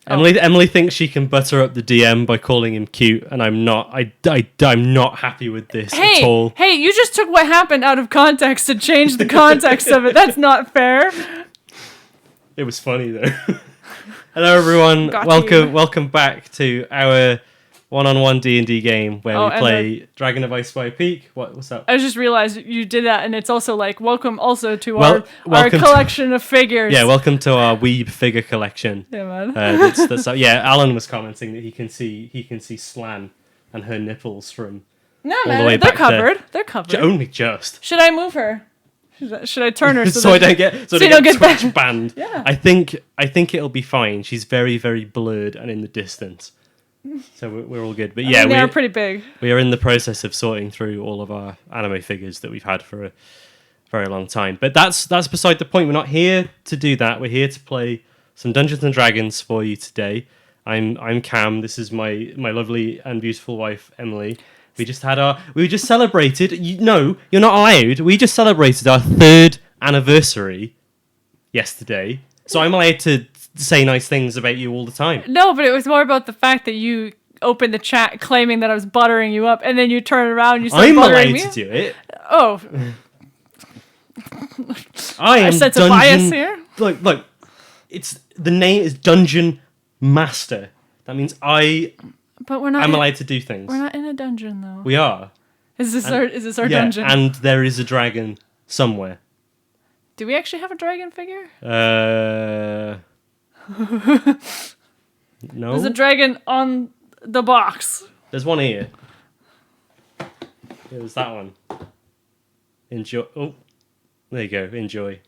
Emily thinks she can butter up the DM by calling him cute, and I'm not. I'm not happy with this at all. Hey, you just took what happened out of context to change the context of it. That's not fair. It was funny though. Hello everyone, welcome back to our one-on-one D&D game where we play Dragon of Icespire Peak. What's up? I just realized you did that, and it's also like welcome also to our collection of figures. Yeah, welcome to our weeb figure collection. Yeah, man. Alan was commenting that he can see Slan and her nipples from no all man, the way they're back covered. there. They're covered. Only just. Should I move her? Should I turn her so I don't get Twitch banned? Yeah. I think it'll be fine. She's very, very blurred and in the distance. So we're all good. But yeah, they're pretty big. We are in the process of sorting through all of our anime figures that we've had for a very long time. But that's beside the point. We're not here to do that. We're here to play some Dungeons and Dragons for you today. I'm Cam. This is my lovely and beautiful wife, Emily. We just celebrated. No, you're not allowed. We just celebrated our 3rd anniversary yesterday. So I'm allowed to say nice things about you all the time. No, but it was more about the fact that you opened the chat claiming that I was buttering you up, and then you turn around and you start buttering me. I'm allowed to do it. Oh. I am sense of bias here? Look, the name is Dungeon Master. That means But we're not. I'm allowed to do things. We're not in a dungeon though. We are. Is this our dungeon? And there is a dragon somewhere. Do we actually have a dragon figure? No. There's a dragon on the box. There's one here. There's that one. Enjoy. Oh, there you go. Enjoy.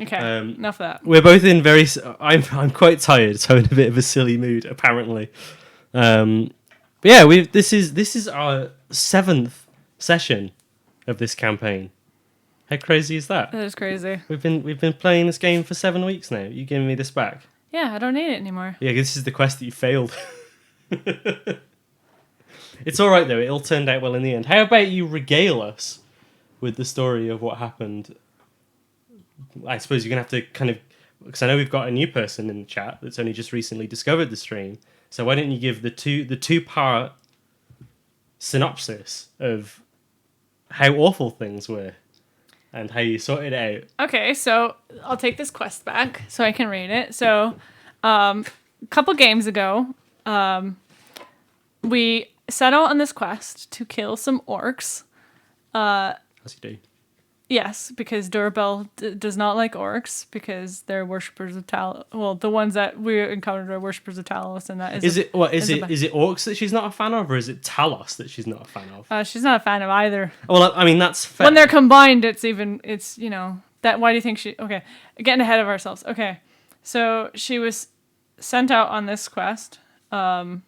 Okay. Enough of that. We're both in very. I'm quite tired, so in a bit of a silly mood apparently. But yeah, this is our 7th session of this campaign. How crazy is that? That is crazy. We've been playing this game for 7 weeks now. You giving me this back? Yeah, I don't need it anymore. Yeah, this is the quest that you failed. It's all right though. It all turned out well in the end. How about you regale us with the story of what happened? I suppose you're gonna have to kind of, because I know we've got a new person in the chat that's only just recently discovered the stream. So why don't you give the two-part synopsis of how awful things were and how you sorted it out? Okay, so I'll take this quest back so I can read it. So, a couple games ago, we set out on this quest to kill some orcs. As you do. Yes, because Durabel does not like orcs because they're worshippers of Talos. Well, the ones that we encountered are worshippers of Talos, and that is. Is it orcs that she's not a fan of, or is it Talos that she's not a fan of? She's not a fan of either. Well, I mean that's fair. When they're combined, it's that. Why do you think she? Okay, getting ahead of ourselves. Okay, so she was sent out on this quest, to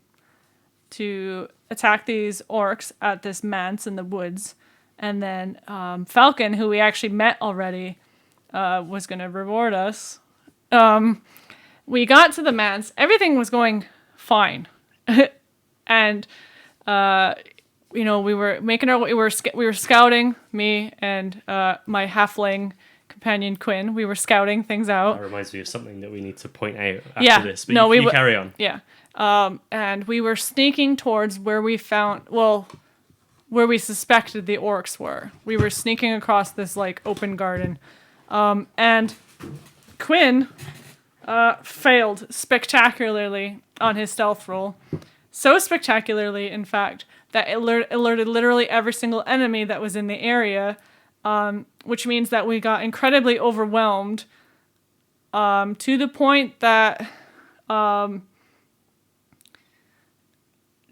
attack these orcs at this manse in the woods. And then Falcon, who we actually met already, was going to reward us. We got to the manse. Everything was going fine. And, we were making our way. We were scouting, me and my halfling companion, Quinn. We were scouting things out. That reminds me of something that we need to point out after this. But you carry on. Yeah. And we were sneaking towards where we suspected the orcs were. We were sneaking across this open garden. And Quinn failed spectacularly on his stealth roll. So spectacularly, in fact, that it alerted literally every single enemy that was in the area, which means that we got incredibly overwhelmed to the point that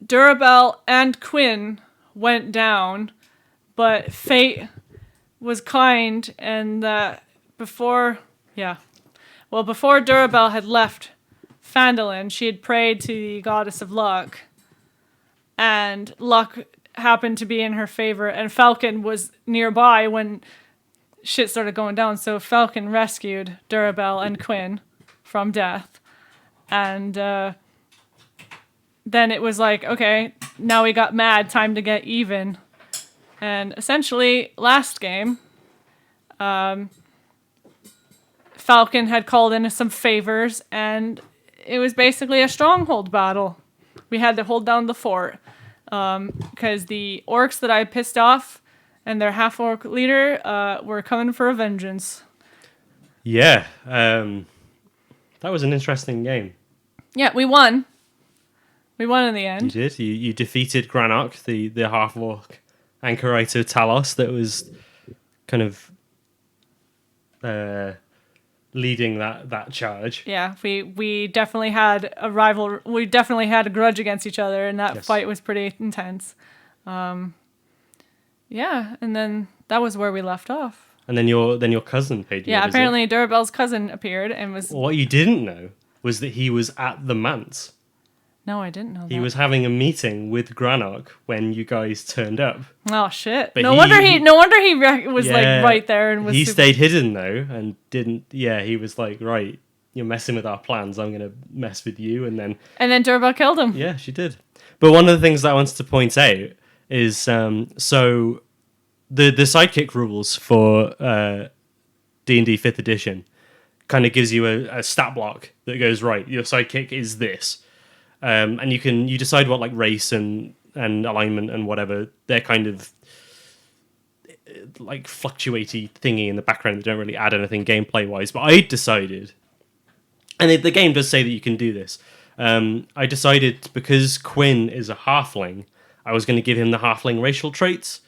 Durabel and Quinn went down, but fate was kind, and before Durabel had left Phandalin, she had prayed to the goddess of luck, and luck happened to be in her favor, and Falcon was nearby when shit started going down, so Falcon rescued Durabel and Quinn from death, and then it was like, okay, now we got mad, time to get even. And essentially, last game, Falcon had called in some favors, and it was basically a stronghold battle. We had to hold down the fort because the orcs that I pissed off and their half-orc leader were coming for a vengeance. Yeah, that was an interesting game. Yeah, we won. We won in the end. You did. You defeated Granok, the half-orc anchorite of Talos that was kind of leading that charge. Yeah, we definitely had a rival. We definitely had a grudge against each other, and that fight was pretty intense. Yeah, and then that was where we left off. And then your cousin paid you a visit. Apparently Durabel's cousin appeared and was... What you didn't know was that he was at the manse. No, I didn't know that. He was having a meeting with Granok when you guys turned up. Oh shit! But no wonder he was like right there and was. He stayed hidden though and didn't. Yeah, he was like, right, you're messing with our plans. I'm gonna mess with you, and then Durabel killed him. Yeah, she did. But one of the things that I wanted to point out is so the sidekick rules for D&D 5th edition kind of gives you a stat block that goes, right, your sidekick is this. And you decide what like race and alignment and whatever, they're kind of like fluctuaty thingy in the background that don't really add anything gameplay wise. But I decided, and the game does say that you can do this. I decided because Quinn is a halfling, I was going to give him the halfling racial traits.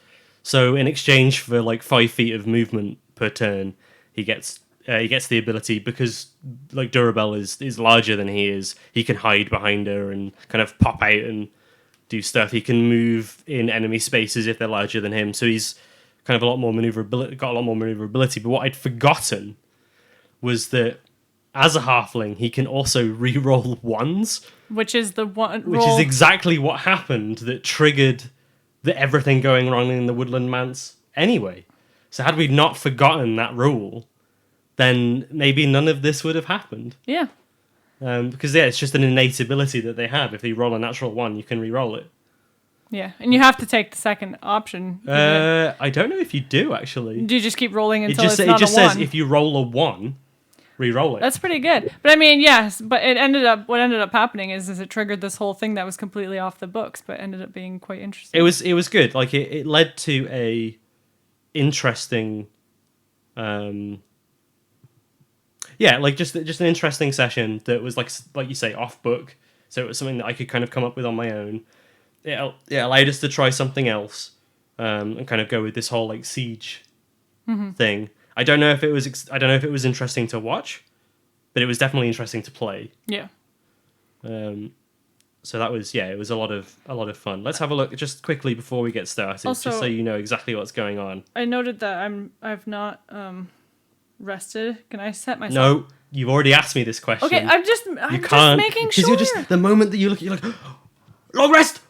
So in exchange for like 5 feet of movement per turn, he gets the ability, because like Durabel is larger than he is, he can hide behind her and kind of pop out and do stuff. He can move in enemy spaces if they're larger than him. So he's kind of got a lot more maneuverability. But what I'd forgotten was that as a halfling, he can also re-roll ones. Which is the one Which is exactly what happened that triggered everything going wrong in the Woodland Manse anyway. So had we not forgotten that rule, then maybe none of this would have happened. Yeah. Because it's just an innate ability that they have. If you roll a natural 1, you can re-roll it. Yeah, and you have to take the second option. I don't know if you do, actually. Do you just keep rolling until it's not it just a 1? says if you roll a 1, re-roll it. That's pretty good. But I mean, yes, but what ended up happening is it triggered this whole thing that was completely off the books, but ended up being quite interesting. It was good. Like it led to a interesting like just an interesting session that was like you say, off book. So it was something that I could kind of come up with on my own. It allowed us to try something else and kind of go with this whole like siege thing. I don't know if it was interesting to watch, but it was definitely interesting to play. Yeah. So that was it was a lot of fun. Let's have a look just quickly before we get started, Also, just so you know exactly what's going on. I noted that I've not rested. Can I set myself? No, you've already asked me this question. Okay, I'm just making sure. You're just the moment that you look, you're like, long rest.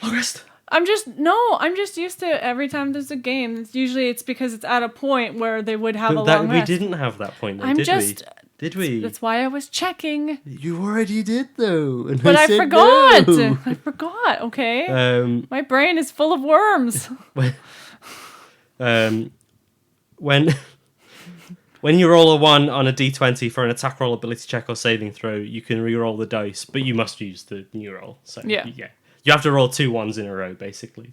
I'm just used to every time there's a game. It's because it's at a point where they would have a long rest. We didn't have that point, though, did we? That's why I was checking. You already did, though. And but I forgot. No. I forgot. Okay. My brain is full of worms. When you roll a 1 on a d20 for an attack roll, ability check, or saving throw, you can re-roll the dice, but you must use the new roll. So yeah. You have to roll 2 1s in a row, basically.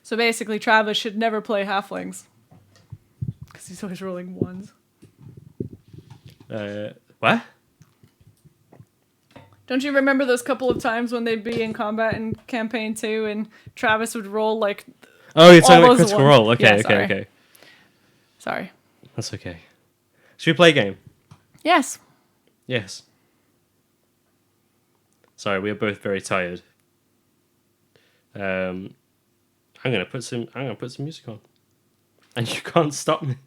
So basically, Travis should never play halflings because he's always rolling 1s. What? Don't you remember those couple of times when they'd be in combat in campaign 2 and Travis would roll like... Oh, you're talking about critical roll. Okay, yeah, okay. Sorry. That's okay. Should we play a game? Yes. Yes. Sorry, we are both very tired. I'm gonna put some music on, and you can't stop me.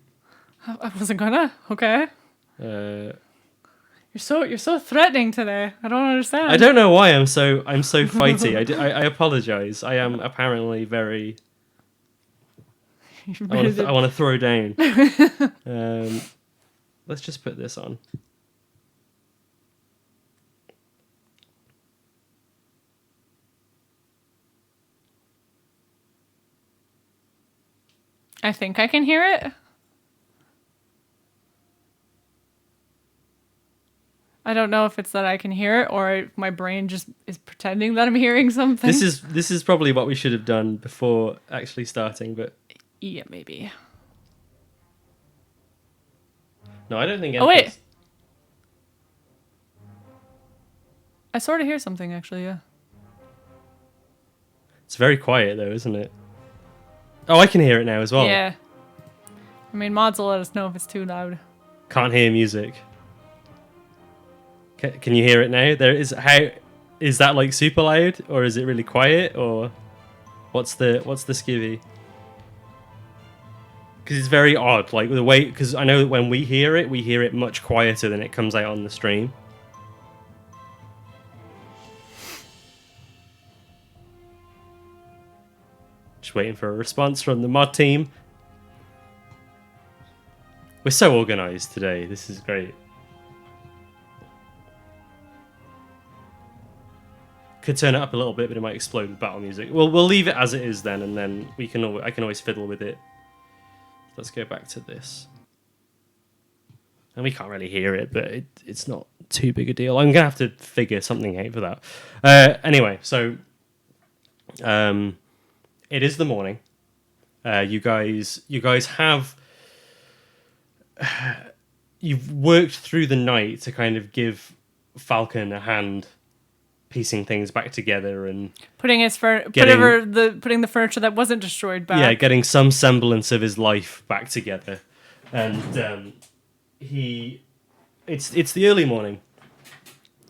I wasn't gonna. Okay. You're so threatening today. I don't understand. I don't know why I'm so fighty. I apologize. I am apparently very. I want to throw down. Let's just put this on. I think I can hear it. I don't know if it's that I can hear it or my brain just is pretending that I'm hearing something. This is probably what we should have done before actually starting, but yeah, maybe. no, I don't think. Oh wait, I sort of hear something actually. Yeah. It's very quiet though, isn't it? Oh, I can hear it now as well. Yeah. I mean, mods will let us know if it's too loud. Can't hear music. Can you hear it now? There is is that like super loud or is it really quiet or what's the skivvy? Because it's very odd, like the way. Because I know that when we hear it much quieter than it comes out on the stream. Just waiting for a response from the mod team. We're so organized today. This is great. Could turn it up a little bit, but it might explode with battle music. We'll leave it as it is then, and then I can always fiddle with it. Let's go back to this. And we can't really hear it, but it's not too big a deal. I'm gonna have to figure something out for that. Anyway, so it is the morning. You guys have you've worked through the night to kind of give Falcon a hand piecing things back together and putting his putting the furniture that wasn't destroyed back. Yeah, getting some semblance of his life back together. And it's the early morning,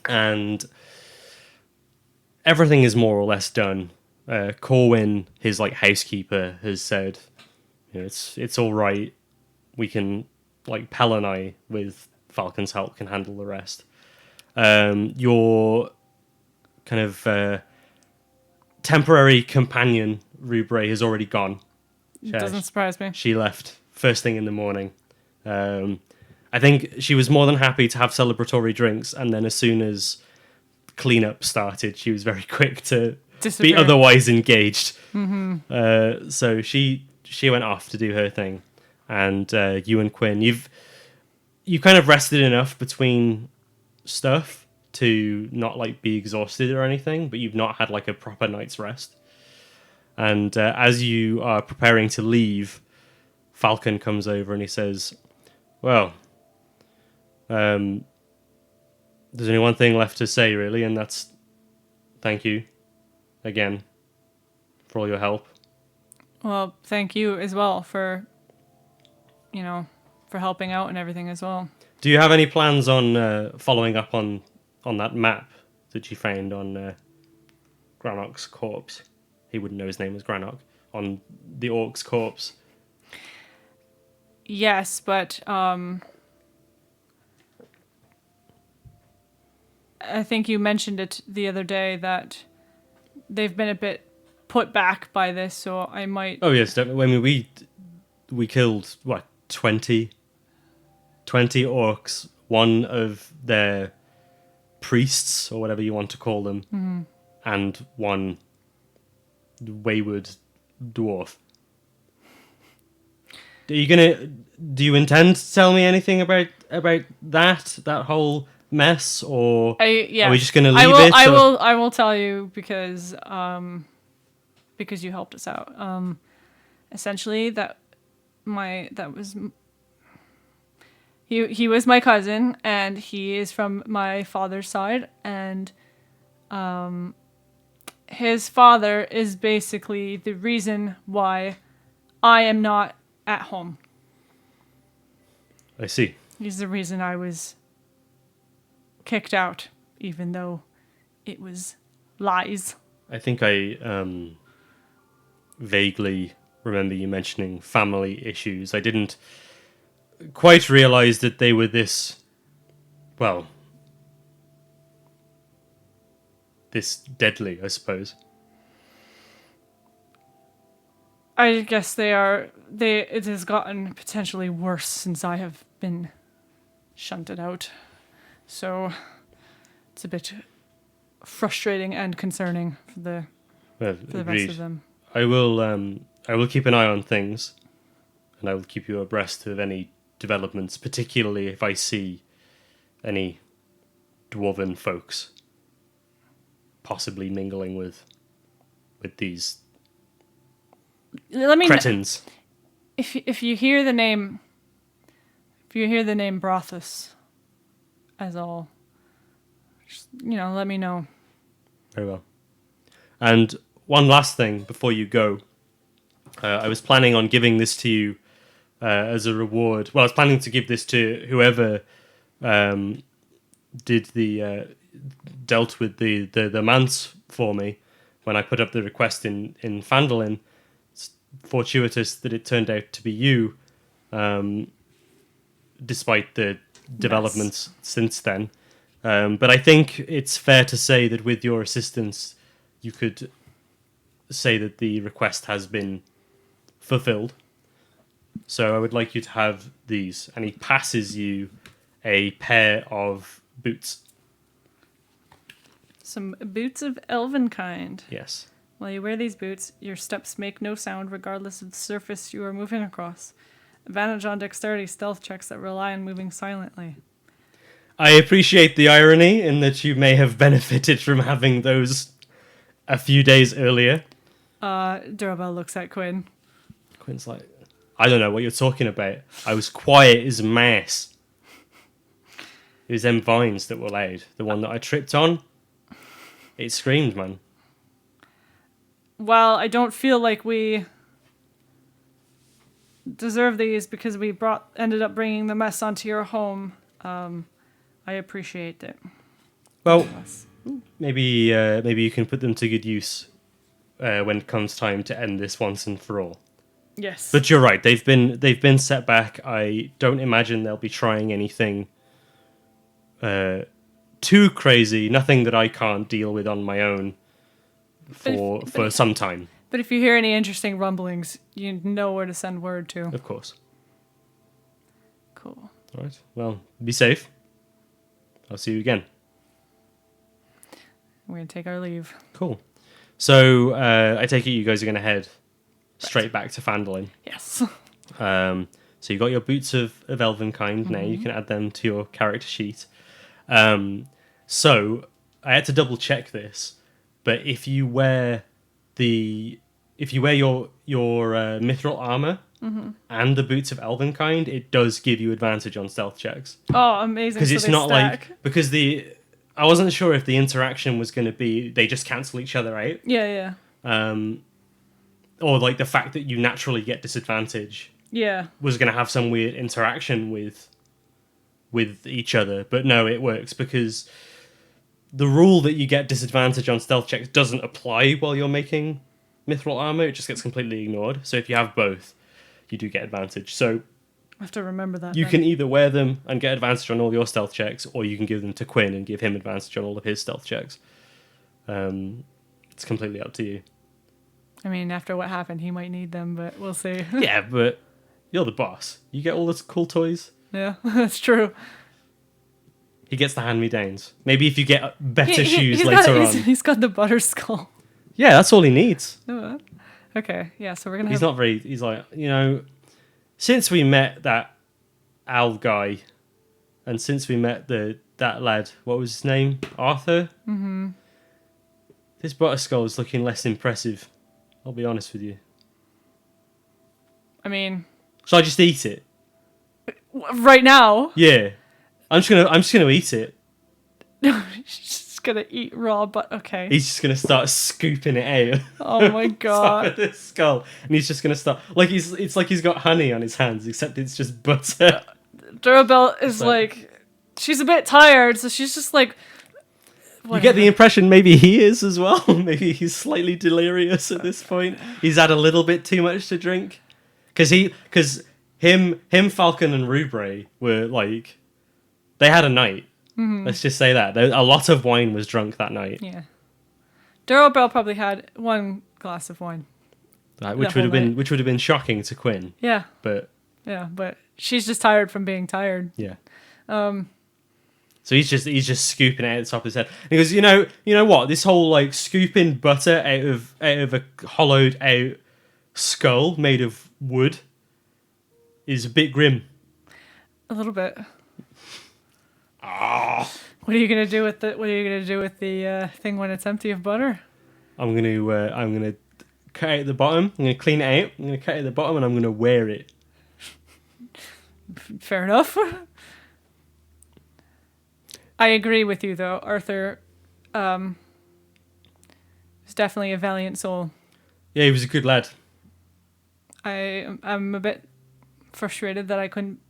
and everything is more or less done. Corwin, his like housekeeper, has said, you know, it's all right. We can, like, Pell and I, with Falcon's help, can handle the rest. Your kind of temporary companion, Rubre, has already gone. Doesn't surprise me. She left first thing in the morning. I think she was more than happy to have celebratory drinks, and then as soon as cleanup started, she was very quick to be otherwise engaged. Mm-hmm. So she went off to do her thing, and you and Quinn, you kind of rested enough between stuff to not like be exhausted or anything, but you've not had like a proper night's rest. And as you are preparing to leave, Falcon comes over and he says, well, there's only one thing left to say, really, and that's thank you again for all your help. Well, thank you as well for helping out and everything as well. Do you have any plans on following up on that map that you found on Granok's corpse? He wouldn't know his name was Granok. On the orc's corpse. Yes, but I think you mentioned it the other day that they've been a bit put back by this, so I might... Oh, yes, definitely. I mean, we killed, 20 orcs. One of their priests, or whatever you want to call them, mm-hmm. and one wayward dwarf. Do you intend to tell me anything about that whole mess, or are we just gonna leave it? I will tell you because you helped us out. Essentially, he was my cousin, and he is from my father's side, and his father is basically the reason why I am not at home. I see. He's the reason I was kicked out, even though it was lies. I think I vaguely remember you mentioning family issues. I didn't quite realize that they were this deadly, I suppose. I guess they are. It has gotten potentially worse since I have been shunted out. So it's a bit frustrating and concerning for the rest of them. I will keep an eye on things, and I will keep you abreast of any developments, particularly if I see any dwarven folks, possibly mingling with these Let me cretins. if you hear the name Brothos as all, just, let me know. Very well. And one last thing before you go. I was planning on giving this to you as a reward. Well, I was planning to give this to whoever did dealt with the manse for me when I put up the request in Phandalin. It's fortuitous that it turned out to be you, despite the developments since then. But I think it's fair to say that with your assistance, you could say that the request has been fulfilled. So I would like you to have these. And he passes you a pair of boots. Some boots of elven kind. Yes. While you wear these boots, your steps make no sound regardless of the surface you are moving across. Advantage on dexterity stealth checks that rely on moving silently. I appreciate the irony in that you may have benefited from having those a few days earlier. Durabel looks at Quinn. Quinn's like, I don't know what you're talking about. I was quiet as a mouse. It was them vines that were loud. The one that I tripped on, it screamed, man. Well, I don't feel like we deserve these because we ended up bringing the mess onto your home. I appreciate it. Well, maybe you can put them to good use when it comes time to end this once and for all. Yes. But you're right. They've been set back. I don't imagine they'll be trying anything too crazy. Nothing that I can't deal with on my own for some time. But if you hear any interesting rumblings, you know where to send word to. Of course. Cool. All right. Well, be safe. I'll see you again. We're going to take our leave. Cool. So I take it you guys are going to head straight back to Phandalin. Yes. So you've got your boots of elven kind now. You can add them to your character sheet. So I had to double check this, but if you wear your mithril armor and the boots of elven kind, it does give you advantage on stealth checks. Oh, amazing! Because it's not stack. I wasn't sure if the interaction was going to be they just cancel each other out. Yeah. Or like the fact that you naturally get disadvantage. Yeah. Was going to have some weird interaction with each other, but no, it works because the rule that you get disadvantage on stealth checks doesn't apply while you're making mithril armor. It just gets completely ignored. So if you have both, you do get advantage. So I have to remember that. You can either wear them and get advantage on all your stealth checks, or you can give them to Quinn and give him advantage on all of his stealth checks. It's completely up to you. I mean, after what happened, he might need them, but we'll see. Yeah, but you're the boss. You get all the cool toys. Yeah, that's true. He gets the hand-me-downs. Maybe if you get better shoes later on. He's got the butter skull. Yeah, that's all he needs. Okay, yeah, so we're going to He's like, since we met that owl guy, and since we met that lad, what was his name? Arthur? Mm-hmm. This butter skull is looking less impressive. I'll be honest with you. I mean... Shall I just eat it? Right now? Yeah. I'm just gonna eat it. He's just gonna eat raw, but okay. He's just gonna start scooping it out. Oh my god! Top of the skull, and he's just gonna start it's like he's got honey on his hands, except it's just butter. Durabel is like, she's a bit tired, so she's just like. Whatever. You get the impression maybe he is as well. Maybe he's slightly delirious at this point. He's had a little bit too much to drink, because him, Falcon, and Rubre were like, they had a night. Mm-hmm. Let's just say that a lot of wine was drunk that night. Yeah, Durabel probably had one glass of wine, which would have been shocking to Quinn. Yeah, but she's just tired from being tired. Yeah. So he's just scooping it out the top of his head. And he goes, you know what? This whole like scooping butter out of a hollowed out skull made of wood is a bit grim. A little bit. What are you gonna do with the thing when it's empty of butter? I'm gonna cut out the bottom. I'm gonna clean it out. I'm gonna cut out the bottom, and I'm gonna wear it. Fair enough. I agree with you though. Arthur was definitely a valiant soul. Yeah, he was a good lad. I'm a bit frustrated that I couldn't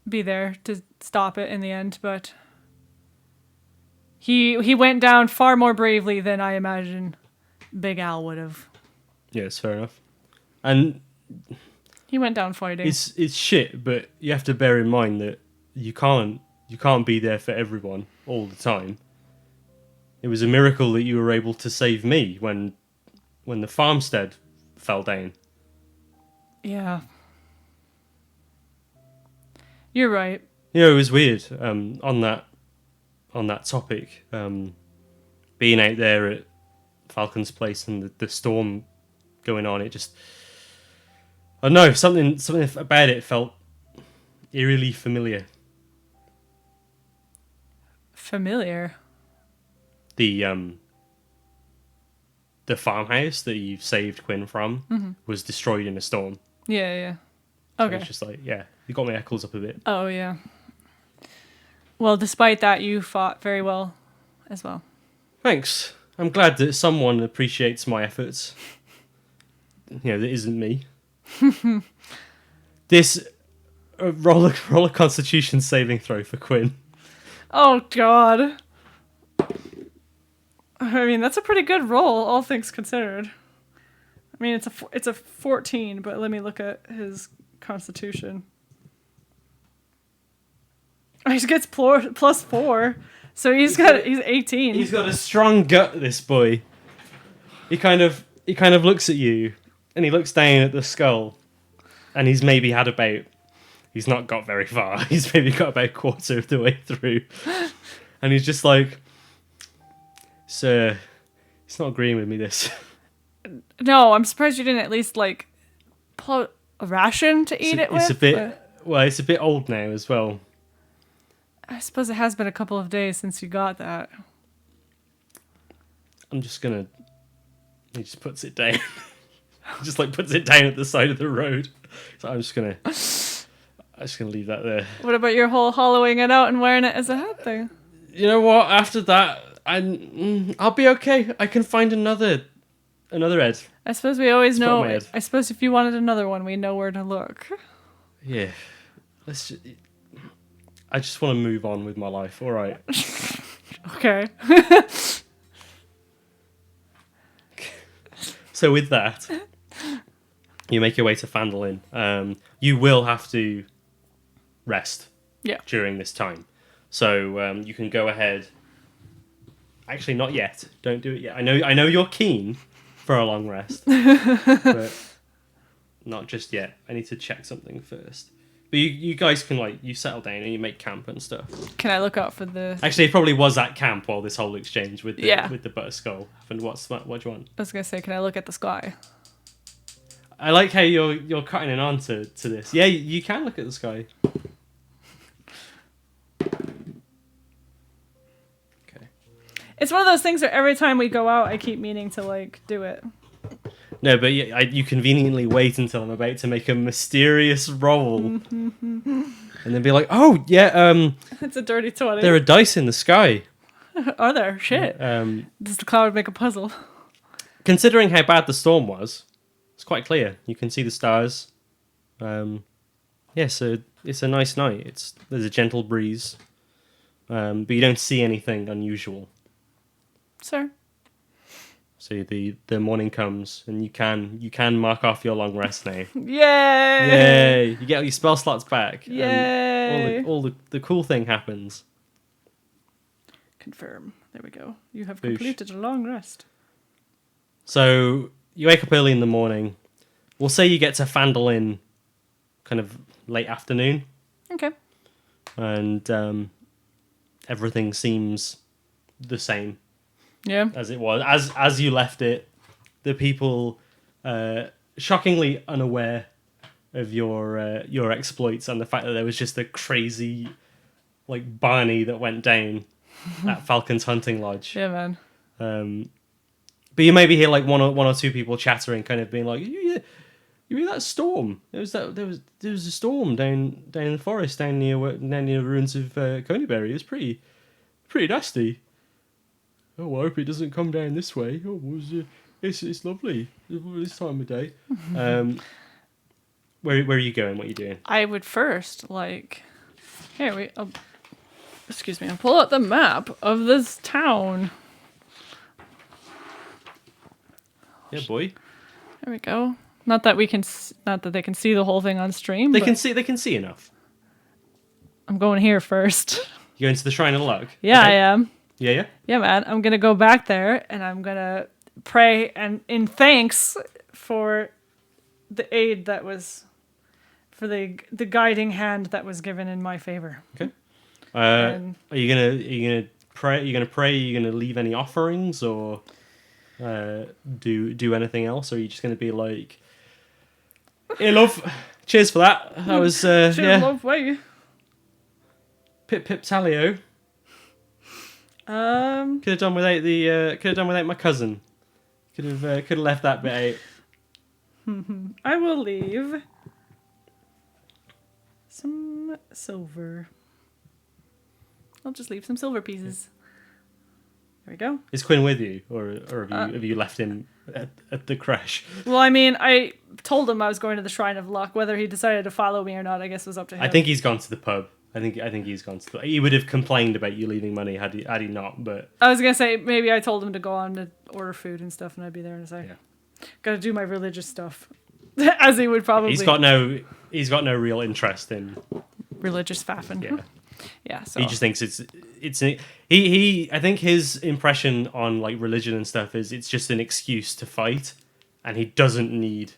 be there to stop it in the end, but he went down far more bravely than I imagine Big Al would have. Yeah, it's fair enough. And He went down fighting. it's shit, but you have to bear in mind that you can't be there for everyone all the time. It was a miracle that you were able to save me when the farmstead fell down. Yeah. You're right. You know, it was weird. On that topic, being out there at Falcon's place and the storm going on, it just, I don't know, something about it felt eerily familiar. Familiar. The farmhouse that you saved Quinn from was destroyed in a storm. Yeah. So Okay. it's just like, yeah, you got my echoes up a bit. Oh, yeah. Well, despite that, you fought very well as well. Thanks. I'm glad that someone appreciates my efforts. You know, that isn't me. This roller constitution saving throw for Quinn. Oh, God. I mean, that's a pretty good roll, all things considered. I mean, it's a 14, but let me look at his constitution. Oh, he gets plus 4, so he's 18. He's got a strong gut, this boy. He kind of looks at you, and he looks down at the skull, and he's not got very far. He's maybe got about a quarter of the way through, and he's just like, "Sir, it's not agreeing with me. This." No, I'm surprised you didn't at least like pull out a ration to eat it with. It's a bit. Well, it's a bit old now as well. I suppose it has been a couple of days since you got that. I'm just gonna. He just puts it down. Just like puts it down at the side of the road. So I'm just gonna leave that there. What about your whole hollowing it out and wearing it as a hat thing? You know what? After that, I'll be okay. I can find another Ed. I suppose we always It's know. got my head. I suppose if you wanted another one, we know where to look. Yeah. I just want to move on with my life. All right. Okay. So with that, you make your way to Fandolin. You will have to rest. Yeah. During this time, so you can go ahead. Actually, not yet. Don't do it yet. I know you're keen for a long rest, but not just yet. I need to check something first. But you guys can you settle down and you make camp and stuff. Can I look out for the? Actually, it probably was at camp while this whole exchange with the with the Butterskull happened. What do you want? I was gonna say, can I look at the sky? I like how you're cutting it on to this. Yeah, you can look at the sky. Okay. It's one of those things where every time we go out, I keep meaning to do it. No, but you conveniently wait until I'm about to make a mysterious roll, and then be like, "Oh yeah, It's a dirty 20. there are dice in the sky." Are there? Shit. Does the cloud make a puzzle? Considering how bad the storm was, it's quite clear. You can see the stars. Yeah, so it's a nice night. There's a gentle breeze, but you don't see anything unusual. Sir. So the morning comes, and you can mark off your long rest now. Yay! Yay! You get your spell slots back. Yay! And all the cool thing happens. Confirm. There we go. You have Boosh. completed a long rest. So you wake up early in the morning. We'll say you get to Fandolin kind of late afternoon. Okay. And everything seems the same. Yeah. As it was. As you left it, the people, shockingly unaware of your exploits and the fact that there was just a crazy like Barney that went down at Falcon's hunting lodge. Yeah, man. But you maybe hear like one or two people chattering, kind of being like, "You hear that storm? There was a storm down in the forest down near the ruins of Coneybury. It was pretty nasty. Oh, well, I hope it doesn't come down this way. Oh, it's lovely this time of day." Where are you going? What are you doing? I would first excuse me. I'll pull out the map of this town. Yeah, boy. There we go. Not that they can see the whole thing on stream. They can see enough. I'm going here first. You going to the Shrine of Luck? Yeah, Okay. I am. Yeah. Yeah, man. I'm gonna go back there and I'm gonna pray and in thanks for the aid that was for the guiding hand that was given in my favor. Okay. And- Are you gonna pray? Are you gonna leave any offerings or do anything else? Or are you just gonna be like, "Hey, love, cheers for that. That was Cheers, yeah, love, way. pip talio." Could have done without my cousin. Could have left that bit out. I will leave some silver. I'll just leave some silver pieces. There we go. Is Quinn with you, or have you left him at the crash? Well, I mean, I told him I was going to the Shrine of Luck. Whether he decided to follow me or not, I guess was up to him. I think he's gone to the pub. I think he's gone to. He would have complained about you leaving money had he not. But I was gonna say maybe I told him to go on to order food and stuff, and I'd be there in a second. Yeah. Gotta do my religious stuff, as he would probably. he's got no real interest in religious faffing. Yeah. Yeah. So He just thinks he. I think his impression on like religion and stuff is it's just an excuse to fight, and he doesn't need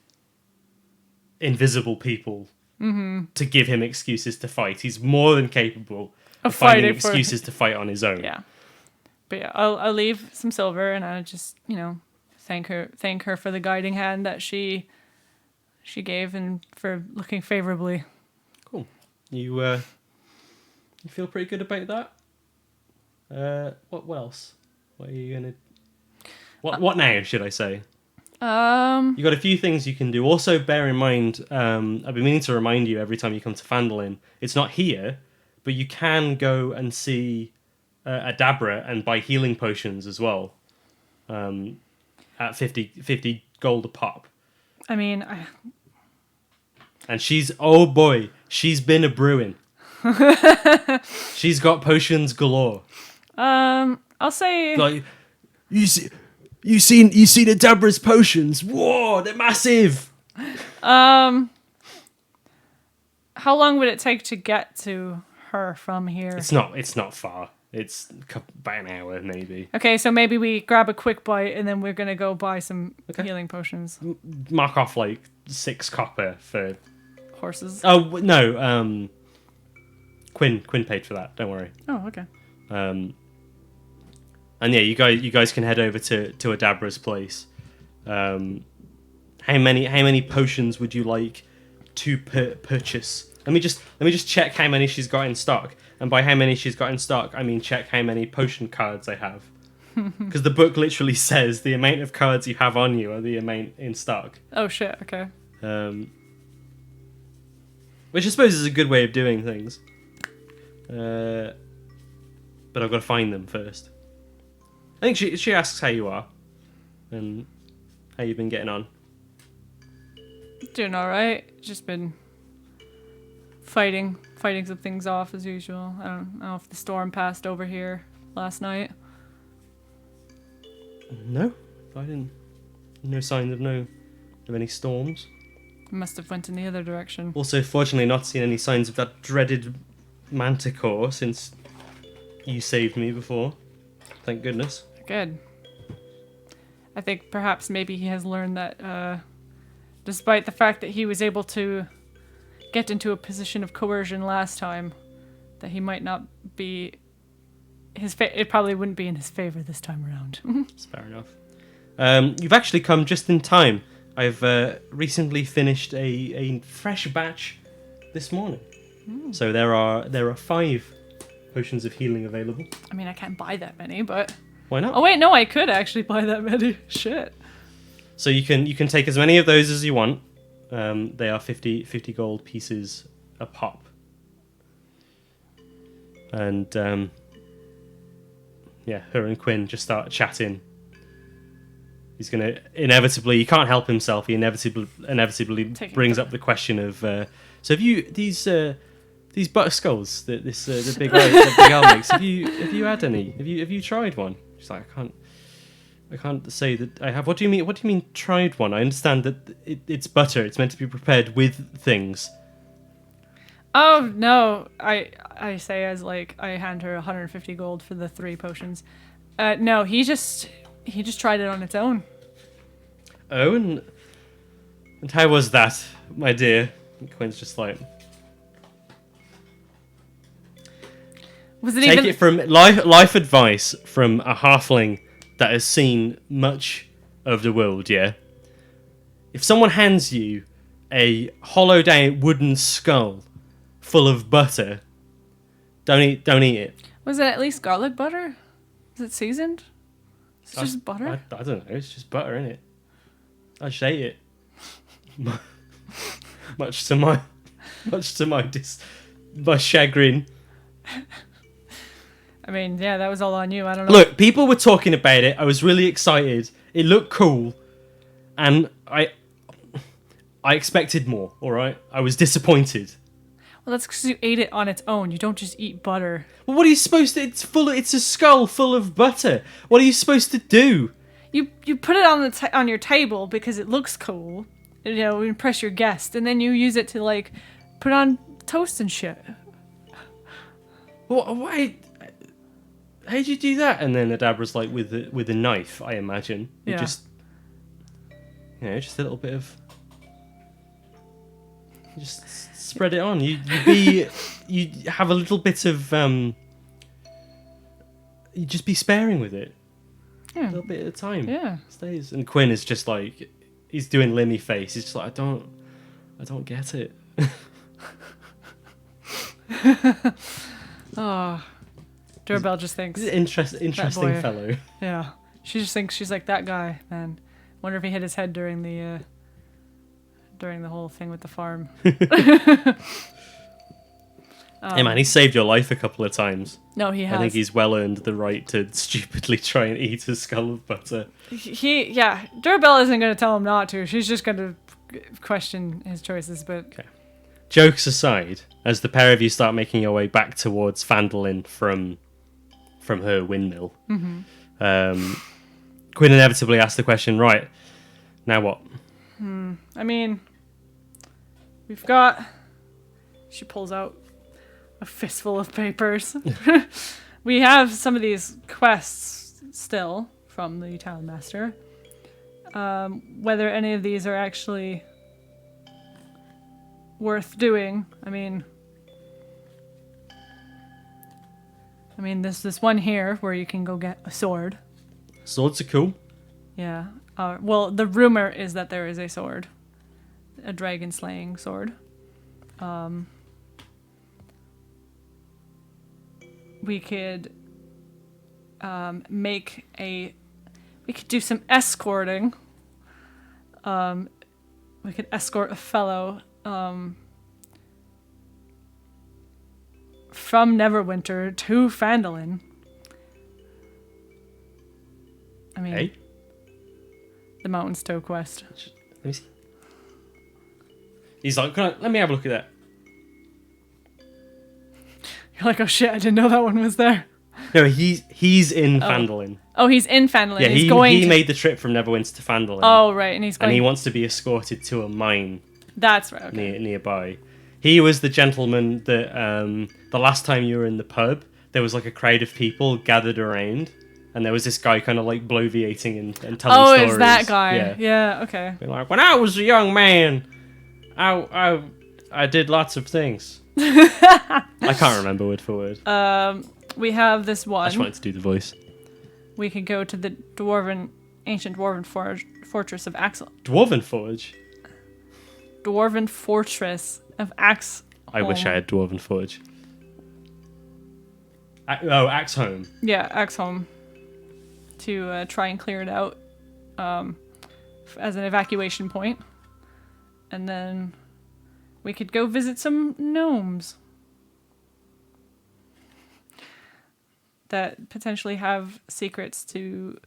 invisible people to give him excuses to fight. He's more than capable of finding fighting excuses to fight on his own. Yeah. But yeah, I'll leave some silver, and I just thank her for the guiding hand that she gave and for looking favorably. Cool. You feel pretty good about that? What else? What are you gonna? What now? Should I say? You got a few things you can do. Also, bear in mind, I've been meaning to remind you every time you come to Phandalin. It's not here, but you can go and see Adabra and buy healing potions as well. At 50 gold a pop. I mean, And she's been a brewing. She's got potions galore. I'll say Like you seen Adabra's potions? Whoa, they're massive. how long would it take to get to her from here? It's not far. It's about an hour maybe. Okay, so maybe we grab a quick bite and then we're gonna go buy some healing potions. Mark off like 6 copper for. Horses. Oh no, Quinn paid for that. Don't worry. Oh, okay. And yeah, you guys can head over to Adabra's place. How many potions would you like to purchase? Let me just check how many she's got in stock. And by how many she's got in stock, I mean check how many potion cards I have. Because the book literally says the amount of cards you have on you are the amount in stock. Oh shit. Okay. Which I suppose is a good way of doing things. But I've got to find them first. I think she asks how you are and how you've been getting on. Doing all right. Just been fighting some things off as usual. I don't know if the storm passed over here last night. No, I didn't. No signs of any storms. It must have went in the other direction. Also, fortunately, not seen any signs of that dreaded manticore since you saved me before. Thank goodness. Good. I think perhaps maybe he has learned that despite the fact that he was able to get into a position of coercion last time, that he might not be it probably wouldn't be in his favor this time around. That's fair enough. You've actually come just in time. I've recently finished a fresh batch this morning. So there are 5 potions of healing available. I mean, I can't buy that many, but... Why not? Oh, wait, no, I could actually buy that many. Shit. So you can take as many of those as you want. They are 50 gold pieces a pop. And her and Quinn just start chatting. He's gonna inevitably, he can't help himself. He inevitably brings up the question of, so have you these butter skulls that the big owl makes? Have you had any? Have you tried one? She's like, I can't say that I have. What do you mean? What do you mean tried one? I understand that it's butter. It's meant to be prepared with things. Oh no! I say as like I hand her 150 gold for the 3 potions. No, he just tried it on its own. Oh, and how was that, my dear? And Quinn's just like, was it take even? it from life advice from a halfling that has seen much of the world. Yeah, if someone hands you a hollowed out wooden skull full of butter, don't eat it. Was it at least garlic butter? Is it seasoned? It's just butter? I don't know. It's just butter, innit? I just ate it. much to my chagrin. I mean, yeah, that was all on you. I don't know. Look, people were talking about it. I was really excited. It looked cool, and I expected more. All right, I was disappointed. Well, that's because you ate it on its own. You don't just eat butter. Well, what are you supposed to? It's a skull full of butter. What are you supposed to do? You put it on your table because it looks cool. You know, impress your guest, and then you use it to like put on toast and shit. Well, why? How'd you do that? And then Adabra's like with a knife, I imagine. You Yeah. just a little bit of. You just spread it on. You have a little bit of you just be sparing with it. Yeah. A little bit at a time. Yeah. Stays. And Quinn is just like, he's doing Limmy face. He's just like, I don't get it. Oh, Durabelle just thinks. He's an interesting fellow. Yeah, she just thinks she's like that guy. Man, wonder if he hit his head during the whole thing with the farm. Hey man, he saved your life a couple of times. No, he has. I think he's well earned the right to stupidly try and eat a skull of butter. Durabelle isn't going to tell him not to. She's just going to question his choices. But okay. Jokes aside, as the pair of you start making your way back towards Phandalin from her windmill, Quinn inevitably asks the question, right, now what? I mean, we've got... She pulls out a fistful of papers. We have some of these quests still from the town master. Whether any of these are actually worth doing, I mean, there's this one here where you can go get a sword. Swords are cool. Yeah. Well, the rumor is that there is a sword, a dragon slaying sword. We could we could do some escorting. We could escort a fellow from Neverwinter to Phandalin. I mean, Hey? the Mountains Toe quest. Let me see. He's like, let me have a look at that. You're like, oh shit, I didn't know that one was there. No, he's in Phandalin. Oh, he's in Phandalin. Yeah, he made the trip from Neverwinter to Phandalin. Oh, right, and he's going... And he wants to be escorted to a mine. That's right, okay. Nearby. He was the gentleman that the last time you were in the pub, there was like a crowd of people gathered around, and there was this guy kind of like bloviating and telling stories. Oh, it's that guy. Yeah, okay. Being like, when I was a young man, I did lots of things. I can't remember word for word. We have this one. I just wanted to do the voice. We could go to the ancient dwarven fortress of Axeholm. Dwarven Forge? Dwarven fortress of Axeholm. I wish I had Dwarven Forge. Axeholm. Yeah, Axeholm, to try and clear it out as an evacuation point. And then we could go visit some gnomes that potentially have secrets to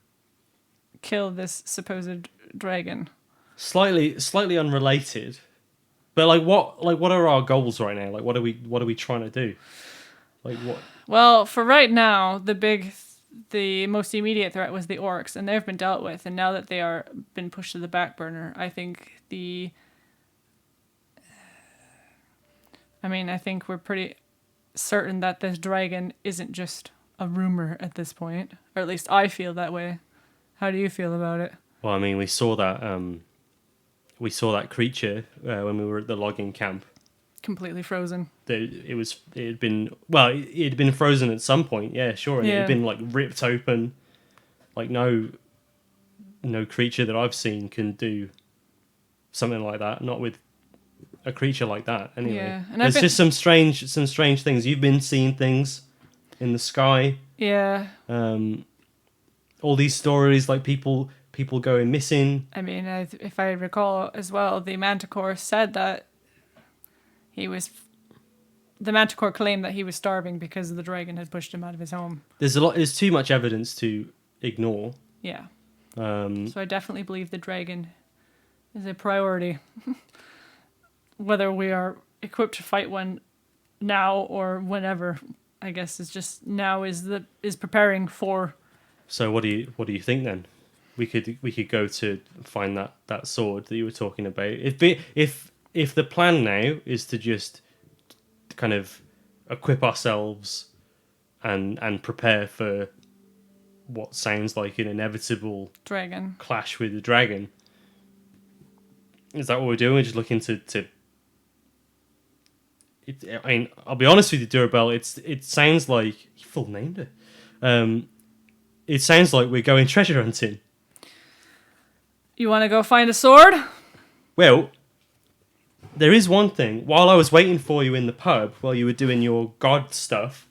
kill this supposed dragon. Slightly unrelated, but what are our goals right now? Like, what are we trying to do? Like, what? Well, for right now, the most immediate threat was the orcs, and they've been dealt with. And now that they are been pushed to the back burner, I think we're pretty certain that this dragon isn't just a rumor at this point, or at least I feel that way. How do you feel about it? Well, I mean, we saw that creature when we were at the logging camp. Completely frozen. It had been frozen at some point. Yeah, sure. And it had been like ripped open. Like no creature that I've seen can do something like that. Not with a creature like that. Anyway, Yeah, and there's just some strange things. You've been seeing things in the sky. Yeah. All these stories, like people going missing. I mean, if I recall as well, the Manticore said that the Manticore claimed that he was starving because the dragon had pushed him out of his home. There's too much evidence to ignore. Yeah. So I definitely believe the dragon is a priority. Whether we are equipped to fight one now or whenever, I guess is just now is preparing for. So what do you think then? We could go to find that sword that you were talking about. If the plan now is to just kind of equip ourselves and prepare for what sounds like an inevitable dragon clash with the dragon, is that what we're doing? We're just looking to I mean, I'll be honest with you, Durabel. It sounds like you full named it. It sounds like we're going treasure hunting. You want to go find a sword? Well, there is one thing. While I was waiting for you in the pub, while you were doing your god stuff,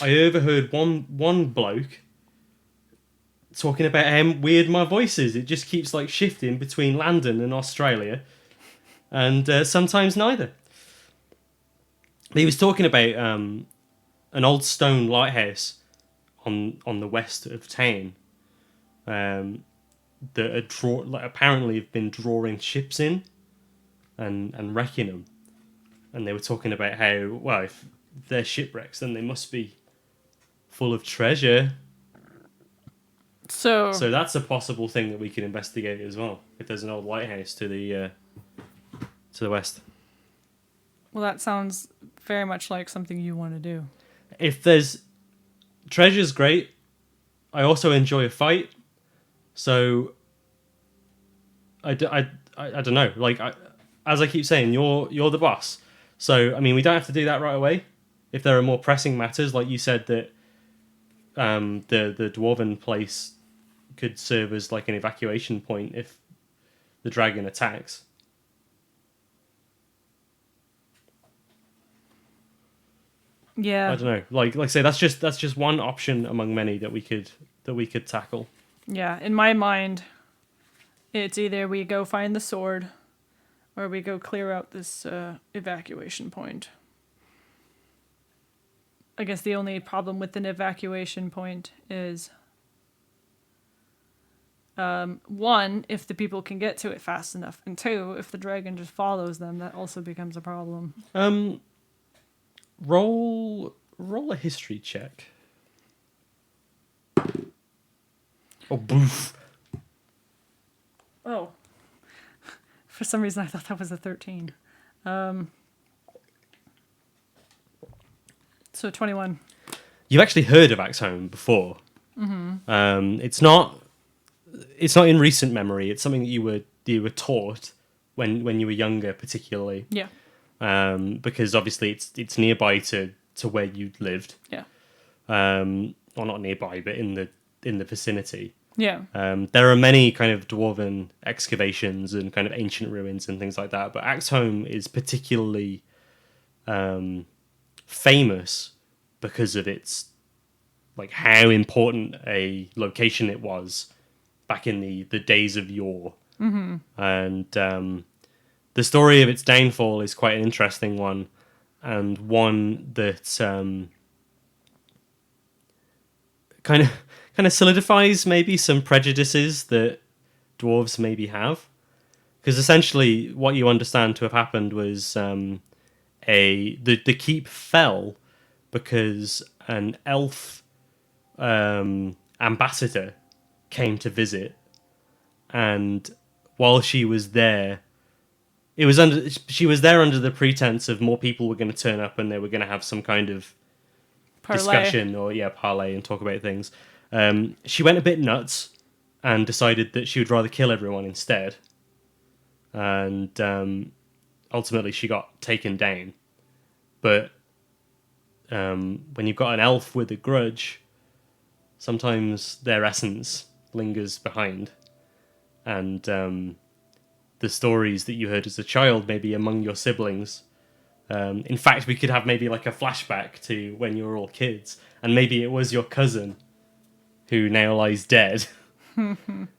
I overheard one bloke talking about how weird my voice is. It just keeps like shifting between London and Australia, and sometimes neither. But he was talking about an old stone lighthouse on the west of town that apparently have been drawing ships in and wrecking them. And they were talking about how, well, if they're shipwrecks, then they must be full of treasure. So that's a possible thing that we can investigate as well. If there's an old lighthouse to the west. Well, that sounds very much like something you want to do. If there's treasure's great. I also enjoy a fight. So I don't know. Like as I keep saying, you're the boss. So I mean, we don't have to do that right away. If there are more pressing matters, like you said that the dwarven place could serve as like an evacuation point if the dragon attacks. Yeah. I don't know. Like I say, that's just one option among many that we could tackle. Yeah, in my mind, it's either we go find the sword, or we go clear out this evacuation point. I guess the only problem with an evacuation point is, one, if the people can get to it fast enough, and two, if the dragon just follows them, that also becomes a problem. Roll a history check. Oh, boof. Oh. For some reason, I thought that was a 13. So 21. You've actually heard of Axeholm before. Mm-hmm. It's not in recent memory. It's something that you were taught when you were younger, particularly. Yeah. Because obviously it's nearby to where you lived. Yeah. Or not nearby, but in the vicinity. Yeah. There are many kind of dwarven excavations and kind of ancient ruins and things like that, but Axeholm is particularly famous because of its like how important a location it was back in the days of yore. Mm-hmm. And the story of its downfall is quite an interesting one, and one that kind of solidifies maybe some prejudices that dwarves maybe have. Because essentially, what you understand to have happened was the keep fell because an elf ambassador came to visit, and while she was there, she was there under the pretense of more people were going to turn up and they were going to have some kind of Parlay. discussion or parlay and talk about things. She went a bit nuts and decided that she would rather kill everyone instead, and ultimately she got taken down. But when you've got an elf with a grudge, sometimes their essence lingers behind, and the stories that you heard as a child, maybe among your siblings. In fact, we could have maybe like a flashback to when you were all kids, and maybe it was your cousin who now lies dead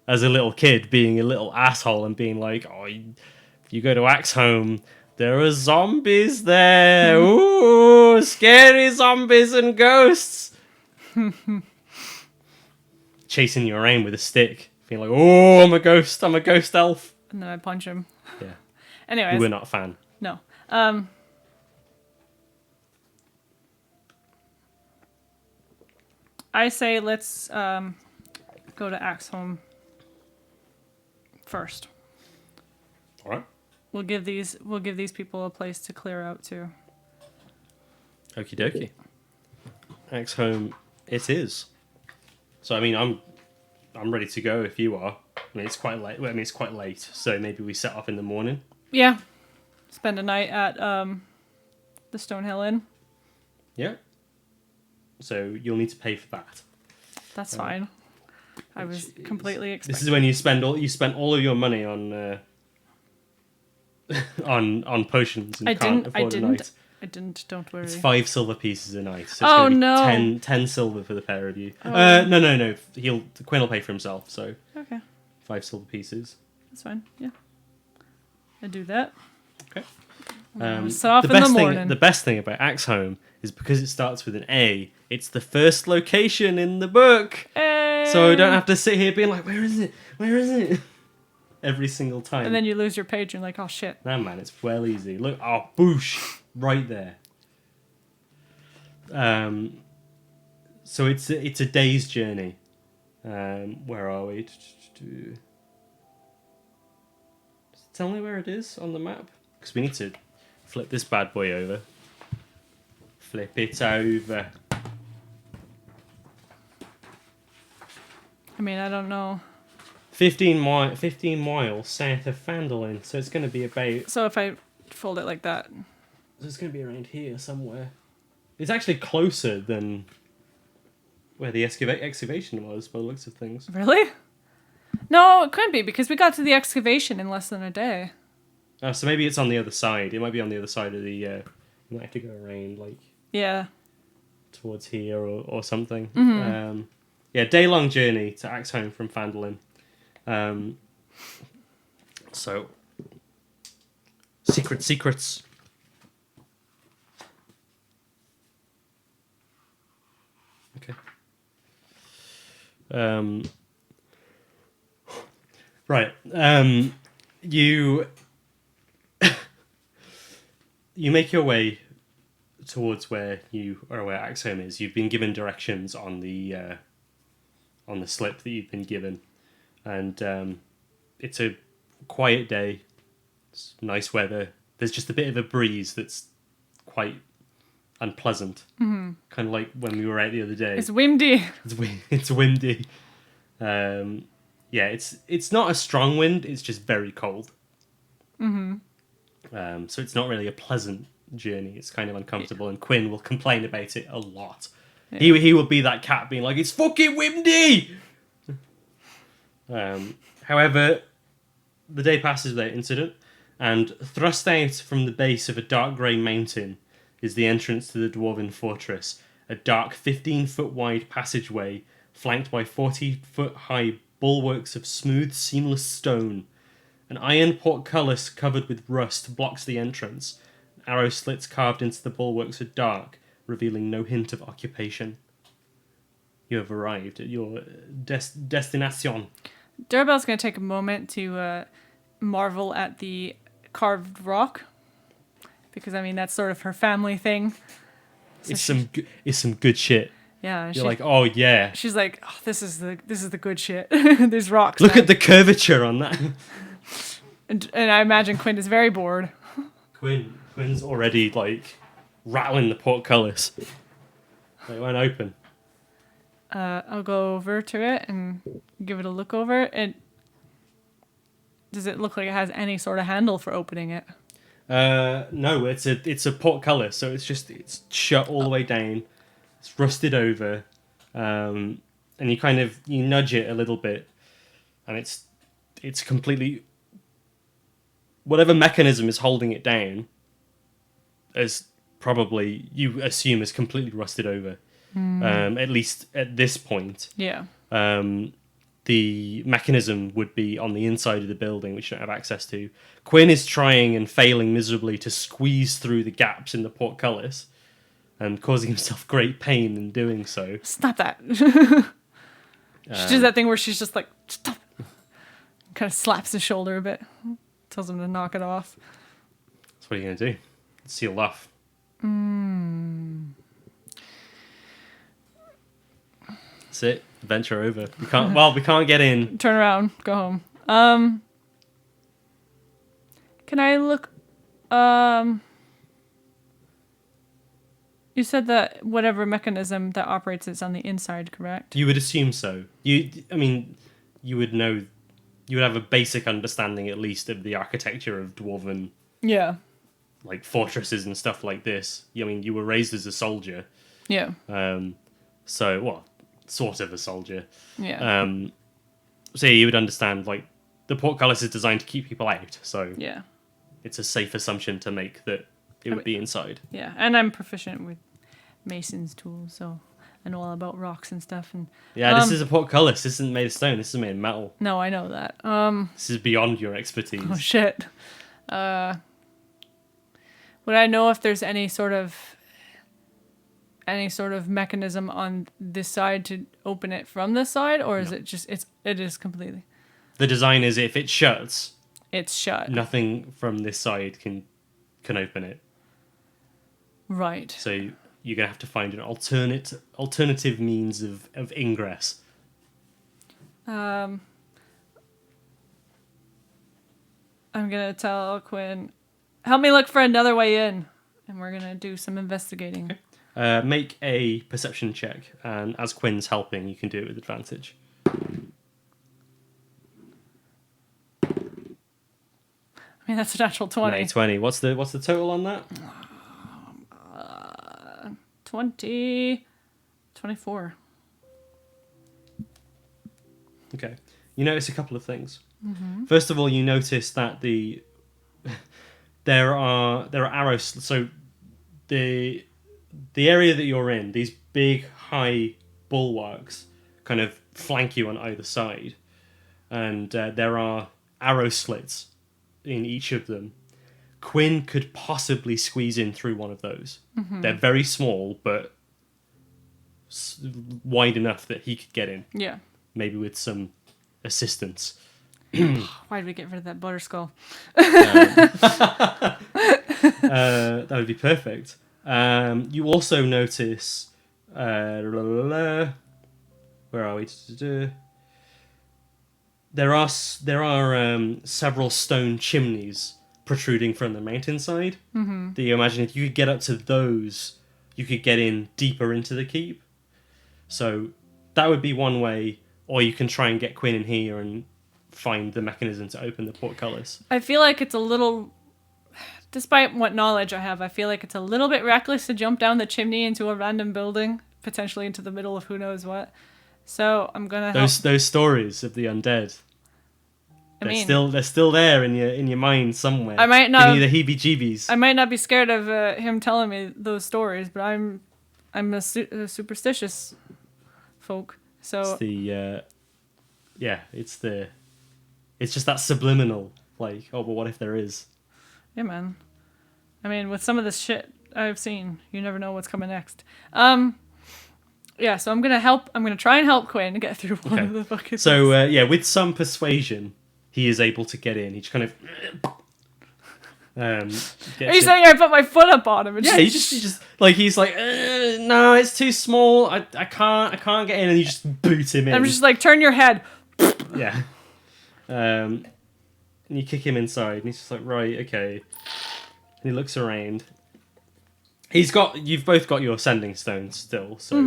as a little kid, being a little asshole and being like, "Oh, you go to Axeholm, there are zombies there. Ooh, scary zombies and ghosts." Chasing you around with a stick, being like, "Oh, I'm a ghost elf." And then I punch him. Yeah. Anyways. You were not a fan. No. I say let's go to Axeholm first. All right. We'll give these people a place to clear out too. Okie dokie. Axeholm it is. So I mean, I'm ready to go if you are. I mean, it's quite late. Well, I mean, it's quite late, so maybe we set off in the morning. Yeah. Spend a night at the Stonehill Inn. Yeah. So you'll need to pay for that. That's fine. I was completely expecting. This is when you spent all of your money on on potions and can't afford a night. I didn't. Don't worry. It's 5 silver pieces a night. So it's gonna be 10 silver for the pair of you. Oh. No. Quinn will pay for himself. So okay. 5 silver pieces. That's fine. Yeah. I do that. Okay. So off in the morning. The best thing about Axeholm is because it starts with an A. It's the first location in the book, so I don't have to sit here being like, "Where is it? Where is it?" every single time. And then you lose your page and you're like, "Oh shit." Nah, man, it's well easy. Look, oh, boosh, right there. So it's a day's journey. Where are we? Tell me where it is on the map, because we need to flip this bad boy over. Flip it over. I mean, I don't know. 15 miles south of Fandolin, so it's going to be about... So if I fold it like that... So it's going to be around here somewhere. It's actually closer than where the excavation was, by the looks of things. Really? No, it couldn't be, because we got to the excavation in less than a day. Oh, so maybe it's on the other side. It might be on the other side of the... you might have to go around, like... Yeah. Towards here or something. Mm-hmm. Yeah, day-long journey to Axeholm from Fandolin. So... Secrets. Okay. Right. You make your way towards where Axeholm is. You've been given directions on the slip that you've been given, and it's a quiet day. It's nice weather. There's just a bit of a breeze that's quite unpleasant. Mm-hmm. Kind of like when we were out the other day. It's windy. It's windy. Yeah, it's not a strong wind. It's just very cold. Mm-hmm. So it's not really a pleasant journey. It's kind of uncomfortable, and Quinn will complain about it a lot. Yeah. He will be that cat being like, "It's fucking windy." However, the day passes without incident, and thrust out from the base of a dark grey mountain is the entrance to the Dwarven fortress, a dark 15-foot wide passageway flanked by 40-foot high bulwarks of smooth, seamless stone. An iron portcullis covered with rust blocks the entrance. Arrow slits carved into the bulwarks are dark, revealing no hint of occupation. You have arrived at your destination. Durabelle's going to take a moment to marvel at the carved rock, because I mean that's sort of her family thing. So It's some good shit. Yeah, you're like, oh yeah. She's like, oh, this is the good shit. These rocks. Look at the curvature on that. And I imagine Quinn is very bored. Quinn's already like rattling the portcullis. It won't open. I'll go over to it and give it a look over. Does it look like it has any sort of handle for opening it? No, it's a portcullis, so it's shut all the way down. It's rusted over, and you nudge it a little bit, and it's completely, whatever mechanism is holding it down, is probably, you assume, is completely rusted over. At least at this point. Yeah. The mechanism would be on the inside of the building, which you don't have access to. Quinn is trying and failing miserably to squeeze through the gaps in the portcullis, and causing himself great pain in doing so. Stop that. She does that thing where she's just like, stop. Kind of slaps his shoulder a bit. Tells him to knock it off. That's what are you going to do? It's sealed off. That's it. Adventure over. We can't get in. Turn around. Go home. Can I look... You said that whatever mechanism that operates is on the inside, correct? You would assume so. You would know... You would have a basic understanding, at least, of the architecture of dwarven... Yeah. Like, fortresses and stuff like this. I mean, you were raised as a soldier. Yeah. Sort of a soldier. Yeah. So you would understand, like, the portcullis is designed to keep people out, so... Yeah. It's a safe assumption to make that it would be inside. Yeah, and I'm proficient with mason's tools, so I know all about rocks and stuff. And yeah, this is a portcullis. This isn't made of stone. This is made of metal. No, I know that. This is beyond your expertise. Oh shit. Would I know if there's any sort of mechanism on this side to open it from this side, or is it just it is completely? The design is if it shuts, it's shut. Nothing from this side can open it. Right. So you're gonna have to find an alternative means of ingress. I'm gonna tell Quinn, help me look for another way in, and we're gonna do some investigating. Okay. Make a perception check, and as Quinn's helping, you can do it with advantage. I mean, that's a natural 20. 20. What's the total on that? 24. Okay. You notice a couple of things. Mm-hmm. First of all, you notice that there are arrows. So the area that you're in, these big high bulwarks, kind of flank you on either side, and there are arrow slits in each of them. Quinn could possibly squeeze in through one of those. Mm-hmm. They're very small, but wide enough that he could get in. Yeah. Maybe with some assistance. Why did we get rid of that butter skull? That would be perfect. You also notice... where are we? There are several stone chimneys protruding from the mountainside. Mm-hmm. Do you imagine if you could get up to those, you could get in deeper into the keep? So that would be one way, or you can try and get Quinn in here and find the mechanism to open the portcullis. I feel like it's a little, despite what knowledge I have, I feel like it's a little bit reckless to jump down the chimney into a random building, potentially into the middle of who knows what. So I'm gonna those stories of the undead. They're still there in your mind somewhere. I might not give you the heebie-jeebies. I might not be scared of him telling me those stories, but I'm I'm a superstitious folk. So It's the it's just that subliminal, like, oh, but what if there is? yeah, man. I mean, with some of this shit I've seen, you never know what's coming next. Yeah, so I'm gonna try and help Quinn get through one of the fucking So with some persuasion, he is able to get in. He just kind of Are you saying I put my foot up on him? And yeah, he just like he's like, no, it's too small. I can't get in, and you just boot him in. I'm just like, turn your head. Yeah. And you kick him inside, and he's just like, right, okay. And he looks around. You've both got your sending stones still, so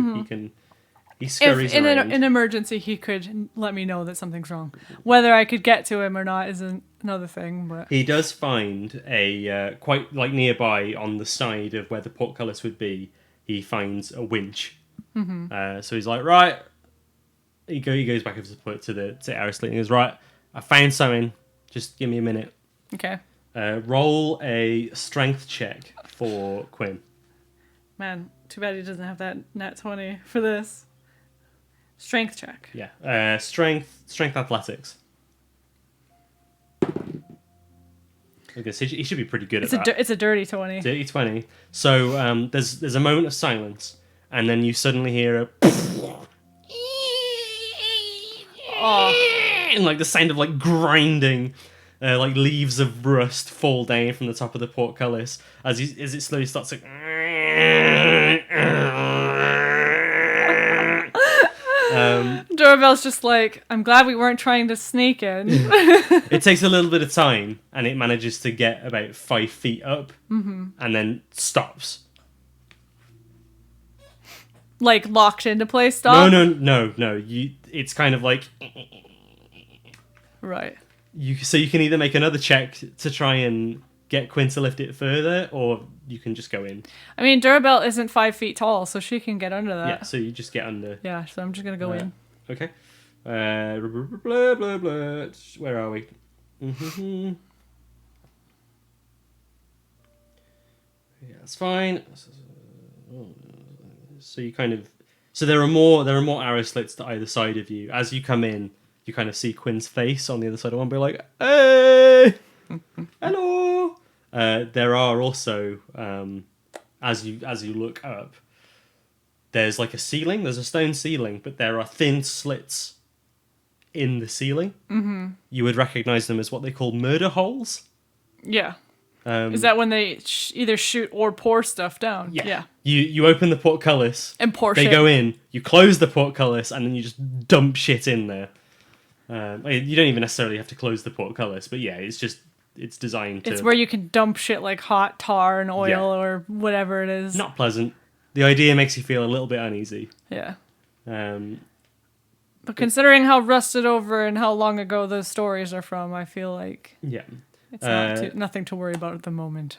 he scurries If in around. an emergency he could let me know that something's wrong. Whether I could get to him or not is another thing. But He does find a quite like nearby on the side of where the portcullis would be. He finds a winch. So he's like, right. He goes back over to the Aerosleep and goes, right. I found something. Just give me a minute. okay, Roll a strength check for Quinn. man, too bad he doesn't have that nat 20 for this. Strength check. Yeah. Strength athletics. Okay, so he should be pretty good at that. It's a dirty 20. Dirty 20. So there's a moment of silence, and then you suddenly hear a and like the sound of like grinding, like leaves of rust fall down from the top of the portcullis as it slowly starts like. Durabel's just like, I'm glad we weren't trying to sneak in. It takes a little bit of time, and it manages to get about 5 feet up, and then stops. Like locked into place. Stop. No. It's kind of like Right. so you can either make another check to try and get Quinn to lift it further, or you can just go in. I mean, Durabel isn't 5 feet tall, so she can get under that. Yeah, so you just get under. Yeah, so I'm just gonna go in. Okay. Blah, blah, blah. Where are we? Yeah, that's fine. So you kind of. So there are more arrow slits to either side of you. As you come in, you kind of see Quinn's face on the other side of one, be like, "Hey, hello." There are also, as you look up, there's like a ceiling. There's a stone ceiling, but there are thin slits in the ceiling. Mm-hmm. You would recognize them as what they call murder holes. Yeah. Is that when they either shoot or pour stuff down? Yeah. You open the portcullis and pour they shit. go in. You close the portcullis and then you just dump shit in there. You don't even necessarily have to close the portcullis, but yeah, it's designed to. It's where you can dump shit like hot tar and oil or whatever it is. Not pleasant. The idea makes you feel a little bit uneasy. Yeah. But considering how rusted over and how long ago those stories are from, I feel like it's nothing to worry about at the moment.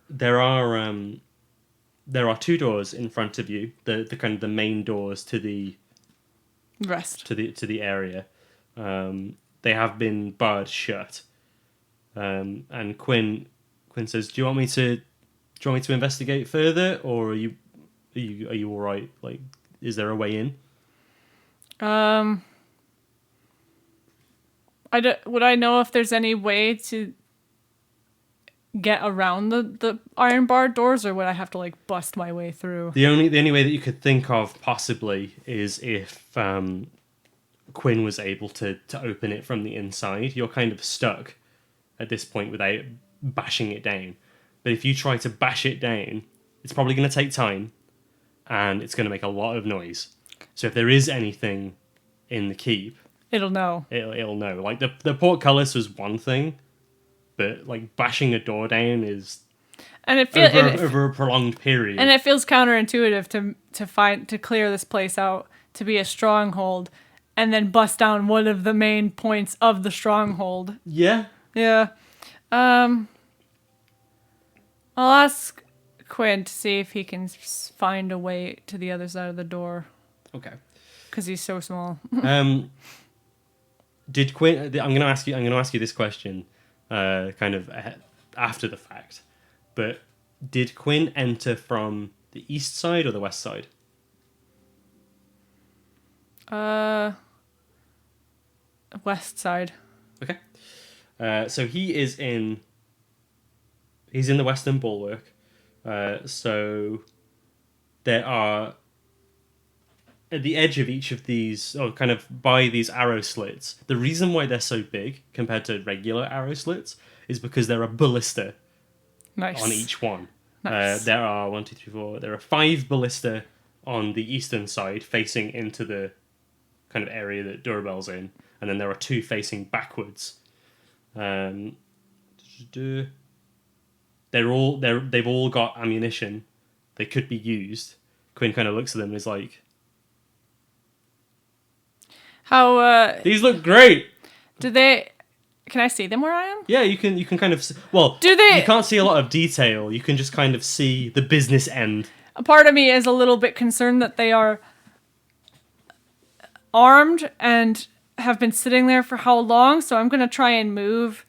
There are two doors in front of you. The kind of the main doors to the rest to the area. They have been barred shut. And Quinn says, "Do you want me to investigate further, or are you all right? Like, is there a way in?" Would I know if there's any way to get around the iron barred doors, or would I have to like bust my way through? The only way that you could think of possibly is if Quinn was able to open it from the inside. You're kind of stuck at this point without bashing it down. But if you try to bash it down, it's probably going to take time, and it's going to make a lot of noise. So if there is anything in the keep, it'll know. It'll know. Like the portcullis was one thing, but like bashing a door down is over a prolonged period. And it feels counterintuitive to clear this place out to be a stronghold, and then bust down one of the main points of the stronghold. Yeah. Yeah. I'll ask Quinn to see if he can find a way to the other side of the door. Okay. Because he's so small. Did Quinn? I'm gonna ask you this question, kind of after the fact. But did Quinn enter from the east side or the west side? West side. Okay. So he's in the western bulwark. So there are at the edge of each of these, or kind of by these arrow slits. The reason why they're so big compared to regular arrow slits is because there are ballista Nice. on each one. Nice. There are 1, 2, 3, 4. There are 5 ballista on the eastern side, facing into the kind of area that Durabel's in, and then there are 2 facing backwards. They've all got ammunition. They could be used. Quinn kind of looks at them and is like, How "These look great." do they? Can I see them where I am? Yeah, you can kind of well. Do they? You can't see a lot of detail. You can just kind of see the business end. A part of me is a little bit concerned that they are armed and have been sitting there for how long. So I'm gonna try and move.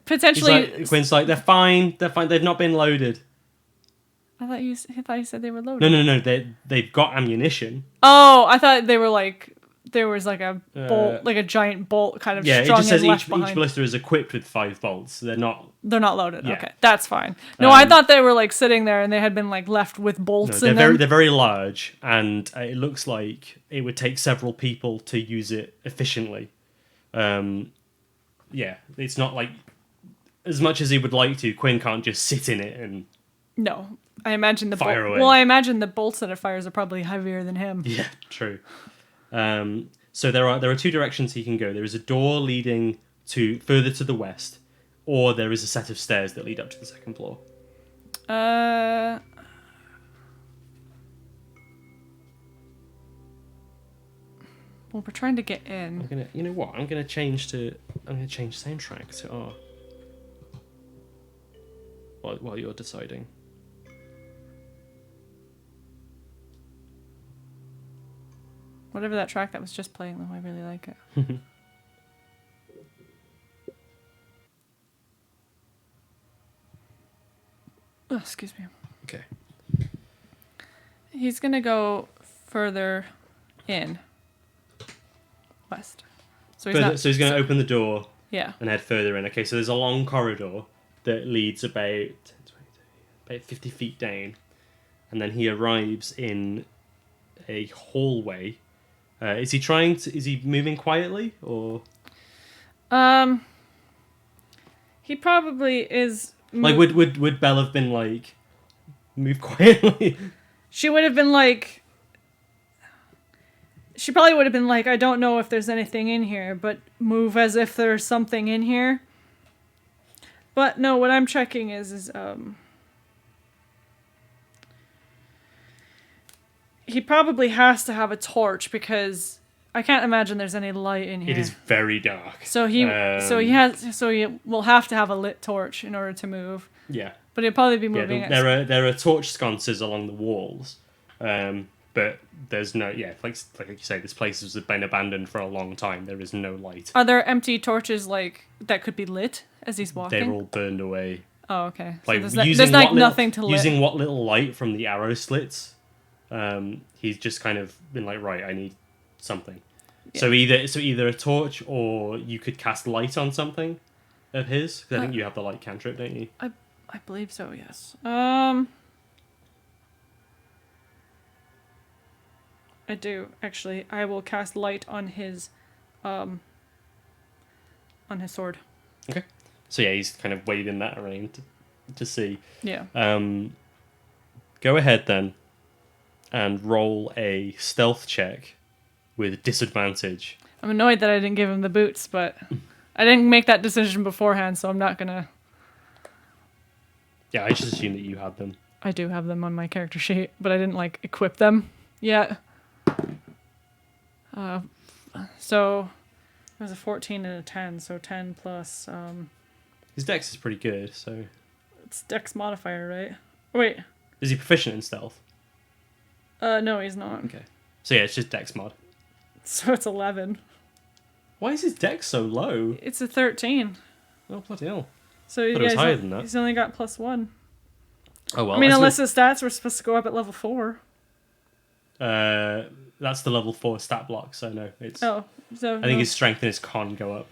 Potentially. Quinn's like, they're fine. They're fine. They've not been loaded. I thought you said they were loaded. No. They've got ammunition. Oh, I thought they were like there was like a bolt, like a giant bolt, kind of Yeah, it strung just says and left each behind. ballista is equipped with 5 bolts. They're not. They're not loaded. Yeah. Okay, that's fine. No, I thought they were like sitting there and they had been like left with bolts in them. They're very large, and it looks like it would take several people to use it efficiently. Yeah, it's not like as much as he would like to. Quinn can't just sit in it and No, I imagine the Fire away. Well, I imagine the bolts that it fires are probably heavier than him. yeah, true. So there are 2 directions he can go. There is a door leading to further to the west, or there is a set of stairs that lead up to the 2nd floor. Well, we're trying to get in. I'm gonna change soundtrack to R. While you're deciding. Whatever that track that was just playing, though, I really like it. Oh, excuse me. Okay. He's gonna go further in west. So he's going to open the door Yeah. and head further in. Okay, so there's a long corridor that leads about 50 feet down, and then he arrives in a hallway. Is he moving quietly, or He probably is. like would Belle have been like move quietly? She would have been like. She probably would have been like, I don't know if there's anything in here, but move as if there's something in here. But no, what I'm checking is he probably has to have a torch because I can't imagine there's any light in here. It is very dark. So he will have to have a lit torch in order to move. Yeah. But he'll probably be moving. Yeah, there are torch sconces along the walls, but there's no like you say, this place has been abandoned for a long time. There is no light. Are there empty torches like that could be lit as he's walking? They're all burned away. Oh, okay. Like So there's like nothing to lit. Using what little light from the arrow slits, he's just kind of been like, right, I need something. Yeah. So either a torch, or you could cast light on something of his, because I think you have the light cantrip, don't you? I believe so, yes. I do, actually. I will cast light on his sword. Okay. So yeah, he's kind of waving that around to see. Yeah. Go ahead then and roll a stealth check with disadvantage. I'm annoyed that I didn't give him the boots, but I didn't make that decision beforehand, so I'm not gonna... Yeah, I just assumed that you had them. I do have them on my character sheet, but I didn't, like, equip them yet. So it was a 14 and a 10, so 10 plus... His dex is pretty good, so... It's dex modifier, right? Oh, wait. Is he proficient in stealth? No, he's not. Okay. So yeah, it's just dex mod. So it's 11. Why is his dex so low? It's a 13. Oh, bloody hell. So But it was higher than that. He's only got +1. Oh well. I mean, unless his stats were supposed to go up at level 4. That's the level 4 stat block. So no, it's. Oh, so I think his strength and his con go up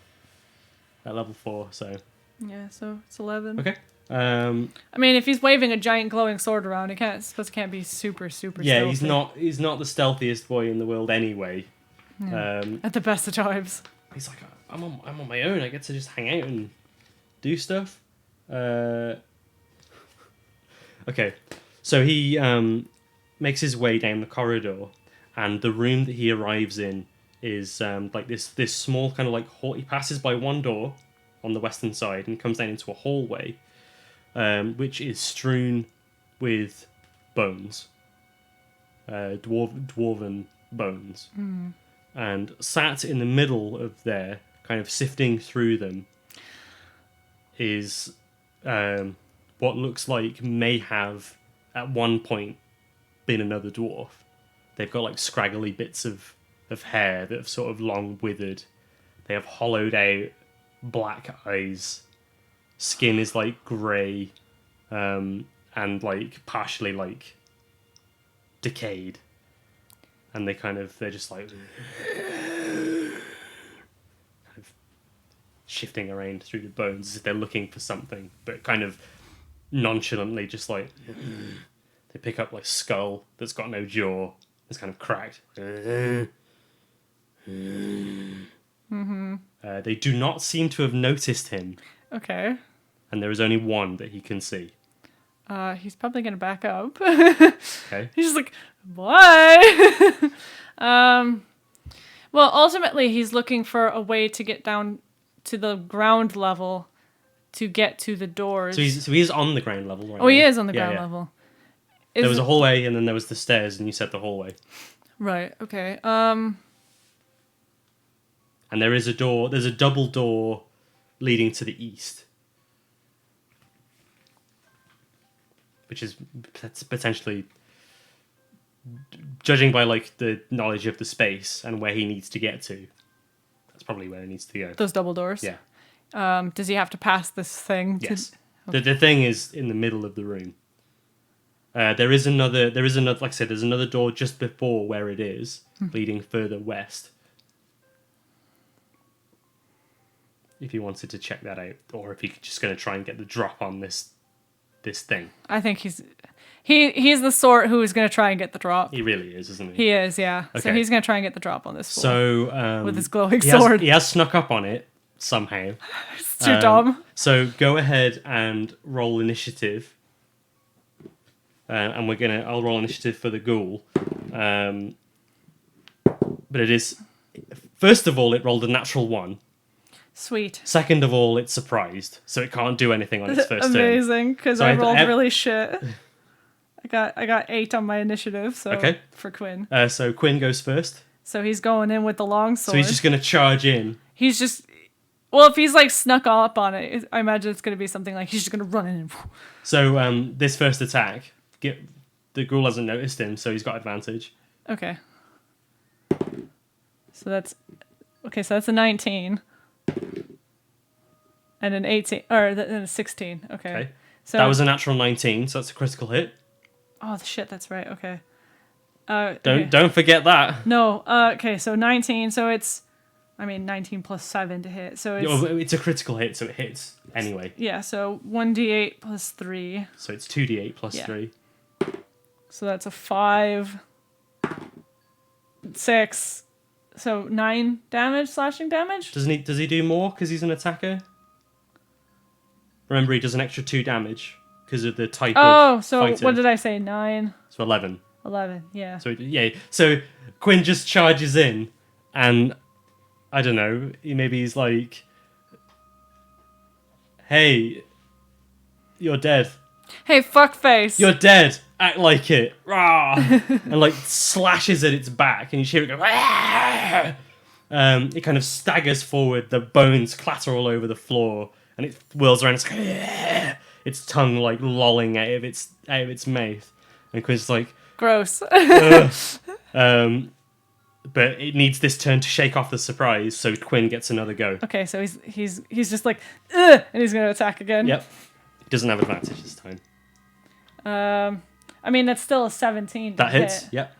at level 4. So. Yeah, so it's 11. Okay. I mean, if he's waving a giant glowing sword around, he can't be super Yeah, stealthy. he's not the stealthiest boy in the world anyway. Yeah. At the best of times. He's like, I'm on my own. I get to just hang out and do stuff. Okay, so he makes his way down the corridor, and the room that he arrives in is like this small kind of like hall. He passes by one door on the western side and comes down into a hallway, which is strewn with bones, dwarven bones. And sat in the middle of there, kind of sifting through them, is what looks like may have, at one point, been another dwarf. They've got like scraggly bits of hair that have sort of long withered. They have hollowed out black eyes. Skin is like grey, and like partially like decayed. And they're just like kind of shifting around through the bones as if they're looking for something, but kind of nonchalantly just like they pick up like skull that's got no jaw, it's kind of cracked. They do not seem to have noticed him, Okay. and there is only one that he can see. He's probably gonna back up. Okay. He's just like, what? Well, ultimately, he's looking for a way to get down to the ground level to get to the doors. So he is on the ground level right now. Oh, he is on the Yeah, ground yeah. level. There was a hallway, and then there was the stairs, and you said the hallway. Right. Okay. And there is a door. There's a double door leading to the east, which is potentially, judging by like the knowledge of the space and where he needs to get to, that's probably where he needs to go. Those double doors. Yeah. Does he have to pass this thing? Yes. The thing is in the middle of the room. There is another. Like I said, there's another door just before where it is, leading further west. If you wanted to check that out, or if you're just going to try and get the drop on this thing. I think he's the sort who is going to try and get the drop. He really is, isn't he? He is, yeah. So Okay. he's going to try and get the drop on this fool. So with his glowing he sword. he has snuck up on it somehow. It's too dumb. So go ahead and roll initiative. And I'll roll initiative for the ghoul. But it is, first of all, it rolled a natural 1. Sweet. Second of all, it's surprised, so it can't do anything on its first turn. Amazing, because So I I- rolled I- really shit. I got 8 on my initiative, so Okay. for Quinn. So Quinn goes first. So he's going in with the long sword. So he's just going to charge in. Well, if he's like snuck up on it, I imagine it's going to be something like he's just going to run in and... So this first attack, the ghoul hasn't noticed him, so he's got advantage. Okay. So that's a 19. And an 18, or and a 16. Okay. Okay. So That was a natural 19, so that's a critical hit. Oh shit, that's right. Okay. Don't forget that. No. Okay. So 19. So it's, 19 plus 7 to hit. So it's It's a critical hit, so it hits anyway. yeah. So 1d8 plus 3. So it's 2d8 plus Yeah. 3. So that's a 5, 6. So 9 damage, slashing damage. Does he do more because he's an attacker? Remember, he does an extra 2 damage because of the type Oh, of so fighter. what did I say? 9, So 11. 11. Yeah. So Quinn just charges in, and I don't know. He's like, "Hey, you're dead. Hey, fuckface. You're dead. Act like it." Rah! And like slashes at its back, and you hear it go. "Rah!" It kind of staggers forward. The bones clatter all over the floor, and it whirls around. Its tongue like lolling out of its mouth, and Quinn's like, Gross. Ugh. But it needs this turn to shake off the surprise, so Quinn gets another go. Okay, so he's just like, ugh, and he's gonna attack again. Yep. He doesn't have advantage this time. I mean, that's still a 17 to That hits. hit. Yep.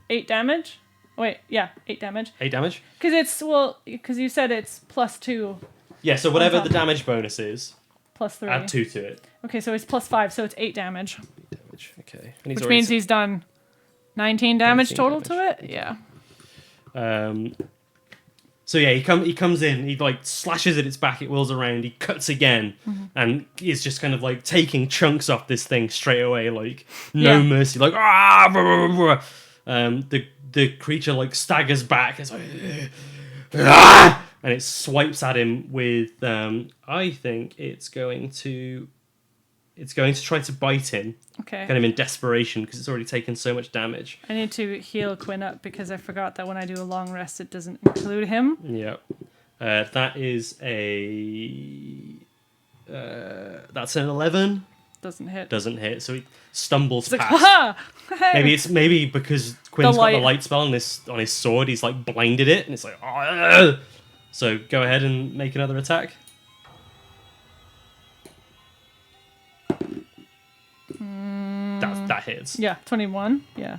8 damage. Wait, yeah, 8 damage. 8 damage. Because you said it's +2, Yeah. So whatever top. the damage bonus is, +3. add 2 to it. Okay, so it's +5, so it's 8 damage. Damage. Okay. Which means he's done 19 damage 19 total damage. to it. Yeah. So yeah, he comes in, he like slashes at its back, it whirls around, he cuts again, and is just kind of like taking chunks off this thing straight away, like no mercy, like ah. Blah, blah, blah. The creature like staggers back, it's like ah! And it swipes at him with I think it's going to try to bite him. Okay. Kind of in desperation because it's already taken so much damage. I need to heal Quinn up because I forgot that when I do a long rest, it doesn't include him. Yeah. That is a... that's an 11. Doesn't hit. Doesn't hit, so he stumbles It's like, past. ha! Maybe because Quinn's got the light. light spell on his sword, he's like blinded it, and it's like... "Ugh." So go ahead and make another attack. That hits. Yeah, 21. Yeah.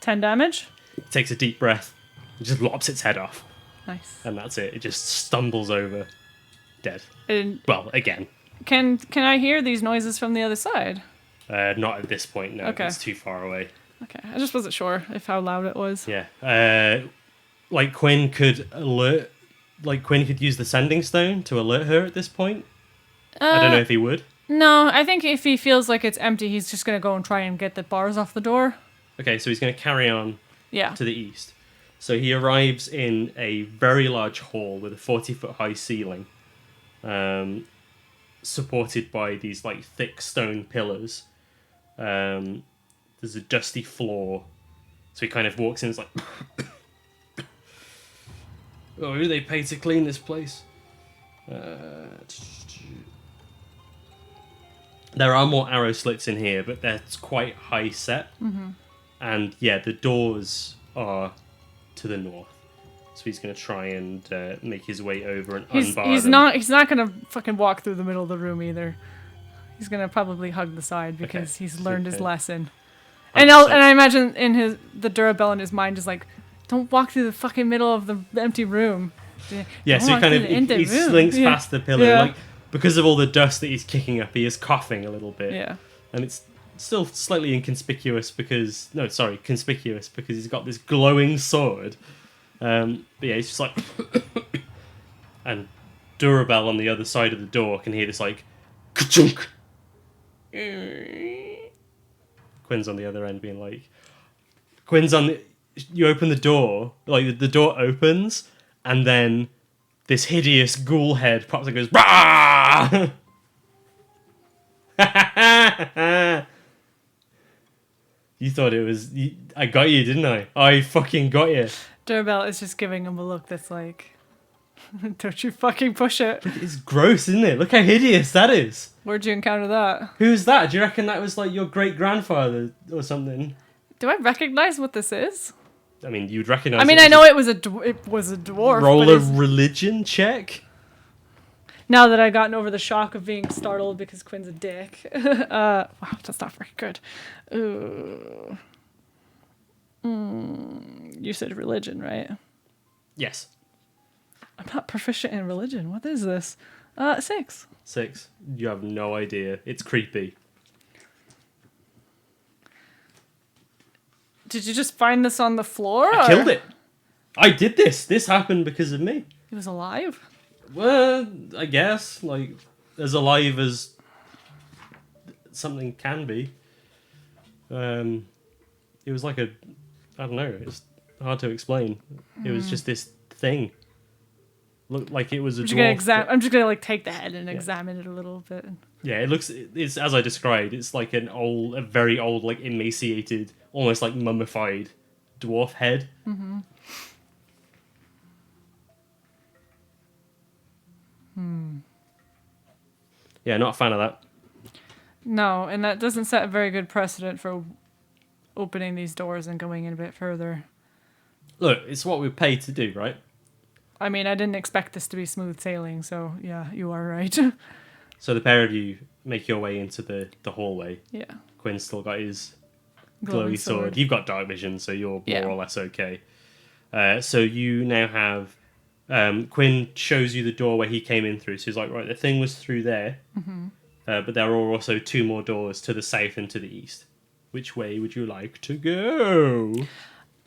10 damage. It takes a deep breath. It just lops its head off. Nice. And that's it. It just stumbles over. Dead. And Well, again. can I hear these noises from the other side? Not at this point, no. Okay. It's too far away. Okay, I just wasn't sure if how loud it was. Yeah. Like Quinn could alert... Like Quinn could use the sending stone to alert her at this point. I don't know if he would. No, I think if he feels like it's empty, he's just going to go and try and get the bars off the door. Okay, so he's going to carry on Yeah. to the east. So he arrives in a very large hall with a 40-foot high ceiling, supported by these like thick stone pillars. There's a dusty floor, so he kind of walks in. And is like, "Oh, who do they pay to clean this place?" There are more arrow slits in here, but that's quite high set. Mm-hmm. And yeah, the doors are to the north. So he's going to try and make his way over and unbar them. He's not going to fucking walk through the middle of the room either. He's going to probably hug the side because he's learned his lesson. And I imagine the Durabell in his mind is like, don't walk through the fucking middle of the empty room. Yeah, so he kind of he slinks past the pillar. Yeah. Like, because of all the dust that he's kicking up, he is coughing a little bit. Yeah. And it's still slightly inconspicuous because... No, sorry, conspicuous because he's got this glowing sword. But yeah, he's just like... and Durabell on the other side of the door can hear this like... Ka-chunk! Quinn's on the other end being like... You open the door, like the door opens, and then this hideous ghoul head pops and goes... Rah! You thought it was... I got you, didn't I? I fucking got you. Durabell is just giving him a look that's like, don't you fucking push it. It's gross, isn't it? Look how hideous that is. Where'd you encounter that? Who's that? Do you reckon that was like your great-grandfather or something? Do I recognize what this is? I mean, you'd recognize... I mean, I know it was a dwarf. Roll but a religion check? now that I've gotten over the shock of being startled because Quinn's a dick. Wow, that's not very good. Ooh. You said religion, right? Yes. I'm not proficient in religion. What is this? 6. 6. You have no idea. It's creepy. Did you just find this on the floor? I killed it. I did this. This happened because of me. It was alive? Well, I guess. Like, as alive as something can be. It was like a... I don't know. It's hard to explain. It was just this thing. Looked like it was a dwarf. I'm just gonna like take the head and examine it a little bit. Yeah, it's as I described. It's like a very old, like emaciated, almost like mummified dwarf head. Mm-hmm. Yeah, not a fan of that. No, and that doesn't set a very good precedent for opening these doors and going in a bit further. Look, it's what we're paid to do, right? I mean, I didn't expect this to be smooth sailing, so yeah, you are right. So the pair of you make your way into the hallway. Yeah. Quinn's still got his Glowing glowy sword. You've got dark vision, so you're Yeah. more or less okay. So you now have... Quinn shows you the door where he came in through. So he's like, right, the thing was through there. But there are also 2 more doors to the south and to the east. Which way would you like to go?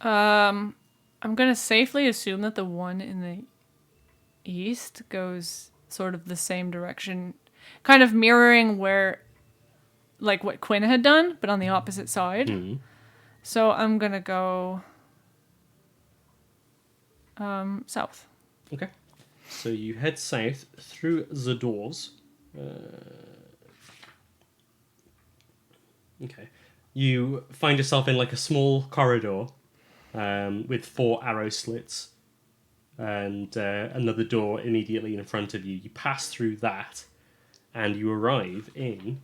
I'm gonna safely assume that the one in the east goes sort of the same direction, kind of mirroring like what Quinn had done, but on the opposite side. Mm. So I'm gonna go south. Okay. So you head south through the doors. Okay. You find yourself in like a small corridor with 4 arrow slits and another door immediately in front of you. You pass through that and you arrive in...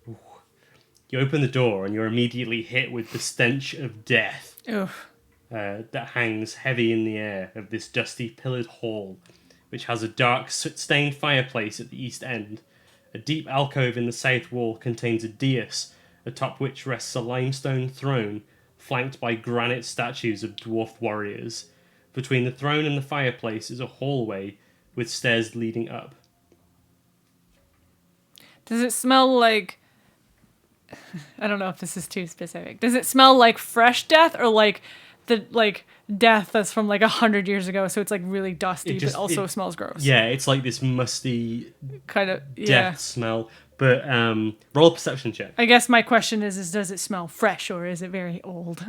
Ooh. You open the door and you're immediately hit with the stench of death. Oof. That hangs heavy in the air of this dusty pillared hall, which has a dark soot-stained fireplace at the east end. A deep alcove in the south wall contains a dais, atop which rests a limestone throne, flanked by granite statues of dwarf warriors. Between the throne and the fireplace is a hallway with stairs leading up. Does it smell like... I don't know if this is too specific. Does it smell like fresh death or like death that's from like 100 years ago? So it's like really dusty, but also smells gross. Yeah, it's like this musty kind of death smell. But roll a perception check. I guess my question is does it smell fresh or is it very old?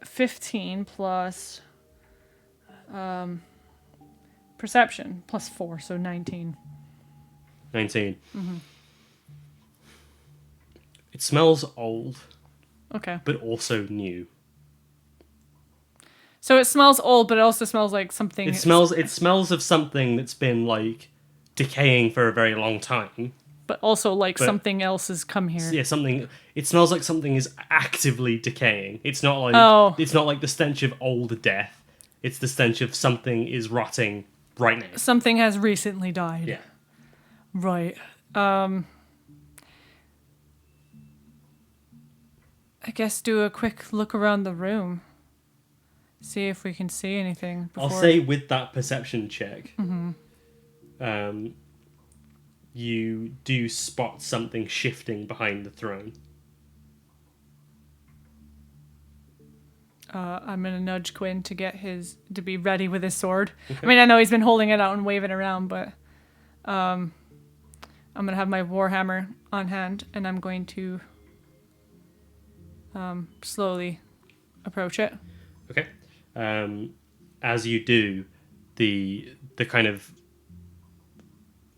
15 plus perception plus 4, so 19. 19. Mm-hmm. It smells old. Okay. But also new. So it smells old, but it also smells like something... It smells of something that's been, like, decaying for a very long time. But also like something else has come here. Yeah, something... It smells like something is actively decaying. It's not like... It's not like the stench of old death. It's the stench of something is rotting right now. Something has recently died. Yeah. Right. I guess do a quick look around the room. See if we can see anything before... I'll say with that perception check, you do spot something shifting behind the throne. I'm going to nudge Quinn to be ready with his sword. Okay. I mean, I know he's been holding it out and waving it around, but I'm going to have my warhammer on hand, and I'm going to slowly approach it. Okay. As you do, the kind of...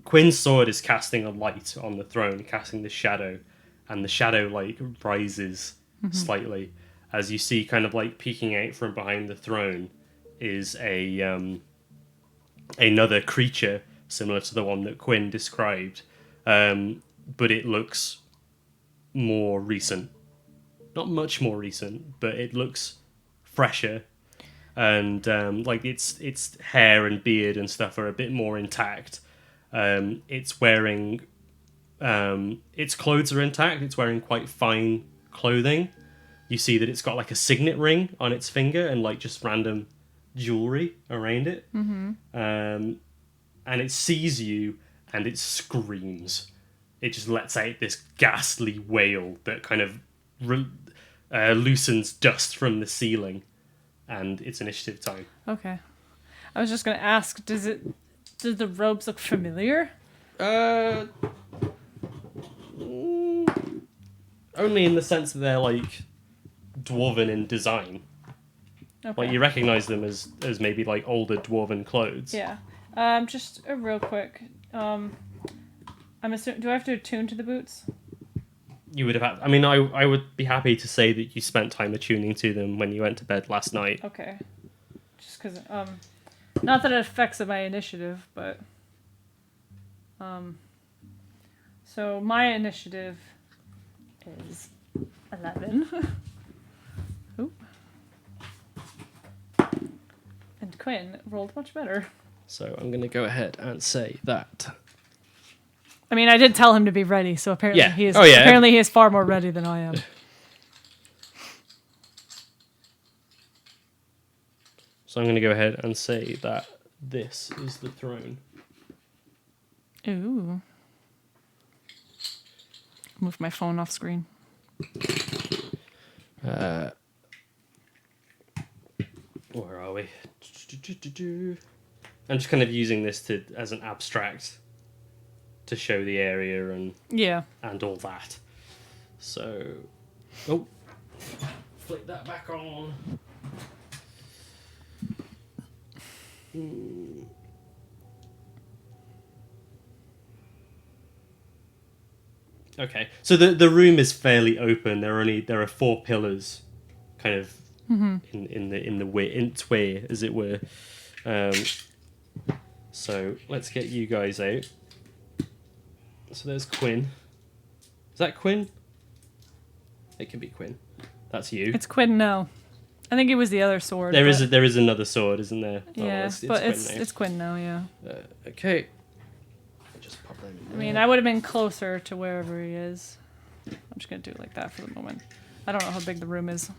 Quinn's sword is casting a light on the throne, casting the shadow, and the shadow, like, rises slightly. As you see, kind of like peeking out from behind the throne is another creature similar to the one that Quinn described, but it looks more recent. Not much more recent, but it looks fresher, and like its hair and beard and stuff are a bit more intact. It's wearing its clothes are intact. It's wearing quite fine clothing. You see that it's got like a signet ring on its finger and like just random jewelry around it. Mm-hmm. And it sees you and it screams. It just lets out this ghastly wail that kind of loosens dust from the ceiling. And it's initiative time. Okay. I was just going to ask, does the robes look familiar? Only in the sense that they're like dwarven in design. Okay. Like you recognize them as maybe like older dwarven clothes. Yeah. Just a real quick. I'm assuming, do I have to attune to the boots? You would have had. I mean, I would be happy to say that you spent time attuning to them when you went to bed last night. Okay. Just because, not that it affects my initiative, but, so So my initiative is 11. Oop. And Quinn rolled much better. So I'm going to go ahead and say that. I mean, I did tell him to be ready, so apparently Yeah. he is. Oh, yeah. Apparently he is far more ready than I am. So I'm going to go ahead and say that this is the throne. Ooh. Move my phone off screen. Where are we? I'm just kind of using this as an abstract to show the area and all that. So, flick that back on. Okay, so the room is fairly open. There are 4 pillars, kind of in the way, as it were. So let's get you guys out. So there's Quinn. Is that Quinn? It can be Quinn. That's you. It's Quinn now. I think it was the other sword. There is another sword, isn't there? Yeah, but it's Quinn now. Yeah. Okay. Just pop them in there. I mean, I would have been closer to wherever he is. I'm just gonna do it like that for the moment. I don't know how big the room is.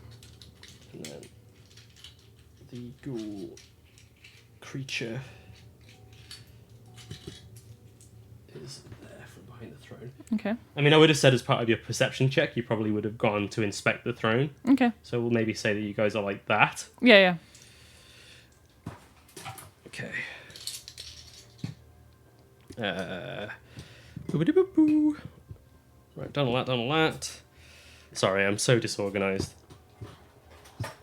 And then the ghoul creature is there from behind the throne. Okay. I mean, I would have said as part of your perception check, you probably would have gone to inspect the throne. Okay. So we'll maybe say that you guys are like that. Yeah. Okay. Right, done all that. Sorry, I'm so disorganized.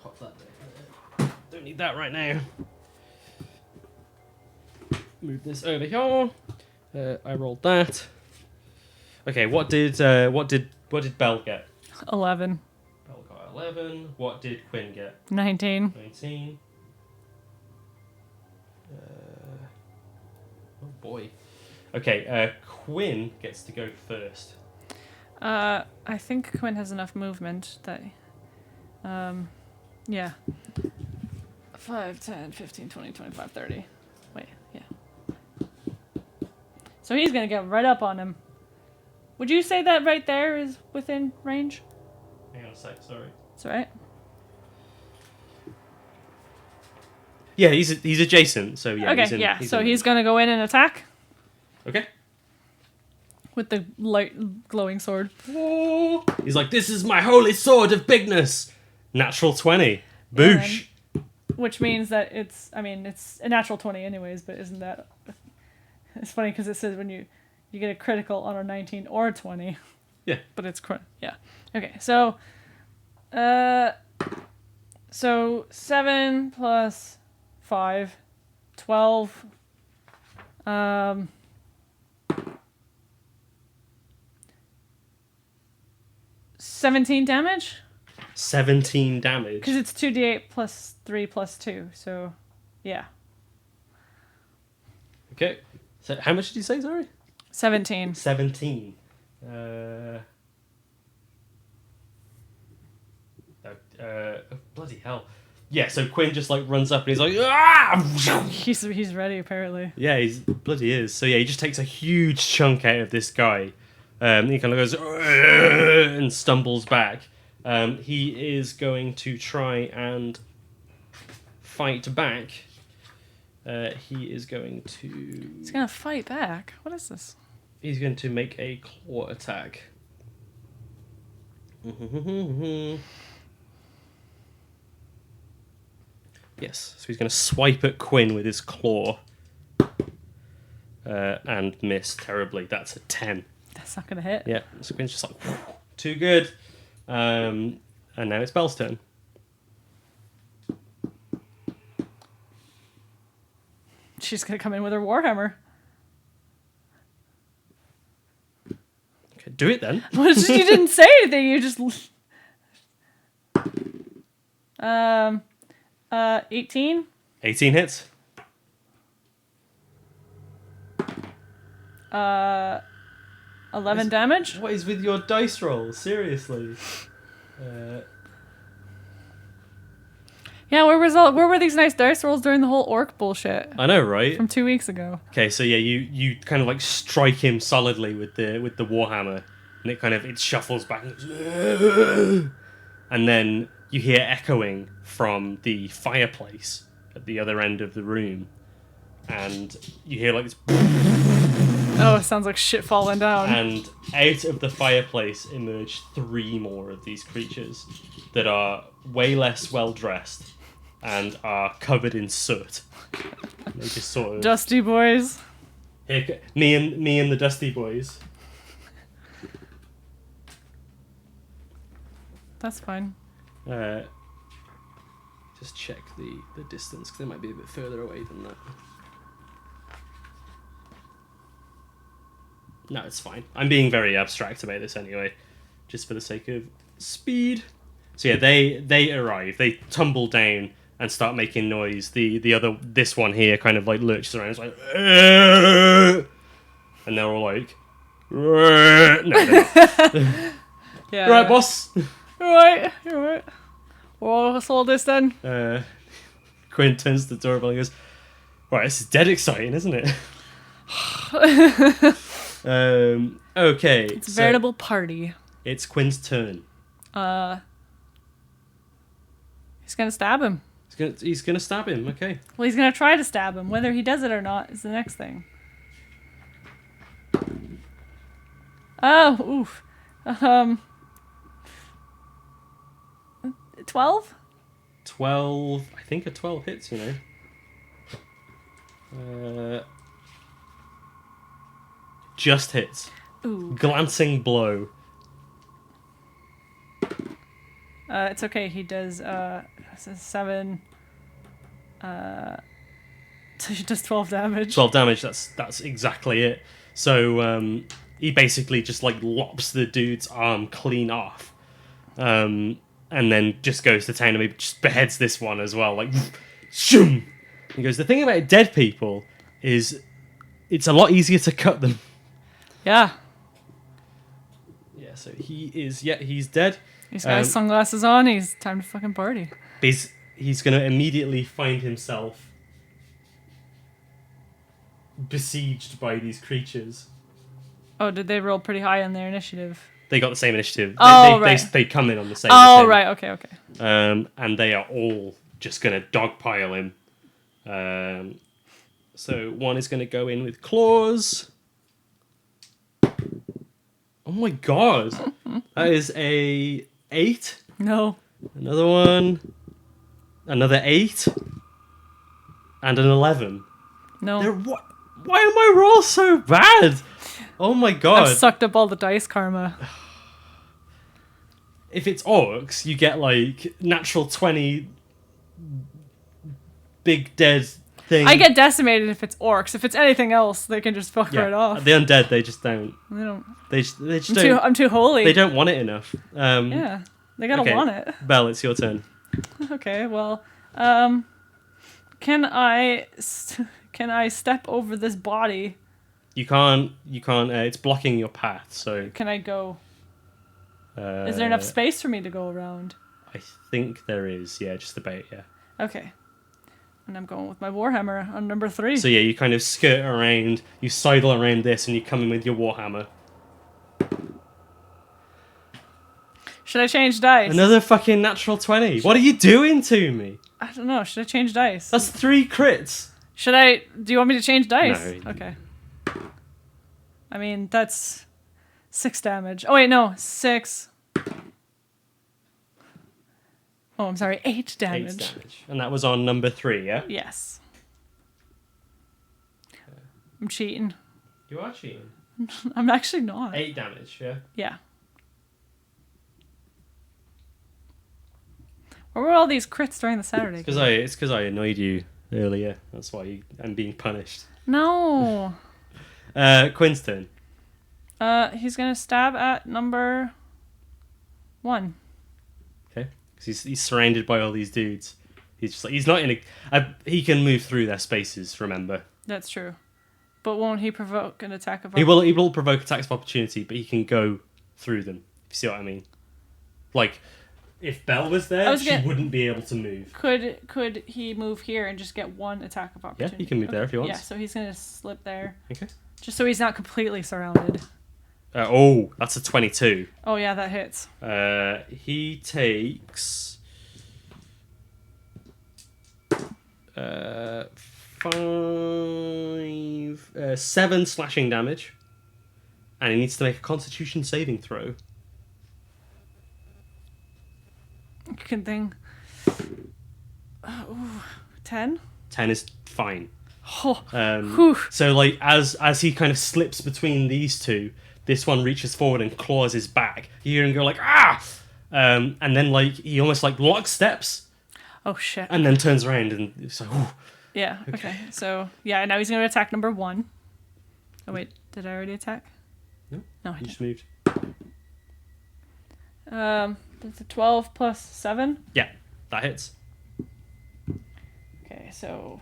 Pop that there. Don't need that right now. Move this over here. I rolled that. Okay, what did Belle get? 11. Belle got 11. What did Quinn get? 19. 19. Oh boy. Okay, Quinn gets to go first. I think Quinn has enough movement that... yeah. 5, 10, 15, 20, 25, 30. Wait, yeah. So he's gonna get right up on him. Would you say that right there is within range? Hang on a sec, sorry. It's alright. Yeah, he's adjacent, so yeah. Okay, he's gonna go in and attack Okay. with the light glowing sword. Oh. He's like, this is my holy sword of bigness. Natural 20. Boosh. Which means that it's a natural 20 anyways, but isn't that... It's funny because it says when you get a critical on a 19 or a 20. Yeah. But it's yeah. Okay, so 7 plus 5, 12. 17 damage? 17 damage. Because it's 2d8 plus 3 plus 2, so yeah. Okay. So how much did you say, sorry? 17. 17. Bloody hell. Yeah, so Quinn just like runs up and he's like, ah! He's ready apparently. Yeah, he's bloody is. So yeah, he just takes a huge chunk out of this guy. He kind of goes and stumbles back. He is going to try and fight back. He is going to... He's going to fight back? What is this? He's going to make a claw attack. Yes, so he's going to swipe at Quinn with his claw. And miss terribly. That's a 10. That's not going to hit. Yeah, so Quinn's just like, too good. And now it's Belle's turn. She's going to come in with her warhammer. Okay, do it then. You didn't say anything, you just... 18? 18 hits. 11 11 damage. What is with your dice rolls? Seriously. Yeah, where were these nice dice rolls during the whole orc bullshit I know, right? from 2 weeks ago? Okay, so yeah, you kind of like strike him solidly with the warhammer, and it shuffles back, and then you hear echoing from the fireplace at the other end of the room, and you hear like this. Oh, it sounds like shit falling down. And out of the fireplace emerge 3 more of these creatures that are way less well dressed and are covered in soot. They just sort of Dusty boys. here, me and the Dusty Boys. That's fine. Just check the distance because they might be a bit further away than that. No, it's fine. I'm being very abstract about this anyway, just for the sake of speed. So yeah, they arrive. They tumble down and start making noise. This one here kind of like lurches around. It's like, and they're all like, no, they're not. Yeah. Right, boss. You're right. Well, let's hold this then. Quinn turns to the doorbell and goes, right, this is dead exciting, isn't it? Okay. It's a veritable party. It's Quinn's turn. He's gonna stab him. He's gonna stab him, okay. Well, he's gonna try to stab him. Whether he does it or not is the next thing. Oh, oof. 12? 12. I think a 12 hits, you know. Just hits. Ooh. Glancing blow. It's okay. He does 7. He does 12 damage. 12 damage. That's exactly it. So he basically just like lops the dude's arm clean off, and then just goes to town and he just beheads this one as well. Like, shoom. He goes. The thing about dead people is it's a lot easier to cut them. Yeah. Yeah. So he's dead. He's got his sunglasses on. He's time to fucking party. He's going to immediately find himself besieged by these creatures. Oh, did they roll pretty high on their initiative? They got the same initiative. Right. They come in on the same. Oh, right. Okay. And they are all just going to dogpile him. So one is going to go in with claws. Oh my god. That is a 8. No. Another one. Another 8. And an 11. No. Why are my rolls so bad? Oh my god. I've sucked up all the dice karma. If it's orcs, you get like natural 20 big dead thing. I get decimated if it's orcs. If it's anything else, they can just fuck right off. The undead, they just don't. They don't. They just don't. I'm too holy. They don't want it enough. Yeah, they gotta want it. Belle, it's your turn. Okay, well, can I step over this body? You can't. It's blocking your path. So can I go? Is there enough space for me to go around? I think there is. Yeah, just about. Yeah. Okay. And I'm going with my warhammer on number 3. So yeah, you kind of skirt around, you sidle around this, and you come in with your warhammer. Should I change dice? Another fucking natural 20. What are you doing to me? I don't know. Should I change dice? That's 3 crits. Should I? Do you want me to change dice? No. Okay. I mean, that's 6 damage. Oh wait, no, 6. Oh, I'm sorry, 8 damage. 8 damage. And that was on number 3, yeah? Yes. I'm cheating. You are cheating. I'm actually not. 8 damage, yeah? Yeah. Where were all these crits during the Saturday? It's because I annoyed you earlier. That's why I'm being punished. No. Quinn's turn. He's gonna stab at number 1. Okay. Because he's surrounded by all these dudes. He's just like, he's not in a... he can move through their spaces, remember? That's true. But won't he provoke an attack of He will provoke attacks of opportunity, but he can go through them. If you see what I mean. Like, if Belle was there, she wouldn't be able to move. Could he move here and just get one attack of opportunity? Yeah, he can move there if he wants. Yeah, so he's going to slip there. Okay. Just so he's not completely surrounded. That's a 22. Oh, yeah, that hits. He takes... 7 slashing damage. And he needs to make a constitution saving throw. Good thing. 10? 10 is fine. Oh, So like as he kind of slips between these two, this one reaches forward and claws his back. You hear him go like ah, and then like he almost like locks steps. Oh shit! And then turns around and it's like ooh. Yeah. Okay. So yeah, now he's gonna attack number 1. Oh wait, did I already attack? No, I didn't. just moved. That's a 12 plus 7. Yeah, that hits. Okay, so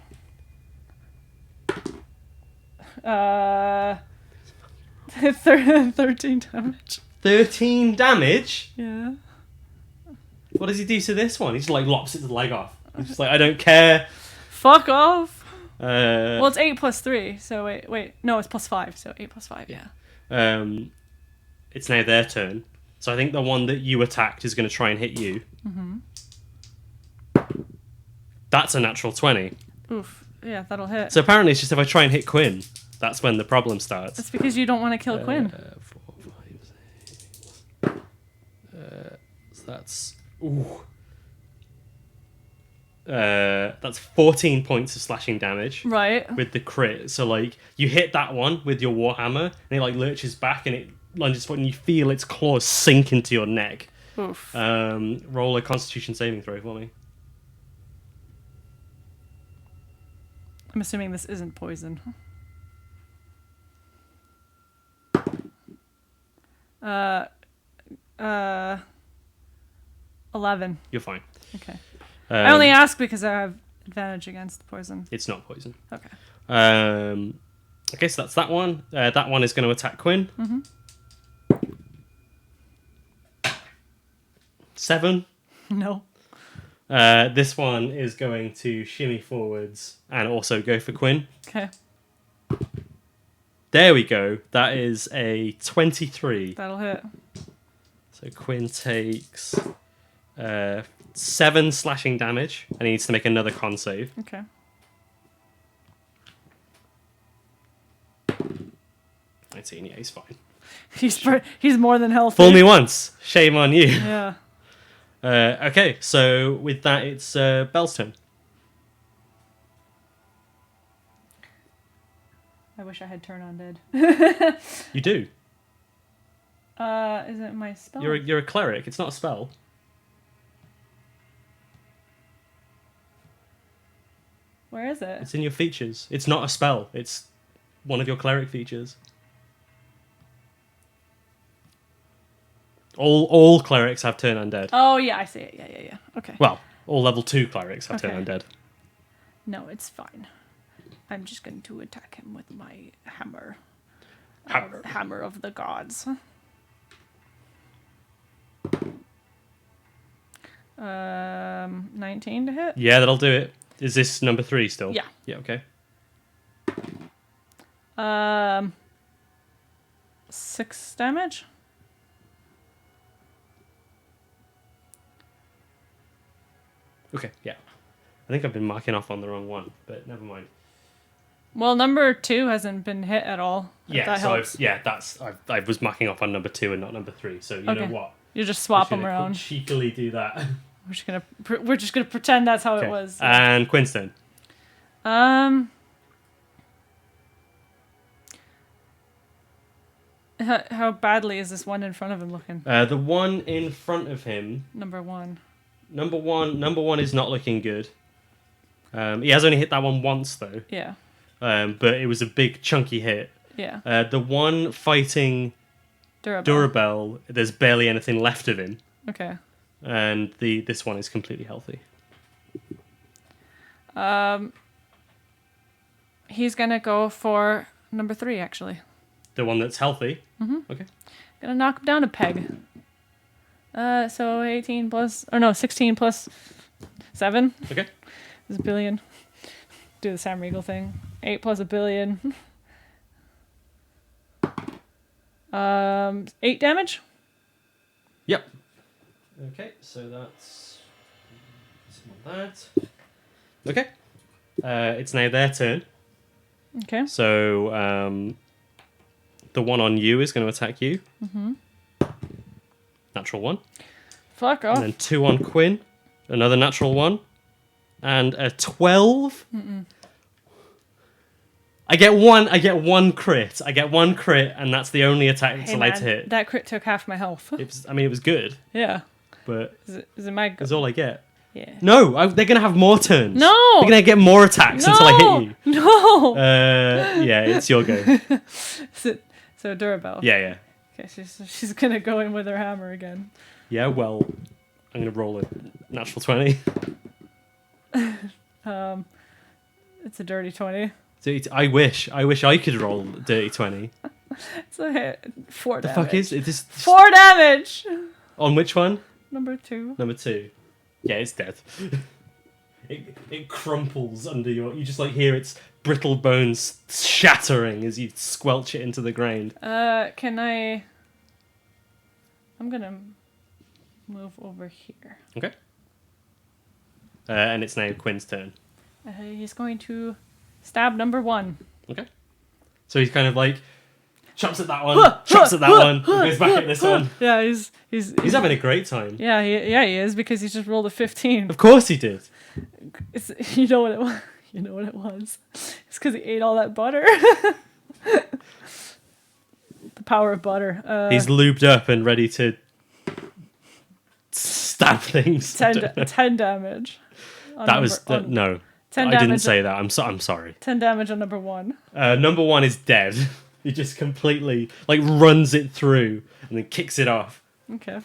13 damage. 13 damage? Yeah. What does he do to this one? He just like lops its leg off. He's just like, I don't care. Fuck off. Well, Well, it's 8 plus 3, so wait. No, it's plus 5, so 8 plus 5, yeah. It's now their turn. So I think the one that you attacked is going to try and hit you. Mm-hmm. That's a natural 20. Oof. Yeah, that'll hit. So apparently it's just if I try and hit Quinn, that's when the problem starts. That's because you don't want to kill Quinn. 4, 5, 6. So that's... Ooh. That's 14 points of slashing damage. Right. With the crit. So like you hit that one with your warhammer and it like lurches back and it lunges forward and you feel its claws sink into your neck. Oof. Roll a constitution saving throw for me. I'm assuming this isn't poison. 11. You're fine. Okay. I only ask because I have advantage against poison. It's not poison. Okay. Okay, so that's that one. That one is going to attack Quinn. Mm-hmm. 7. No. This one is going to shimmy forwards and also go for Quinn. Okay. There we go. That is a 23. That'll hit. So Quinn takes 7 slashing damage and he needs to make another con save. Okay. 19, yeah, he's fine. He's more than healthy. Fool me once. Shame on you. Yeah. Okay, so with that, it's Belle's turn. I wish I had turn on dead. You do. Is it my spell? You're a cleric. It's not a spell. Where is it? It's in your features. It's not a spell. It's one of your cleric features. All clerics have turn undead. Oh yeah, I see it. Yeah. Okay. Well, all level 2 clerics have turn undead. No, it's fine. I'm just going to attack him with my hammer. Hammer. Hammer of the gods. 19 to hit. Yeah, that'll do it. Is this number 3 still? Yeah. Yeah. Okay. 6 damage. Okay. Yeah. I think I've been marking off on the wrong one, but never mind. Well, number 2 hasn't been hit at all. Yeah. That helps. I was marking off on number 2 and not number 3. So you know what? You just swap them around. Cheekily do that. We're just gonna pretend that's how it was. And Quinn's turn. How badly is this one in front of him looking? The one in front of him. Number 1. Number one is not looking good. He has only hit that one once though. Yeah. But it was a big chunky hit. Yeah. The one fighting Durabel, there's barely anything left of him. Okay. And this one is completely healthy. He's gonna go for number 3, actually. The one that's healthy? Mm-hmm. Okay. Gonna knock him down a peg. So 18 plus... Or no, 16 plus 7. Okay. Is a billion. Do the Sam Riegel thing. 8 plus a billion. 8 damage? Yep. Okay, so that's that. Okay. It's now their turn. Okay. So the one on you is going to attack you. Mm-hmm. Natural 1. Fuck off. And then 2 on Quinn. Another natural 1. And a 12. Mm-mm. I get one crit. And that's the only attack that's allowed to hit. That crit took half my health. It was good. Yeah. But is it my that's all I get. Yeah. No, they're going to have more turns. No! They're going to get more attacks until I hit you. No! Yeah, it's your go. So Durabelle. Yeah. Okay, she's going to go in with her hammer again. Yeah, well, I'm going to roll a natural 20. It's a dirty 20. I wish I could roll a dirty 20. It's a hit. 4 damage. The fuck is it? 4 damage! On which one? Number 2. Number 2. Yeah, it's dead. It crumples under you just like hear its brittle bones shattering as you squelch it into the ground. I'm gonna move over here. Okay. And it's now Quinn's turn. He's going to stab number 1. Okay. So he's kind of like chops at that one, chops at that one, and goes back at this one. Yeah, he's having a great time. Yeah, he is, because he just rolled a 15. Of course he did. You know what it was? You know what it was? It's because he ate all that butter. The power of butter. He's lubed up and ready to stab things. 10 damage. That was no. 10 I damage. didn't say that. I'm sorry. 10 damage on number 1. Number 1 is dead. He just completely runs it through and then kicks it off. Okay.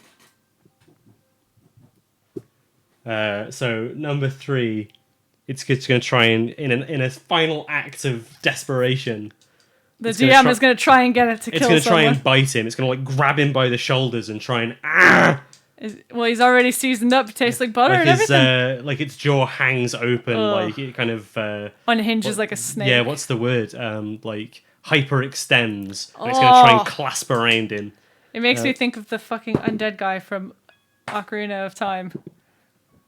So number 3, it's going to try and in a final act of desperation. The GM is going to try and get it to kill someone. It's going to try and bite him. It's going to grab him by the shoulders and try and Well, he's already seasoned up. It tastes like butter and everything. Like its jaw hangs open, like it kind of unhinges like a snake. Yeah, what's the word? Like hyperextends. And it's going to try and clasp around him. It makes me think of the fucking undead guy from Ocarina of Time.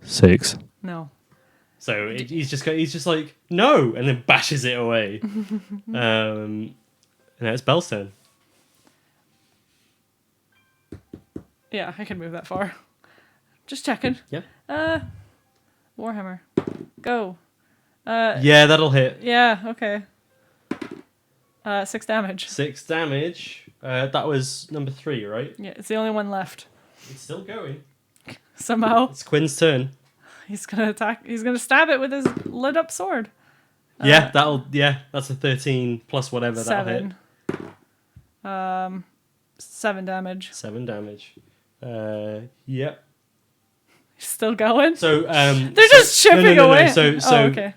6. No. So he's just like no, and then bashes it away. And now it's Belle's turn. Yeah, I can move that far. Just checking. Yeah. Warhammer. Go. Yeah, that'll hit. Yeah, okay. 6 damage. 6 damage. That was number 3, right? Yeah, it's the only one left. It's still going. Somehow. It's Quinn's turn. He's gonna attack. He's gonna stab it with his lit up sword. That's a 13 plus whatever. 7. That'll hit. 7 damage. 7 damage. Yep. He's still going. So they're just chipping away. So okay.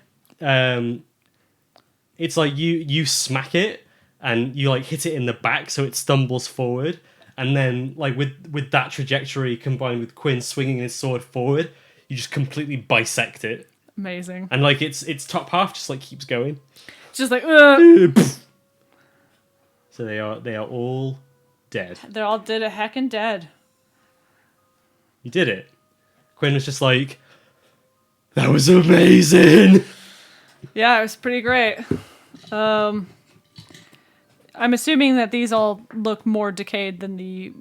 It's like you smack it and you hit it in the back so it stumbles forward, and then with that trajectory combined with Quinn swinging his sword forward, you just completely bisect it. Amazing. And its top half just keeps going. Just like So they are all dead. They're all dead a heckin' dead. You did it. Quinn was just like, that was amazing. Yeah, it was pretty great. I'm assuming that these all look more decayed than the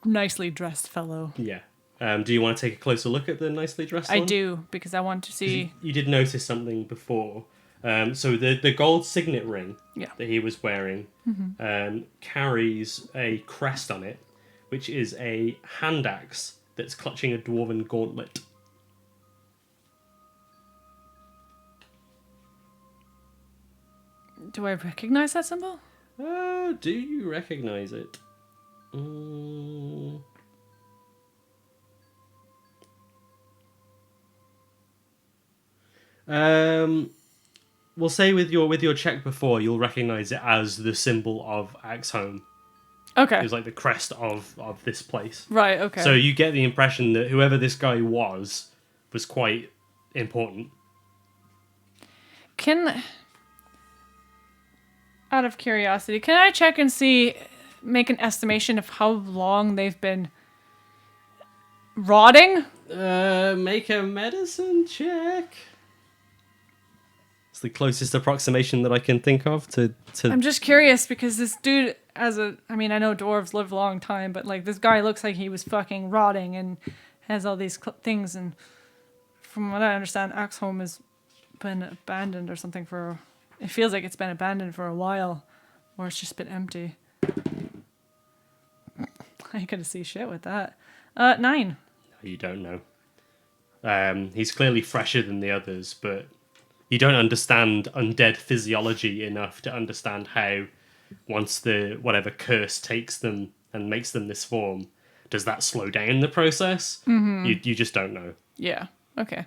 nicely dressed fellow. Yeah. Do you want to take a closer look at the nicely dressed one? I do, because I want to see... You did notice something before. So the gold signet ring that he was wearing carries a crest on it, which is a hand axe that's clutching a dwarven gauntlet. Do I recognize that symbol? Do you recognize it? we'll say with your check before, you'll recognize it as the symbol of Axeholm. Okay. It was like the crest of this place. Right, okay. So you get the impression that whoever this guy was quite important. Out of curiosity, can I check and make an estimation of how long they've been rotting? Make a medicine check. It's the closest approximation that I can think of to... I'm just curious because this dude, I know dwarves live a long time, but like this guy looks like he was fucking rotting and has all these things. And from what I understand, Axeholm has been abandoned or something it feels like it's been abandoned for a while, or it's just been empty. I couldn't see shit with that. 9. You don't know. He's clearly fresher than the others, but you don't understand undead physiology enough to understand how, once the whatever curse takes them and makes them this form, does that slow down the process? Mm-hmm. You just don't know. Yeah. Okay.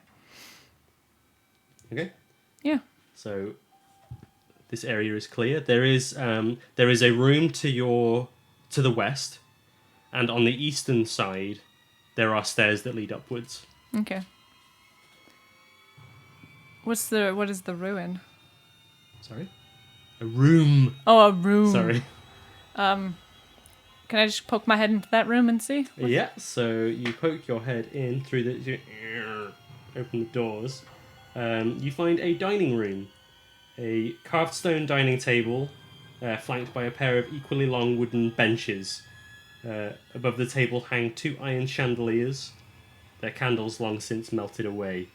Okay. Yeah. So this area is clear. There is a room to the west, and on the eastern side, there are stairs that lead upwards. Okay. What is the ruin? Sorry? A room. Oh, a room. Sorry. Can I just poke my head into that room and see? Yeah, so you poke your head in through open the doors. You find a dining room. A carved stone dining table, flanked by a pair of equally long wooden benches. Above the table hang 2 iron chandeliers, their candles long since melted away.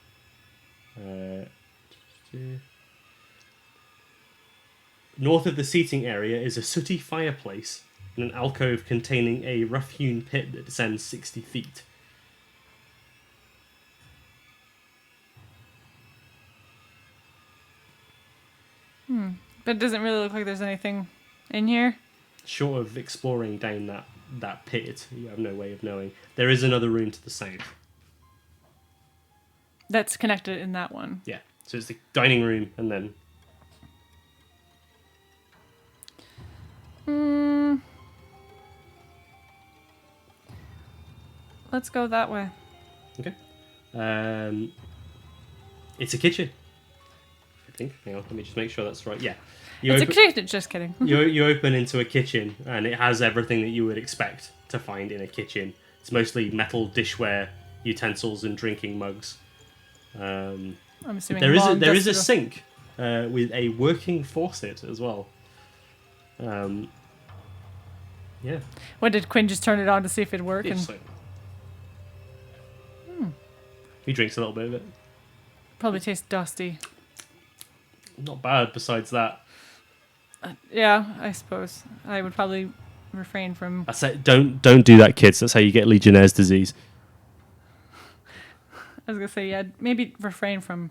North of the seating area is a sooty fireplace and an alcove containing a rough-hewn pit that descends 60 feet. But it doesn't really look like there's anything in here. Short of exploring down that pit, you have no way of knowing. There is another room to the south. That's connected in that one. Yeah, so it's the dining room and then... Let's go that way. Okay. It's a kitchen. I think. Hang on, let me just make sure that's right. Yeah. It's a kitchen. Just kidding. you open into a kitchen and it has everything that you would expect to find in a kitchen. It's mostly metal dishware, utensils, and drinking mugs. I'm assuming there is a sink with a working faucet as well. Yeah. What, did Quinn just turn it on to see if it'd work? He drinks a little bit of it. Probably tastes dusty. Not bad. Besides that. Yeah, I suppose I would probably refrain from. I say don't do that, kids. That's how you get Legionnaire's disease. I was gonna say, yeah, maybe refrain from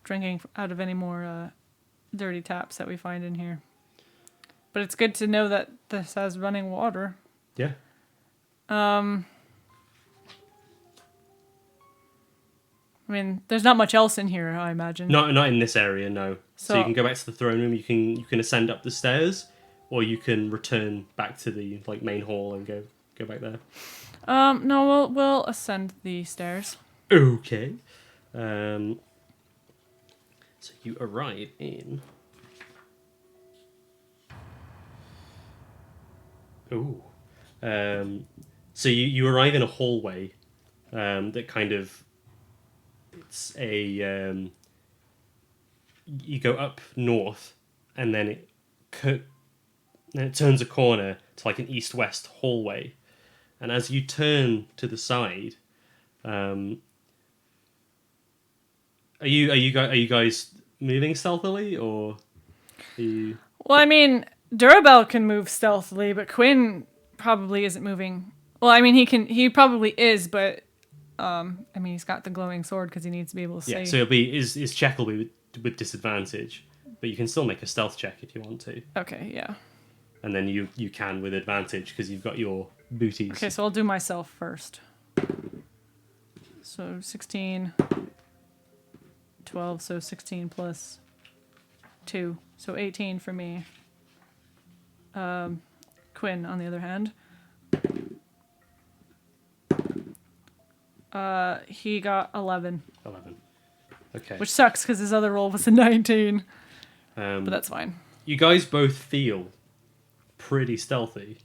drinking out of any more dirty taps that we find in here. But it's good to know that this has running water. Yeah. I mean, there's not much else in here, I imagine. Not in this area, no. So you can go back to the throne room. You can ascend up the stairs, or you can return back to the main hall and go back there. No, we'll ascend the stairs. Okay. So you arrive in. Ooh. So you arrive in a hallway that kind of. It's a. You go up north, and then it turns a corner to like an east-west hallway, and as you turn to the side, are you guys moving stealthily, or are you? Well, I mean, Durabel can move stealthily, but Quinn probably isn't moving. Well, I mean, he probably is, but I mean, he's got the glowing sword because he needs to be able to see. Yeah, so it'll be his check will be with disadvantage, but you can still make a stealth check if you want to. Okay, yeah. And then you can with advantage because you've got your booties. Okay, so I'll do myself first. So 16, 12, so 16 plus 2, so 18 for me. Quinn, on the other hand, he got 11. 11. Okay. Which sucks because his other roll was a 19. But that's fine. You guys both feel pretty stealthy.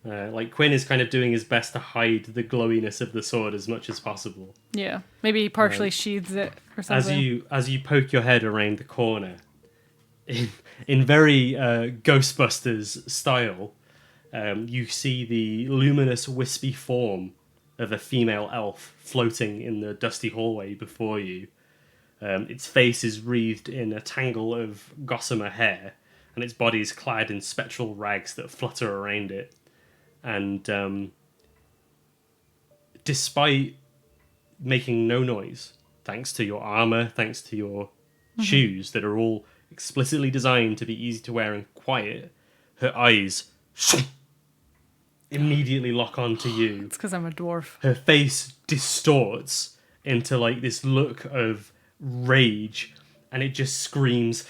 Like Quinn is kind of doing his best to hide the glowiness of the sword as much as possible. Yeah, maybe he partially sheathes it or something. As you poke your head around the corner, in very Ghostbusters style, you see the luminous, wispy form of a female elf floating in the dusty hallway before you. Its face is wreathed in a tangle of gossamer hair, and its body is clad in spectral rags that flutter around it. And despite making no noise, thanks to your armor, thanks to your shoes that are all explicitly designed to be easy to wear and quiet, her eyes immediately lock onto you. It's because I'm a dwarf. Her face distorts into like this look of rage, and it just screams,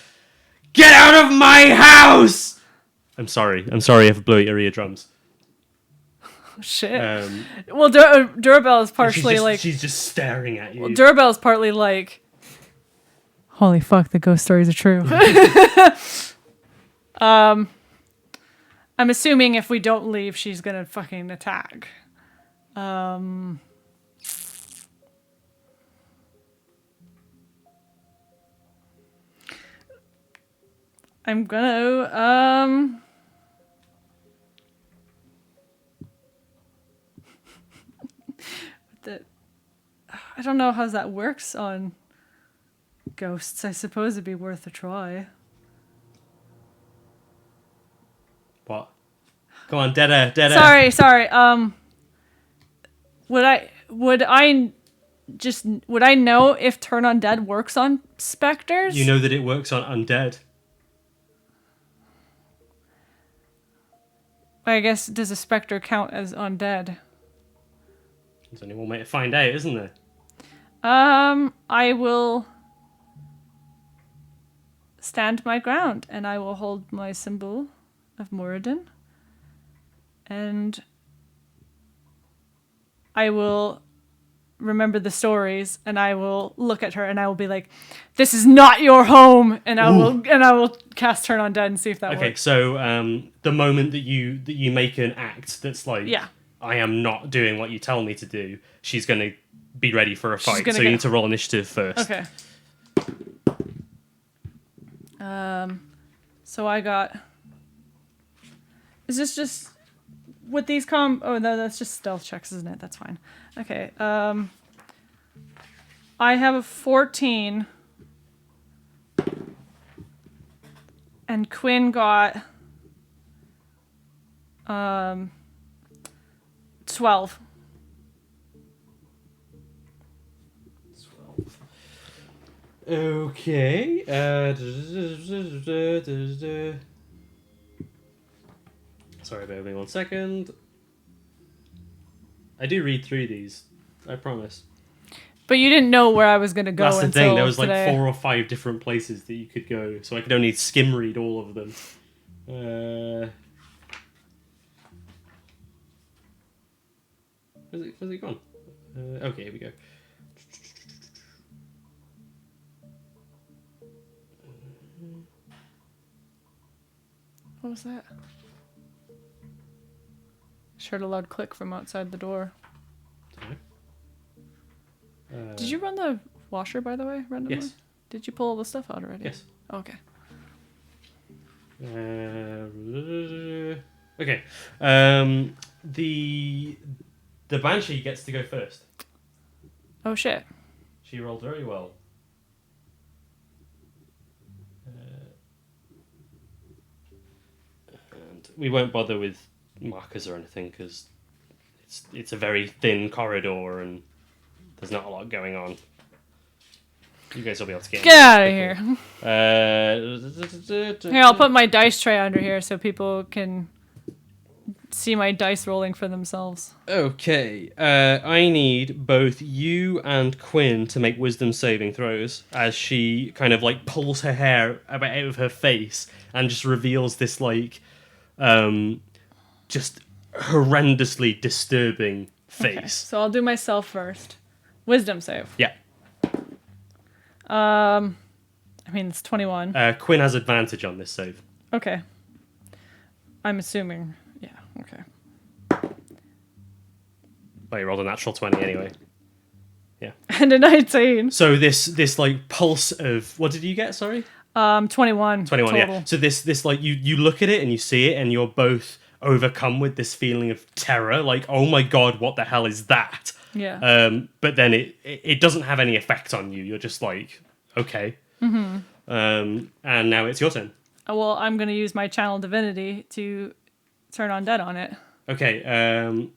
"Get out of my house!" I'm sorry if I blew out your eardrums. Shit. Well, Durabelle is partially she's just staring at you. Well, Durabelle is partly like, holy fuck, the ghost stories are true. I'm assuming if we don't leave, she's gonna fucking attack. I'm gonna I don't know how that works on ghosts. I suppose it'd be worth a try. What? Go on, dead air. Sorry. Would I know if Turn Undead works on specters? You know that it works on undead. I guess, does a specter count as undead? There's only one way to find out, isn't there? I will stand my ground, and I will hold my symbol of Moradin, and I will remember the stories, and I will look at her, and I will be like, "This is not your home," and I will cast Turn Undead and see if that works. Okay, so the moment that you make an act that's like, yeah, I am not doing what you tell me to do, she's gonna be ready for a fight. So you need to roll initiative first. Okay. So I got. Is this just with these oh no, that's just stealth checks, isn't it? That's fine. Okay. I have a 14, and Quinn got 12. Okay. Sorry, bear with me 1 second. I do read through these, I promise. But you didn't know where I was going to go. That's the thing. There was today. like 4 or 5 different places that you could go, so I could only skim read all of them. Where's it gone? Okay, here we go. What was that? Just heard a loud click from outside the door. Did you run the washer, by the way, randomly? Yes. Did you pull all the stuff out already? Yes. Oh, okay. Okay. The Banshee gets to go first. Oh, shit. She rolled very well. And we won't bother with markers or anything because it's a very thin corridor and there's not a lot going on. You guys will be able to get out of here. Here, Here, I'll put my dice tray under here so people can see my dice rolling for themselves. Okay. I need both you and Quinn to make wisdom saving throws as she kind of like pulls her hair out of her face and just reveals this like just horrendously disturbing face. Okay, so I'll do myself first. Wisdom save. Yeah. I mean, it's 21. Quinn has advantage on this save. Okay. I'm assuming. Yeah, okay. Well, you rolled a natural 20 anyway. Yeah. And a 19. So this like pulse of what did you get? Sorry. 21. 21. Total. Yeah. So this like you look at it and you see it and you're both overcome with this feeling of terror. Like, oh my god, what the hell is that? Yeah. But then it doesn't have any effect on you. You're just like, okay. Mm-hmm. And now it's your turn. Well, I'm going to use my channel divinity to turn undead on it. Okay.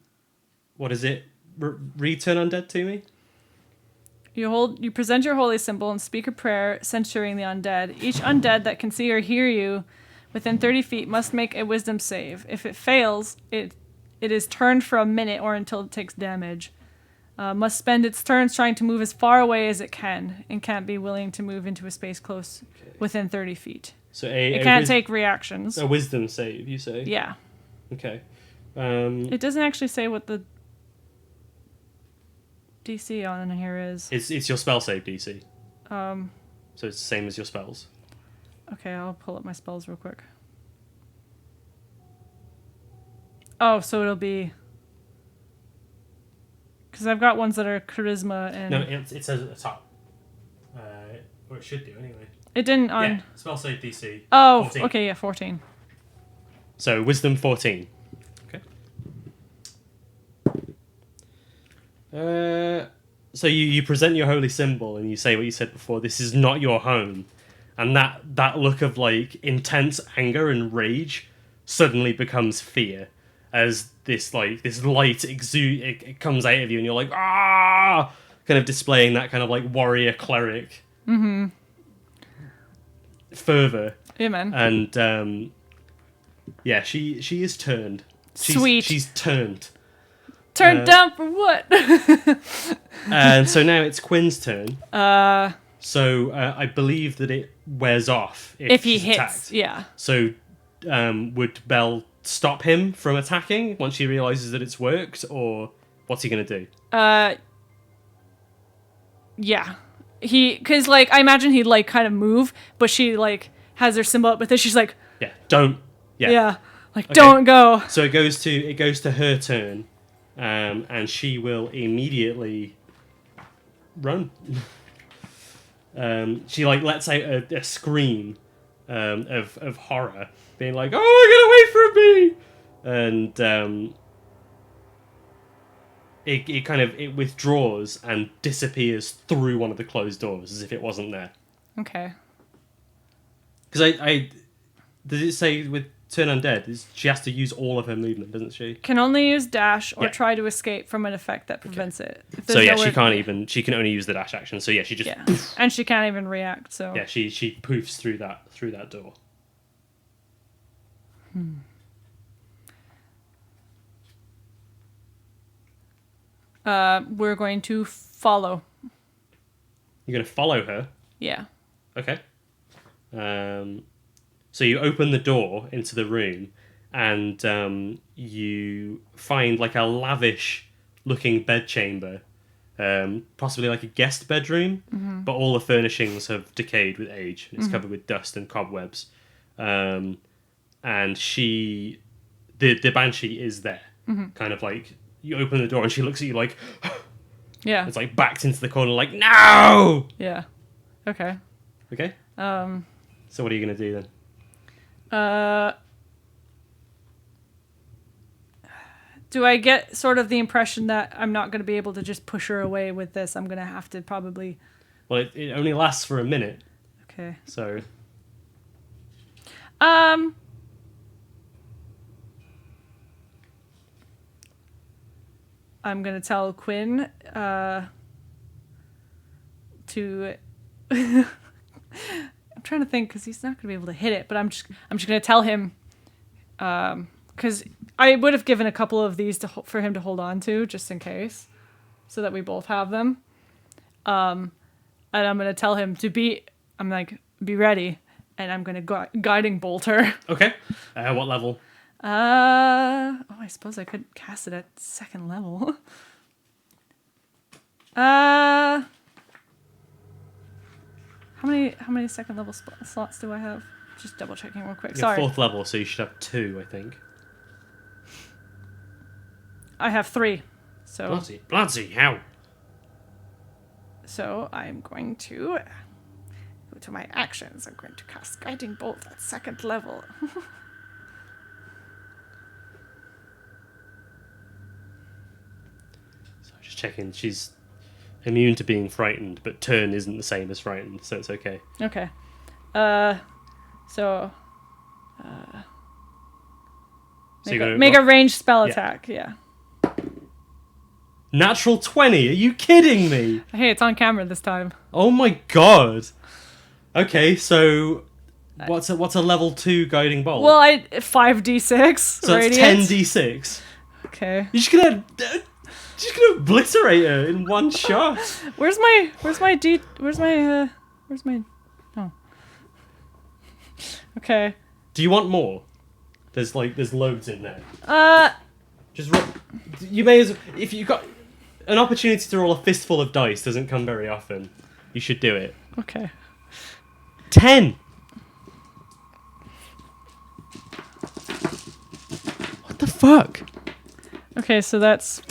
What is it? Return undead to me? You present your holy symbol and speak a prayer censuring the undead. Each undead that can see or hear you within 30 feet must make a wisdom save. If it fails, it is turned for a minute or until it takes damage. Must spend its turns trying to move as far away as it can and can't be willing to move into a space close within 30 feet. So it can't take reactions. A wisdom save, you say? Yeah. Okay. It doesn't actually say what the DC on here is. It's your spell save DC. So it's the same as your spells. Okay, I'll pull up my spells real quick. Oh, so it'll be... Because I've got ones that are charisma and... No, it says at the top. Or it should do anyway. It didn't on... Yeah, spell save DC. Oh, 14. okay, yeah, 14. So wisdom 14. Okay. So you present your holy symbol and you say what you said before. This is not your home, and that look of like intense anger and rage suddenly becomes fear as this light it comes out of you and you're like ah, kind of displaying that kind of like warrior cleric fervor. Yeah, man. And yeah, she is turned. Sweet. She's turned. Turned down for what? And so now it's Quinn's turn. So I believe that it wears off if he she's hits. attacked. Yeah. So would Belle stop him from attacking once she realizes that it's worked, or what's he gonna do? Yeah. Because like I imagine he'd like kind of move, but she like has her symbol up with it. She's like, yeah, don't. Yeah. Like Okay. don't go. So it goes to her turn, and she will immediately run. She like lets out a scream of horror, being like, "Oh, get away from me!" And it withdraws and disappears through one of the closed doors as if it wasn't there. Okay. Because I does it say with turn undead? She has to use all of her movement, doesn't she? Can only use dash or Yeah. try to escape from an effect that prevents it. If So there's yeah, nowhere- she can only use the dash action. So yeah, she just Yeah, and she can't even react. So yeah, she poofs through that door. we're going to follow. You're gonna follow her. Yeah. Okay. So you open the door into the room, and you find like a lavish-looking bedchamber, possibly like a guest bedroom, but all the furnishings have decayed with age. It's covered with dust and cobwebs, and the banshee is there, kind of like you open the door and she looks at you like, Yeah. it's like backed into the corner, like no. Yeah. Okay. Okay. So what are you gonna do then? Do I get sort of the impression that I'm not going to be able to just push her away with this? I'm going to have to probably... Well, it only lasts for a minute, Okay. so... I'm going to tell Quinn to... I'm trying to think because he's not going to be able to hit it, but I'm just going to tell him because I would have given a couple of these for him to hold on to, just in case, so that we both have them. And I'm gonna tell him to be ready, and I'm gonna guiding bolt her. Okay. What level? I suppose I could cast it at 2nd level. How many 2nd level slots do I have? Just double checking real quick. You're Sorry. 4th level, so you should have 2, I think. I have 3. So Bloody hell. So I'm going to go to my actions. I'm going to cast Guiding Bolt at 2nd level. So just checking. She's immune to being frightened, but turn isn't the same as frightened, so it's okay. Okay. So make a ranged spell attack. Yeah. Natural 20. Are you kidding me? Hey, it's on camera this time. Oh my god. Okay, so what's a level 2 guiding bolt? Well, 5d6. So radiant. that's 10d6. Okay. You're just gonna obliterate her in one shot. Where's my oh. Okay. Do you want more? There's loads in there. Just you may as if you got an opportunity to roll a fistful of dice doesn't come very often. You should do it. Okay. 10. What the fuck? Okay, so that's.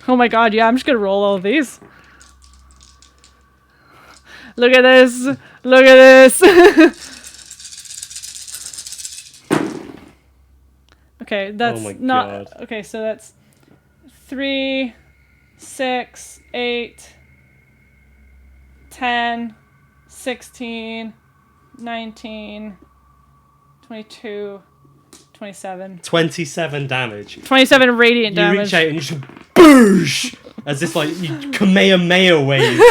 Oh my god! Yeah, I'm just gonna roll all of these. Look at this! Look at this! Okay, that's not... God. Okay, so that's 3, 6, 8, 10, 16, 19, 22, 27. 27 damage. 27 radiant You damage. reach out and you just boosh! As this you Kamehameha wave.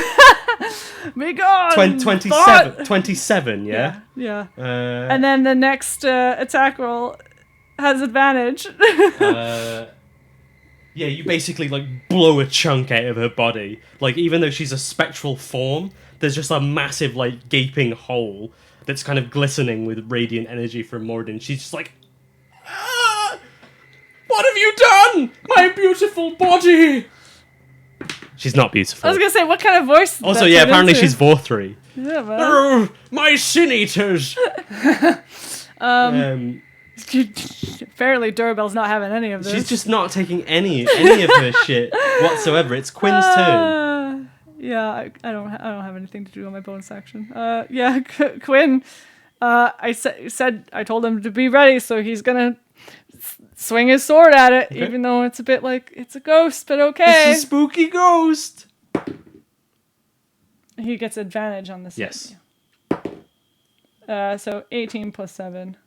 Me gone! 27, yeah? Yeah. And then the next attack roll has advantage. Yeah, you basically blow a chunk out of her body. Even though she's a spectral form, there's just a massive gaping hole that's kind of glistening with radiant energy from Morden. She's just like, ah! What have you done? My beautiful body! She's not beautiful. I was gonna say, what kind of voice? Also, yeah, apparently she's Vorthri. Yeah, man. Oh, my sin eaters! Apparently, Durabel's not having any of this. She's just not taking any of her shit whatsoever. It's Quinn's turn. Yeah, I don't have anything to do on my bonus action. Yeah, Quinn. I told him to be ready, so he's gonna swing his sword at it, okay. Even though it's a bit like it's a ghost, but okay. It's a spooky ghost. He gets advantage on this. Yes. So 18 plus 7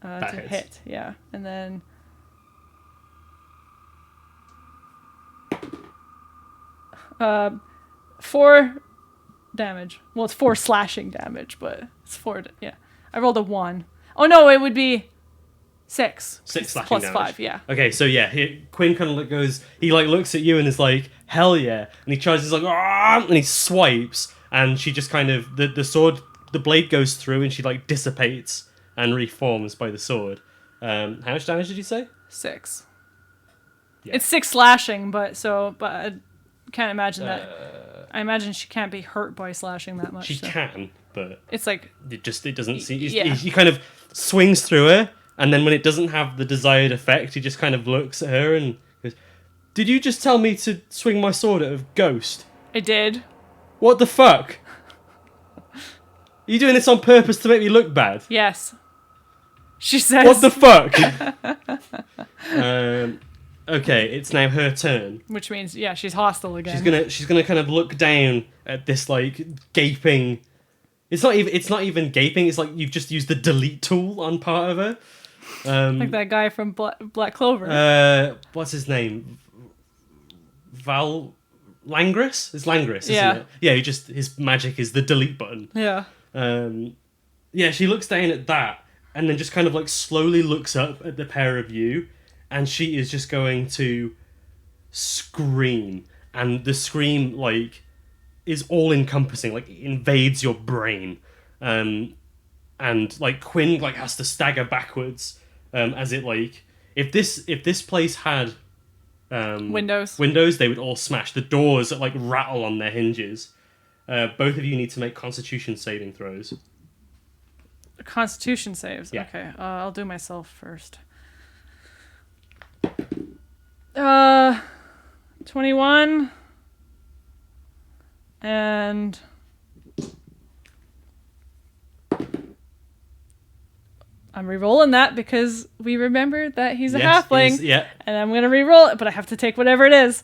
to hits. hit. Yeah, and then 4 damage. Well, it's 4 slashing damage, but it's 4. Yeah, I rolled a 1. Oh no, it would be 6. 6 slashing plus damage. 5. Yeah. Okay, so yeah, Quinn kind of goes. He looks at you and is like, "Hell yeah!" And he charges and he swipes, and she just kind of the sword, the blade goes through, and she dissipates and reforms by the sword. How much damage did you say? 6. Yeah. It's 6 slashing, but I can't imagine that. I imagine she can't be hurt by slashing that much. She can, but it's it doesn't seem. Yeah. He kind of swings through her, and then when it doesn't have the desired effect, he just kind of looks at her and goes, "Did you just tell me to swing my sword at a ghost?" I did. What the fuck? Are you doing this on purpose to make me look bad? Yes. She says. What the fuck? Okay, it's now her turn. Which means, yeah, she's hostile again. She's gonna kind of look down at this gaping. It's not even gaping. It's like you've just used the delete tool on part of her. Like that guy from Black Clover. What's his name? Langris? It's Langris, isn't Yeah. it? Yeah, his magic is the delete button. Yeah. Yeah, she looks down at that, and then just kind of like slowly looks up at the pair of you, and she is just going to scream, and the scream like is all encompassing, like it invades your brain, and like Quinn like has to stagger backwards, as it like if this place had Windows, they would all smash. The doors like rattle on their hinges. Both of you need to make Constitution saving throws. Constitution saves. Yeah. Okay, I'll do myself first. 21 and I'm re-rolling that because we remembered that he's a halfling. And I'm going to re-roll it, but I have to take whatever it is,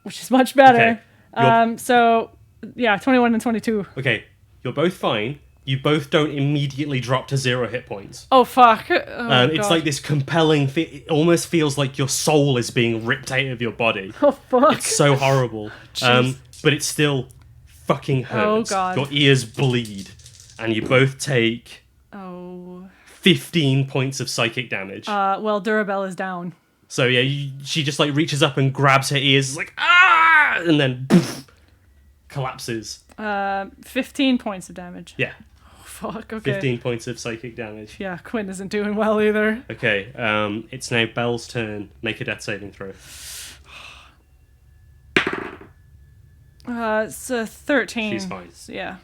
which is much better. Okay. So, yeah, 21 and 22. Okay, you're both fine. You both don't immediately drop to 0 hit points. Oh, fuck. It's like this compelling... It almost feels like your soul is being ripped out of your body. Oh, fuck. It's so horrible. But it still fucking hurts. Oh, God. Your ears bleed. And you both take... 15 points of psychic damage. Well, Durabelle is down. So yeah, she just like reaches up and grabs her ears, like ah, and then poof, collapses. 15 points of damage. Yeah. Oh, fuck. Okay. 15 points of psychic damage. Yeah, Quinn isn't doing well either. Okay. It's now Belle's turn. Make a death saving throw. It's a 13. She's fine. Yeah.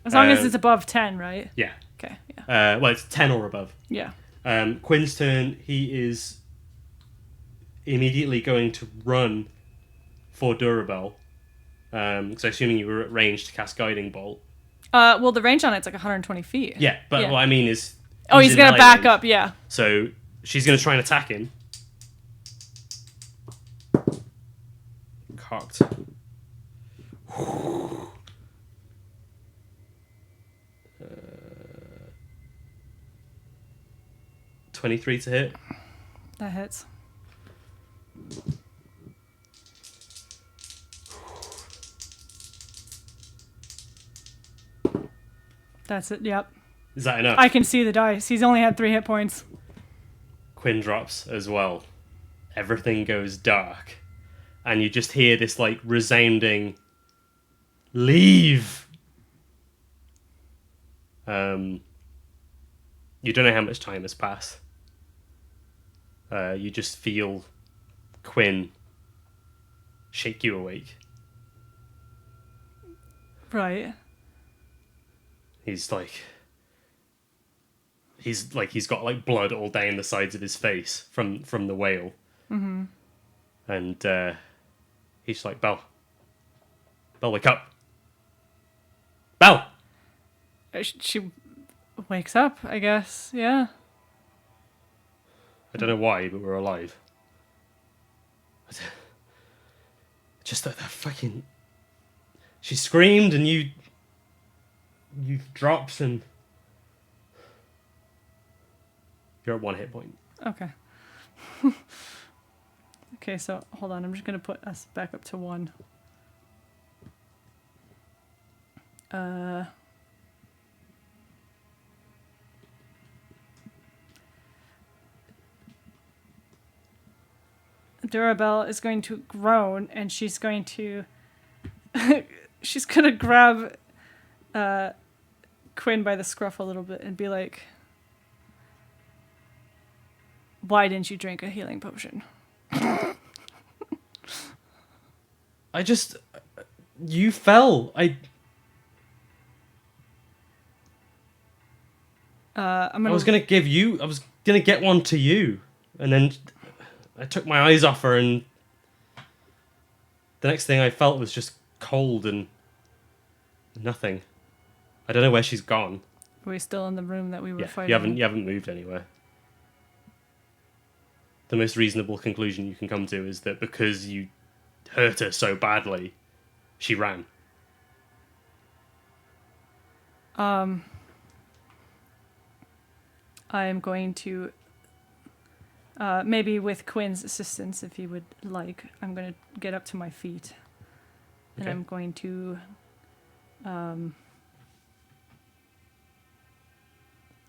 As long as it's above 10, right? Yeah. Okay. Yeah. Well, it's 10 or above. Yeah. Quinn's turn. He is immediately going to run for Durabelle. Because assuming you were at range to cast Guiding Bolt. Well, the range on it's like 120 feet. Yeah, but what I mean is... He's going to back up, yeah. So she's going to try and attack him. Cocked. 23 to hit. That hits. That's it, yep. Is that enough? I can see the dice. He's only had 3 hit points. Quinn drops as well. Everything goes dark. And you just hear this, like, resounding... Leave! You don't know how much time has passed. You just feel Quinn shake you awake. Right. He's got like blood all down the sides of his face from the wail. Mm-hmm. And he's like, Belle, wake up. Belle! She wakes up, I guess. Yeah. I don't know why, but we're alive. Just that fucking... She screamed and you dropped and... You're at 1 hit point. Okay. Okay, so hold on. I'm just going to put us back up to 1. Durabelle is going to groan and she's going to grab Quinn by the scruff a little bit and be like, why didn't you drink a healing potion? You fell. I was gonna get one to you, and then I took my eyes off her, and the next thing I felt was just cold and nothing. I don't know where she's gone. Are we still in the room that we were fighting? You haven't moved anywhere. The most reasonable conclusion you can come to is that because you hurt her so badly, she ran. I am going to, maybe with Quinn's assistance, if he would like, I'm going to get up to my feet. And I'm going to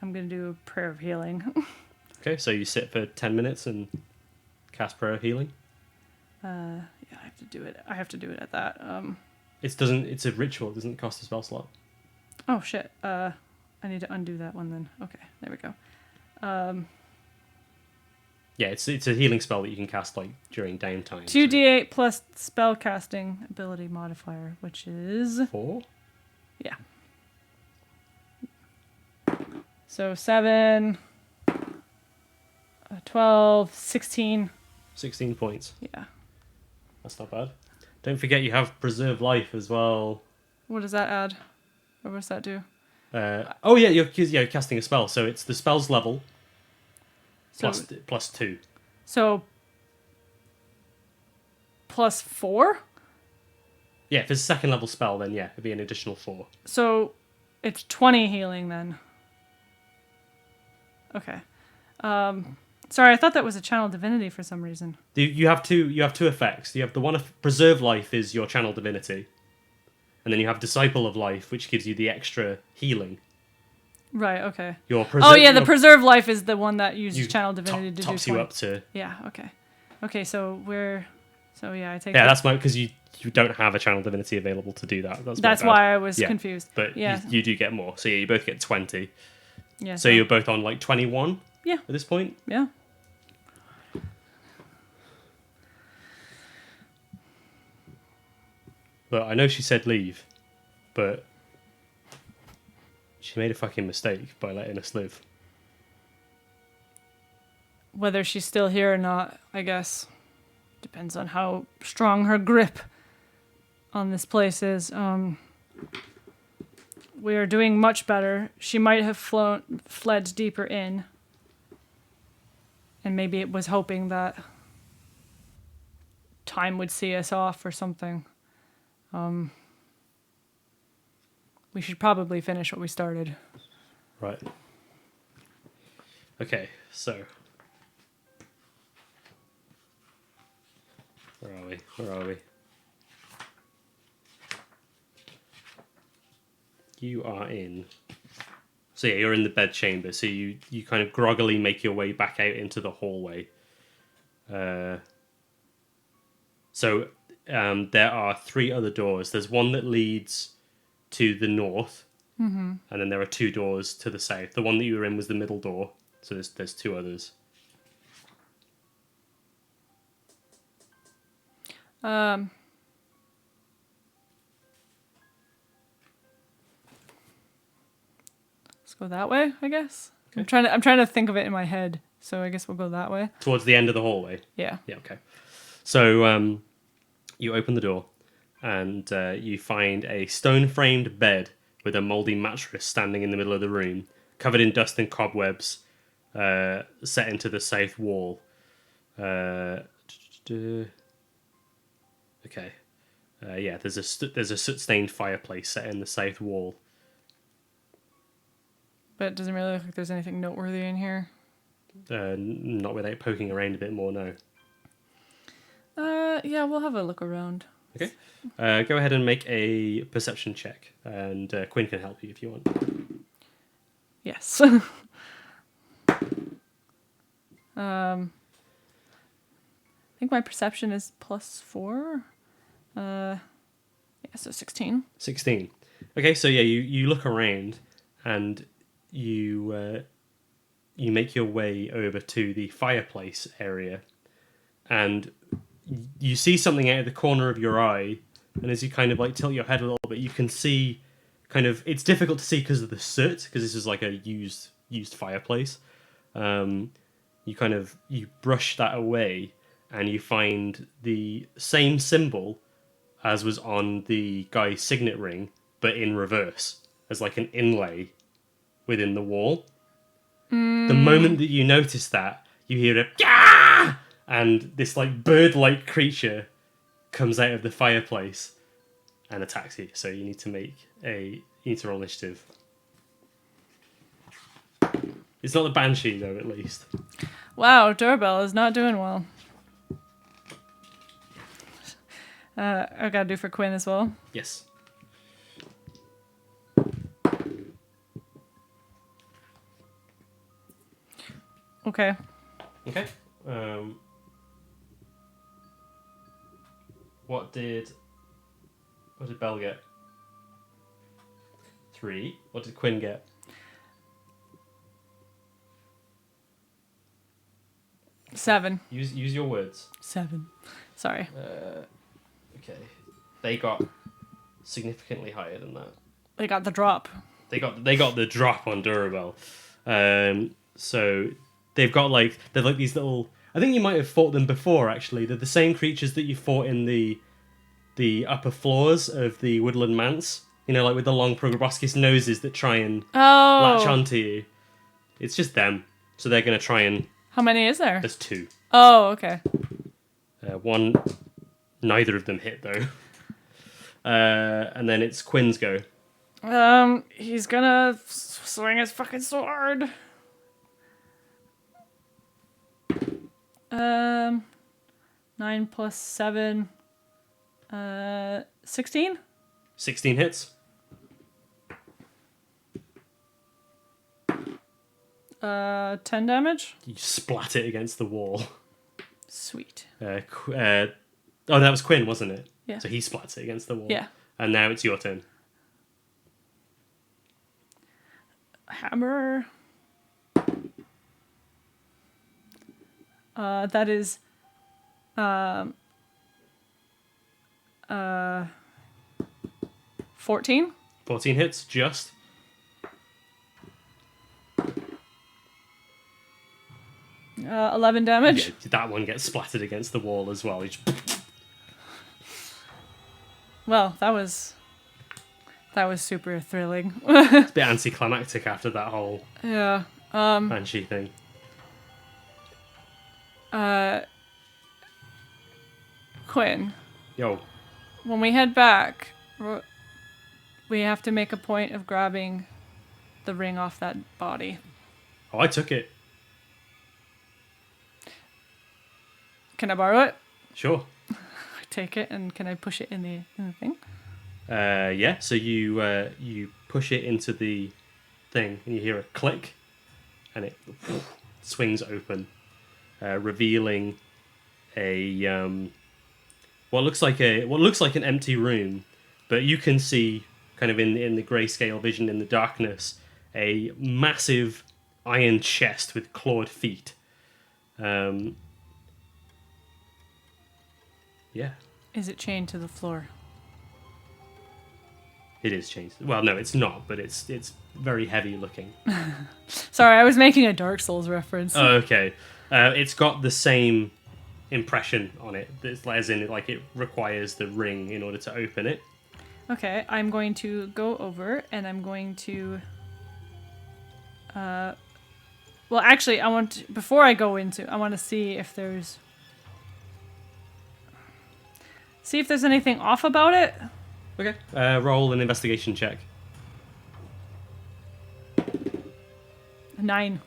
I'm gonna do a prayer of healing. Okay, so you sit for 10 minutes and cast Prayer of Healing. Yeah, I have to do it. I have to do it at that. It's a ritual. It doesn't cost a spell slot. Oh shit. I need to undo that one then. Okay, there we go. Yeah, it's a healing spell that you can cast like during downtime. 2d8 plus spell casting ability modifier, which is 4. yeah. So 7, 12, 16. 16 points. Yeah. That's not bad. Don't forget you have Preserve Life as well. What does that add? Or what does that do? You're casting a spell, so it's the spell's level So, plus 2. So plus 4? Yeah, if it's a second level spell, then yeah, it'd be an additional 4. So it's 20 healing then. Okay. Sorry, I thought that was a channel divinity for some reason. You have two effects. You have the one of Preserve Life is your channel divinity, and then you have Disciple of Life, which gives you the extra healing. Right. Okay. The Preserve Life is the one that uses channel divinity to do 20. Tops you up to. Yeah. Okay. Okay. So I take. Yeah, that's because you don't have a channel divinity available to do that. That's why I was confused. But yeah, you do get more. So yeah, you both get 20. Yeah. So you're both on like 21. Yeah. At this point. Yeah. But I know she said leave, but she made a fucking mistake by letting us live. Whether she's still here or not, I guess, depends on how strong her grip on this place is. We are doing much better. She might have fled deeper in, and maybe it was hoping that time would see us off or something. We should probably finish what we started. Right. Okay, so where are we? You are in. So yeah, you're in the bed chamber. So you kind of groggily make your way back out into the hallway. There are 3 other doors. There's one that leads to the north, and then there are 2 doors to the south. The one that you were in was the middle door, so there's 2 others. Let's go that way, I guess. Okay. I'm trying to think of it in my head, so I guess we'll go that way. Towards the end of the hallway. Yeah. Yeah. Okay. So you open the door, and you find a stone-framed bed with a mouldy mattress standing in the middle of the room, covered in dust and cobwebs, set into the south wall. Okay. There's a soot-stained fireplace set in the south wall. But it doesn't really look like there's anything noteworthy in here. Not without poking around a bit more, no. Yeah, we'll have a look around. Okay. Go ahead and make a perception check, and Quinn can help you if you want. Yes. I think my perception is +4. So 16. 16. Okay, so yeah, you look around, and you make your way over to the fireplace area, and you see something out of the corner of your eye, and as you kind of like tilt your head a little bit, you can see kind of, it's difficult to see because of the soot, because this is like a used fireplace. You brush that away, and you find the same symbol as was on the guy's signet ring, but in reverse, as like an inlay within the wall. The moment that you notice that, you hear a "Gah!" and this like bird-like creature comes out of the fireplace and attacks you. So you need to roll initiative. It's not the Banshee though, at least. Wow, Doorbell is not doing well. I gotta do for Quinn as well. Yes. Okay. Okay. What did Belle get? 3. What did Quinn get? 7. Use your words. 7. Sorry. Okay. They got significantly higher than that. They got the drop. They got the drop on Durabel. So they're like these little. I think you might have fought them before. Actually, they're the same creatures that you fought in the upper floors of the woodland manse. You know, like with the long proboscis noses that try and latch onto you. It's just them. So they're gonna try and. How many is there? There's 2. Oh, okay. One. Neither of them hit though. And then it's Quinn's go. He's gonna swing his fucking sword. 9 plus 7. 16? 16 hits. 10 damage. You splat it against the wall. Sweet. Oh, that was Quinn, wasn't it? Yeah. So he splats it against the wall. Yeah. And now it's your turn. Hammer. That is 14. 14 hits, just. Uh, 11 damage. Yeah, that one gets splattered against the wall as well. Well, that was super thrilling. It's a bit anticlimactic after that whole Yeah. banshee thing. Quinn, Yo, when we head back, we have to make a point of grabbing the ring off that body. oh, I took it. Can I borrow it? Sure. I take it, and can I push it in the thing? Yeah. So you push it into the thing, and you hear a click, and it swings open, revealing a what looks like an empty room, but you can see kind of in the grayscale vision in the darkness a massive iron chest with clawed feet. Yeah. Is it chained to the floor? It is changed. Well, no, it's not, but it's very heavy looking. Sorry, I was making a Dark Souls reference. Oh, okay. It's got the same impression on it, as in like it requires the ring in order to open it. Okay, I'm going to go over and I'm going to. Well, actually, before I go into, I want to see if there's anything off about it. Okay. Roll an investigation check. 9.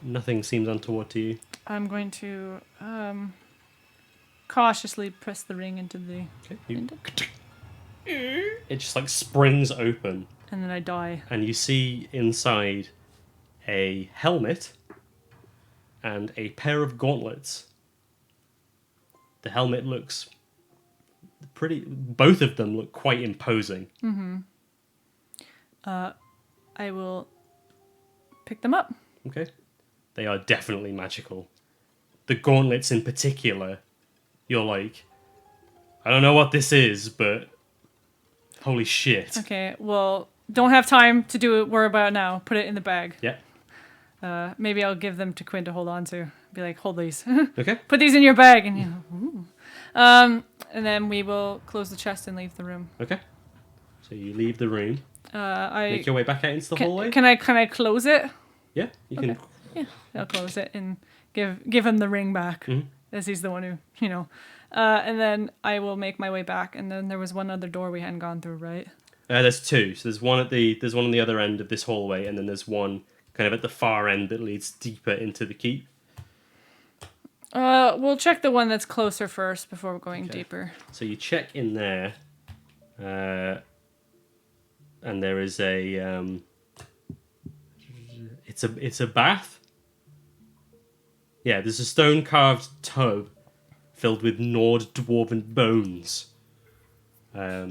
Nothing seems untoward to you. I'm going to cautiously press the ring into the. Okay. It just like springs open, And then I die. and you see inside a helmet and a pair of gauntlets. The helmet looks pretty. Both of them look quite imposing. I will pick them up. Okay. They are definitely magical. The gauntlets in particular, you're like, I don't know what this is, but holy shit. Okay, well, don't have time to do it. Worry about it now. Put it in the bag. Yeah. Maybe I'll give them to Quinn to hold on to. Be like, hold these. Okay. Put these in your bag, and you know. Ooh. And then we will close the chest and leave the room. Okay. So you leave the room. I Make your way back out into the hallway. Can I close it? Yeah, you can. Okay. Yeah, I'll close it and give him the ring back, Mhm. as he's the one who, you know. And then I will make my way back. And then there was one other door we hadn't gone through, right? There's 2. So there's one on the other end of this hallway, and then there's one kind of at the far end that leads deeper into the keep. We'll check the one that's closer first before going deeper. So you check in there, and there is a it's a bath. Yeah, there's a stone carved tub filled with gnawed dwarven bones. But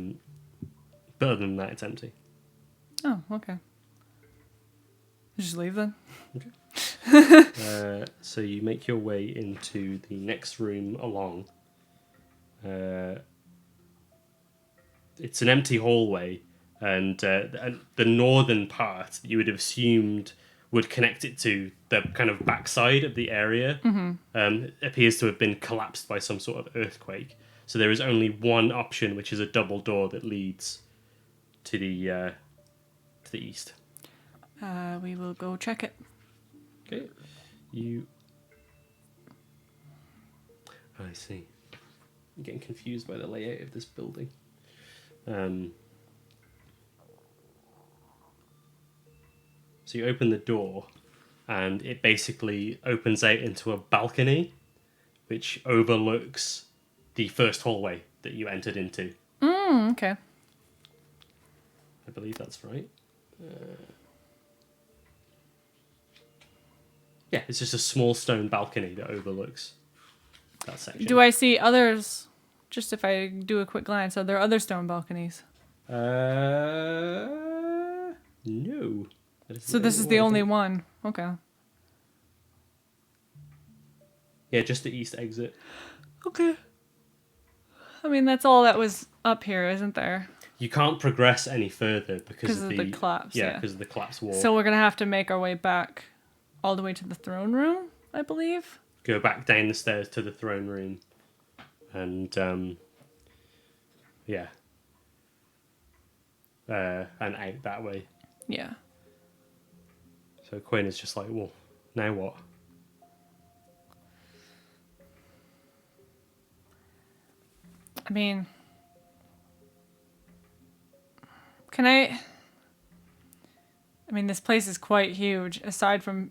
other than that, it's empty. Oh, okay. Just leave then. So you make your way into the next room along. It's an empty hallway, and the northern part you would have assumed would connect it to the kind of backside of the area appears to have been collapsed by some sort of earthquake. So there is only one option, which is a double door that leads to the east. We will go check it. Okay, you. I see. I'm getting confused by the layout of this building. So you open the door, and it basically opens out into a balcony, which overlooks the first hallway that you entered into. Okay. I believe that's right. Yeah, it's just a small stone balcony that overlooks that section. Do I see others? Just if I do a quick glance, are there other stone balconies? No. So this is the only one. Okay. Yeah, just the east exit. Okay. I mean, that's all that was up here, isn't there? You can't progress any further because of the collapse. Yeah, because of the collapse wall. So we're gonna have to make our way back, all the way to the throne room, I believe. Go back down the stairs to the throne room, and and out that way. Yeah. So Quinn is just like, well, now what? I mean, I mean, this place is quite huge. Aside from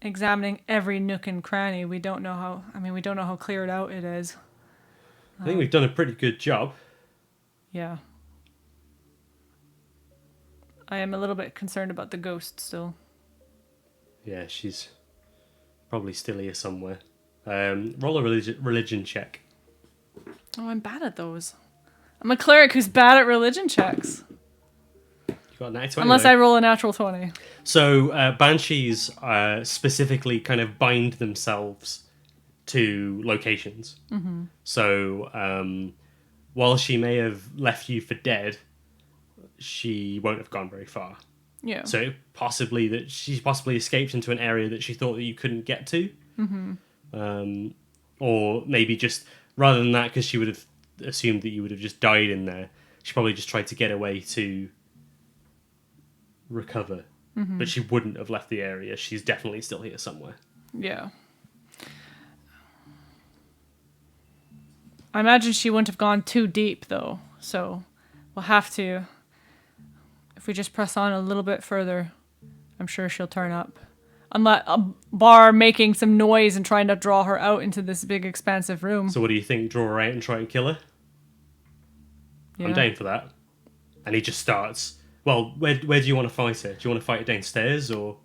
examining every nook and cranny, we don't know how cleared out it is. I think we've done a pretty good job. Yeah. I am a little bit concerned about the ghost still. Yeah, she's probably still here somewhere. Roll a religion check. Oh, I'm bad at those. I'm a cleric who's bad at religion checks. You got a nat 20. Unless I roll a natural 20. So banshees specifically kind of bind themselves to locations. Mm-hmm. So while she may have left you for dead, she won't have gone very far. Yeah. So she's possibly escaped into an area that she thought that you couldn't get to. Mm-hmm. Or maybe just, rather than that, because she would have assumed that you would have just died in there, she probably just tried to get away to recover. Mm-hmm. But she wouldn't have left the area. She's definitely still here somewhere. Yeah. I imagine she wouldn't have gone too deep, though. So we'll have to... If we just press on a little bit further, I'm sure she'll turn up. Unless bar making some noise and trying to draw her out into this big expansive room. So what do you think? Draw her out and try and kill her? Yeah. I'm down for that. And he just starts. Well, where do you want to fight her? Do you want to fight her downstairs or?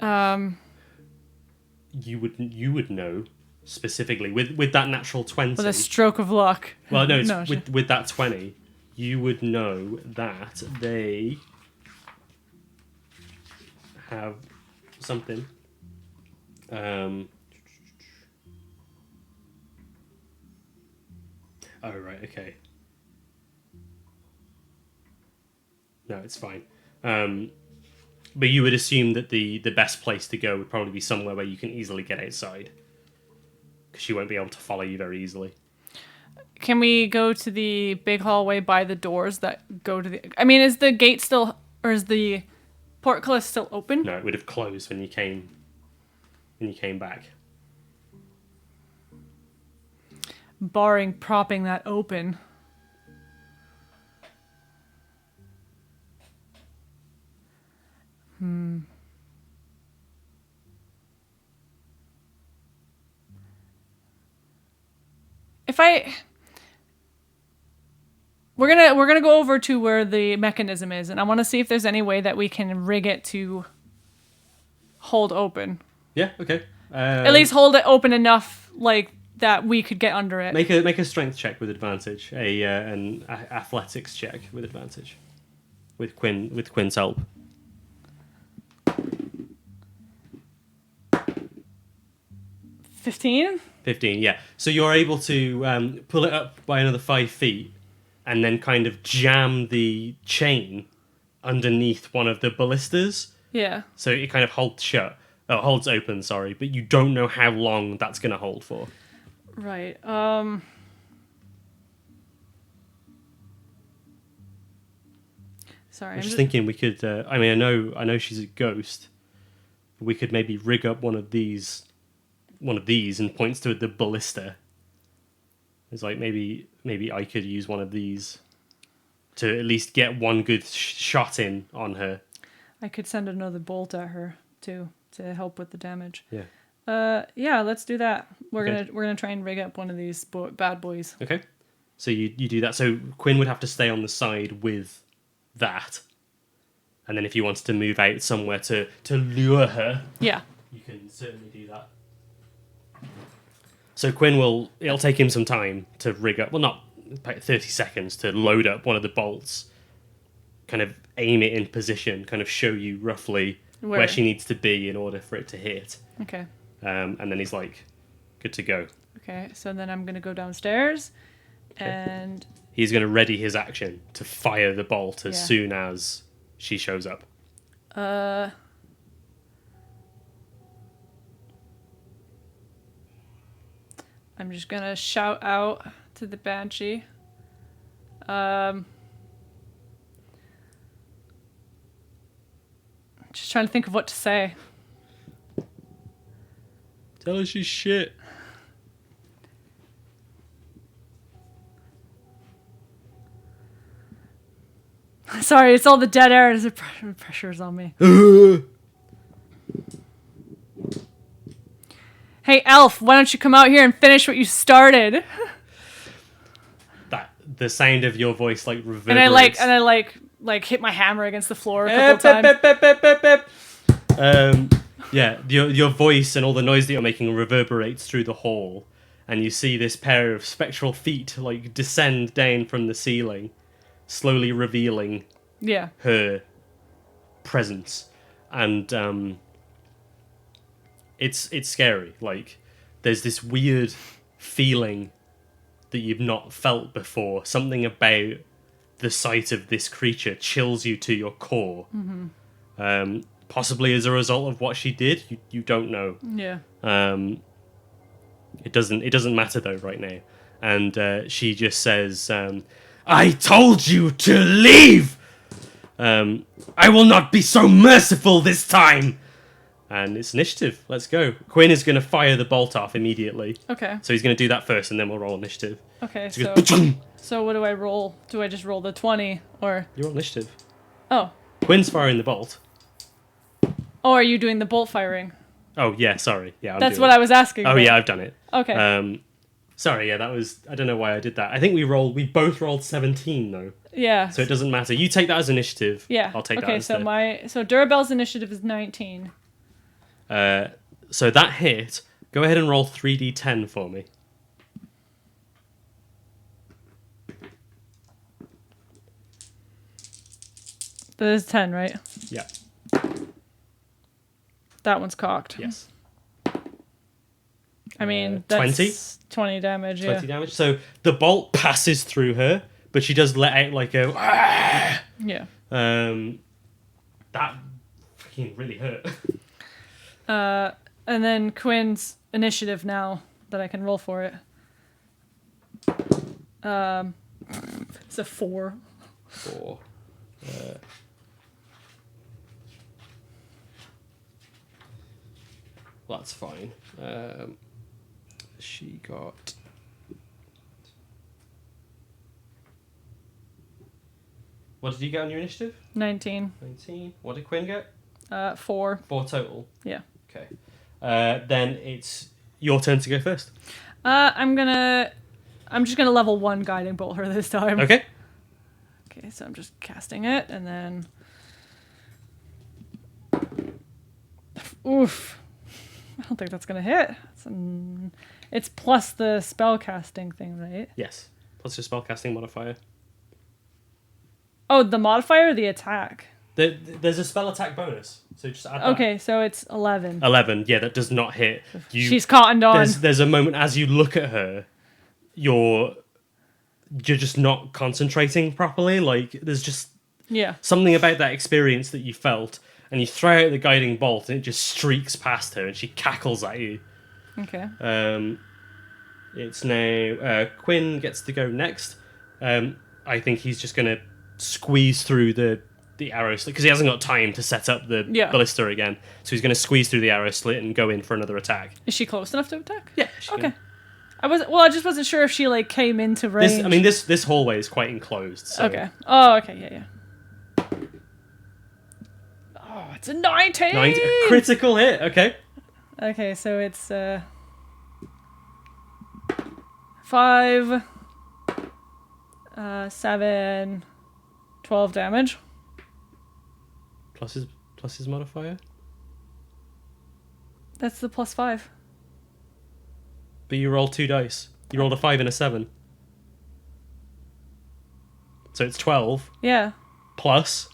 You would know specifically with that natural 20. With a stroke of luck. Well, no, with that 20, you would know that they have something. Oh, right, okay. No, it's fine. But you would assume that the best place to go would probably be somewhere where you can easily get outside. Because she won't be able to follow you very easily. Can we go to the big hallway by the doors that go to the... I mean, is the gate still... Or is the portcullis still open? No, it would have closed when you came back. Barring propping that open. We're gonna go over to where the mechanism is, and I want to see if there's any way that we can rig it to hold open. Yeah, okay. At least hold it open enough, like that we could get under it. Make a strength check with advantage. An athletics check with advantage. With Quinn's help. 15? 15, yeah. So you're able to pull it up by another 5 feet and then kind of jam the chain underneath one of the ballistas. Yeah. So it kind of holds open, sorry, but you don't know how long that's going to hold for. Right. Sorry. I'm just thinking we could, I know she's a ghost, but we could maybe rig up one of these and points to the ballista. It's like maybe I could use one of these to at least get one good shot in on her. I could send another bolt at her too to help with the damage. Yeah. Yeah, let's do that. We're Okay. gonna try and rig up one of these bad boys. Okay. So you do that. So Quinn would have to stay on the side with that. And then if you wanted to move out somewhere to lure her, Yeah. you can certainly do that. So Quinn it'll take him some time to rig up, well, not about 30 seconds to load up one of the bolts, kind of aim it in position, kind of show you roughly where she needs to be in order for it to hit. Okay. And then he's like, good to go. Okay, so then I'm gonna go downstairs, Okay. and He's going to ready his action to fire the bolt as soon as she shows up. I'm just gonna shout out to the Banshee. Just trying to think of what to say. Tell her she's shit. Sorry, it's all the dead air. The pressure's on me. Hey, Elf, why don't you come out here and finish what you started? The sound of your voice like reverberates. And I hit my hammer against the floor a couple times. Yeah, your voice and all the noise that you're making reverberates through the hall, and you see this pair of spectral feet like descend down from the ceiling, slowly revealing her presence, and it's scary. Like there's this weird feeling that you've not felt before. Something about the sight of this creature chills you to your core. Mm-hmm. Possibly as a result of what she did. You don't know. Yeah. It doesn't matter though right now. And she just says, I told you to leave! I will not be so merciful this time! And it's initiative. Let's go. Quinn is going to fire the bolt off immediately. Okay. So he's going to do that first, and then we'll roll initiative. Okay, So so what do I roll? Do I just roll the 20, or... You roll initiative. Oh. Quinn's firing the bolt. Oh, are you doing the bolt firing? Oh, yeah, sorry. Yeah, That's what I was asking. Oh, yeah, I've done it. Okay. Sorry, yeah, that was... I don't know why I did that. I think we both rolled 17, though. Yeah. So it doesn't matter. You take that as initiative. Yeah. I'll take that instead. Okay, so Durabelle's initiative is 19. So that hit. Go ahead and roll 3d10 for me. That is 10, right? Yeah. That one's cocked. Yes. I mean, that's 20? 20 damage, 20 damage. So the bolt passes through her, but she does let out like a... Yeah. That fucking really hurt. And then Quinn's initiative now that I can roll for it. It's a 4. 4. That's fine. She got... What did you get on your initiative? 19. 19. What did Quinn get? 4. 4 total. Yeah. Okay. Then it's your turn to go first. I'm just gonna level 1 guiding bolt her this time. Okay. Okay, so I'm just casting it, and then... Oof. don't think that's gonna hit. It's plus the spell casting thing, right? Yes. Plus your spellcasting modifier. Oh, the modifier or the attack? There's a spell attack bonus, so just add that. Okay, so it's 11. 11, yeah, that does not hit. She's cottoned on. There's a moment as you look at her, you're just not concentrating properly. Like, there's just something about that experience that you felt, and you throw out the guiding bolt, and it just streaks past her, and she cackles at you. Okay. It's now Quinn gets to go next. I think he's just gonna squeeze through the arrow slit because he hasn't got time to set up the ballista again. So he's gonna squeeze through the arrow slit and go in for another attack. Is she close enough to attack? Yeah. She okay. Can. I just wasn't sure if she like came into range. This hallway is quite enclosed. So. Okay. Oh, okay. Yeah. Oh, it's a 19. A critical hit. Okay. Okay, so it's 5, 7, 12 damage. Plus his modifier. That's the +5. But you rolled 2 dice. You rolled a 5 and a 7. So it's 12. Yeah. Plus.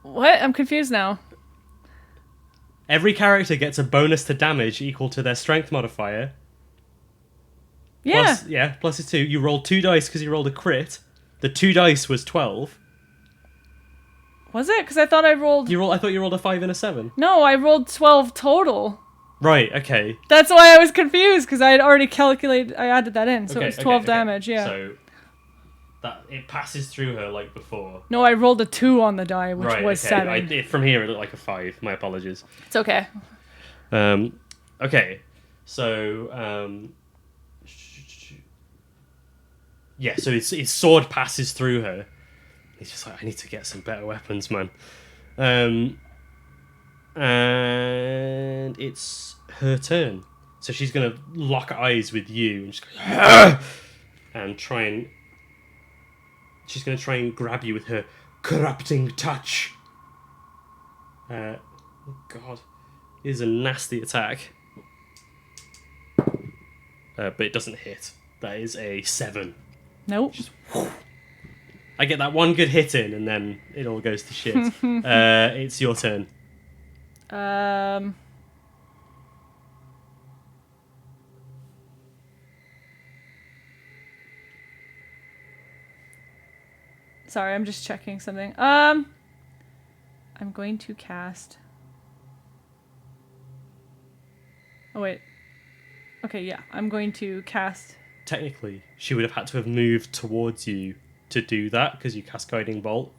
What? I'm confused now. Every character gets a bonus to damage equal to their strength modifier. Yeah. Plus is 2. You rolled 2 dice because you rolled a crit. The 2 dice was 12. Was it? Because I thought I rolled... I thought you rolled a 5 and a 7. No, I rolled 12 total. Right, okay. That's why I was confused, because I had already calculated... I added that in, so it was 12 damage, yeah. So, it passes through her like before. No, I rolled a 2 on the die, which was 7. From here, it looked like a 5. My apologies. It's okay. Okay. So, yeah, so his sword passes through her. He's just like, I need to get some better weapons, man. And it's her turn. So she's going to lock eyes with you and just go, and she's going to try and grab you with her corrupting touch. Oh God. It is a nasty attack. But it doesn't hit. That is a 7. Nope. I get that one good hit in, and then it all goes to shit. It's your turn. Sorry, I'm just checking something. I'm going to cast... Oh, wait. Okay, yeah. I'm going to cast... Technically, she would have had to have moved towards you to do that, because you cast Guiding Bolt.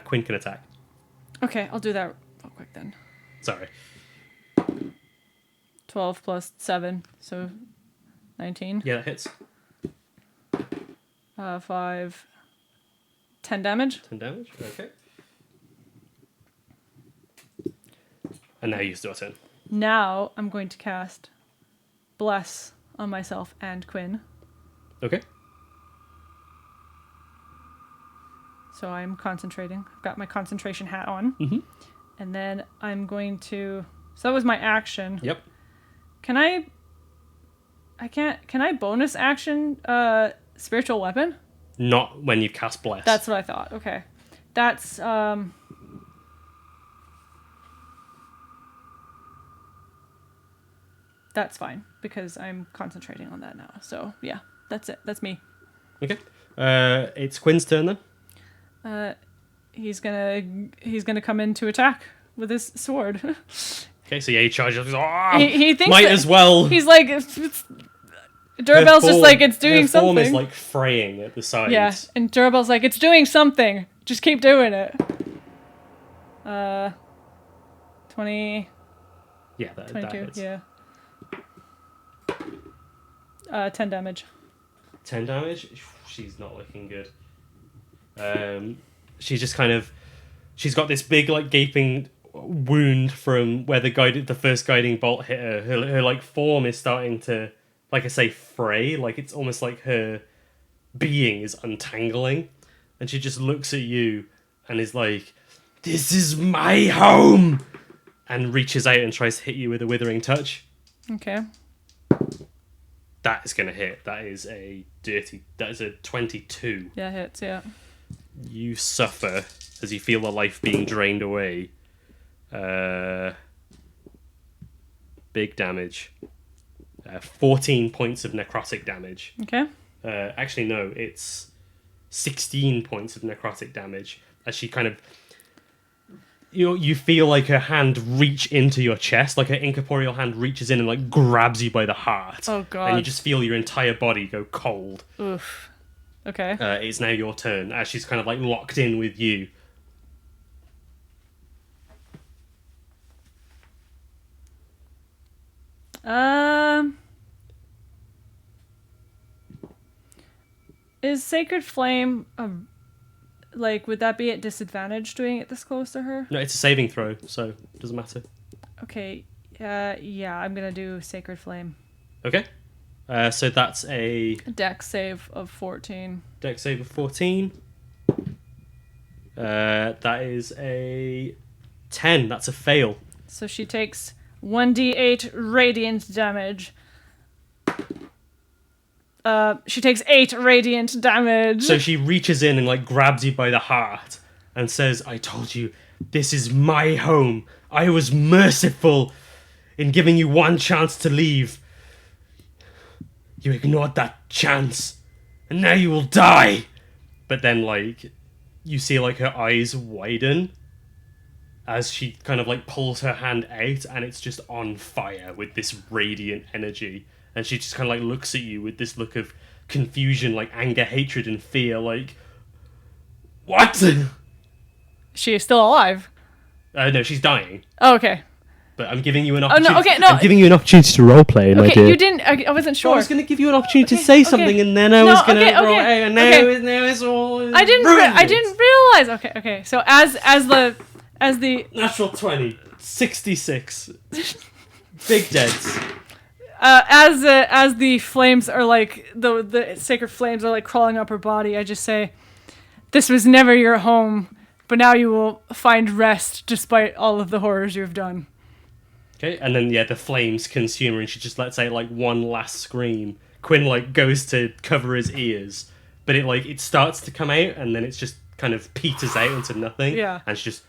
Quinn can attack. Okay, I'll do that real quick then. Sorry. 12 plus 7, so 19. Yeah, that hits. 5... 10 damage. 10 damage, okay. And now you still turn. Now I'm going to cast Bless on myself and Quinn. Okay. So I'm concentrating. I've got my concentration hat on. Mm-hmm. And then I'm going to... So that was my action. Yep. Can I bonus action spiritual weapon? Not when you cast Bless. That's what I thought. Okay. That's fine because I'm concentrating on that now. So yeah, that's it. That's me. Okay. It's Quinn's turn then. He's gonna come in to attack with his sword. Okay, so yeah, he charges. He thinks might as well. He's like, Durabelle's just like, it's doing her form something. is like fraying at the sides. Yeah, and Durabelle's like, it's doing something. Just keep doing it. 20. Yeah, that 22. hits. Yeah. 10 damage. 10 damage. She's not looking good. She's just kind of. She's got this big like gaping wound from where the first guiding bolt hit her. Her like form is starting to, like I say, fray. Like it's almost like her being is untangling, and she just looks at you and is like, This is my home! And reaches out and tries to hit you with a withering touch. Okay. That is going to hit. That is a 22. Yeah, hits, yeah. You suffer as you feel the life being drained away. Big damage. 14 points of necrotic damage. Okay. Actually, no, it's 16 points of necrotic damage. As she kind of... You feel like her hand reach into your chest, like her incorporeal hand reaches in and like grabs you by the heart. Oh, God. And you just feel your entire body go cold. Oof. Okay. It's now your turn, as she's kind of like locked in with you. Is Sacred Flame would that be at disadvantage doing it this close to her? No, it's a saving throw, so it doesn't matter. Okay. Yeah, I'm gonna do Sacred Flame. Okay. So that's a Dex save of 14. dex save of 14. That is a 10. That's a fail. So she takes 1d8 radiant damage. She takes 8 radiant damage. So she reaches in and like grabs you by the heart and says, I told you, this is my home. I was merciful in giving you one chance to leave. You ignored that chance, and now you will die. But then, like, you see like her eyes widen as she kind of like pulls her hand out, and it's just on fire with this radiant energy. And she just kind of like looks at you with this look of confusion, like anger, hatred, and fear. Like, what? She is still alive. No, she's dying. Oh, okay. But I'm giving you an opportunity. Oh, no, okay, no. I'm giving you an opportunity to roleplay, my Okay, dear. you didn't. I wasn't sure. I was going to give you an opportunity to say something, and then I was going to roll out, and now it's all. I didn't realize. Okay. So as the natural 20, 66, big deads. As the flames are like the sacred flames are like crawling up her body, I just say, "This was never your home, but now you will find rest despite all of the horrors you have done." Okay, and then the flames consume her, and she just lets out like one last scream. Quinn like goes to cover his ears, but it starts to come out, and then it's just kind of peters out into nothing. Yeah, and it's just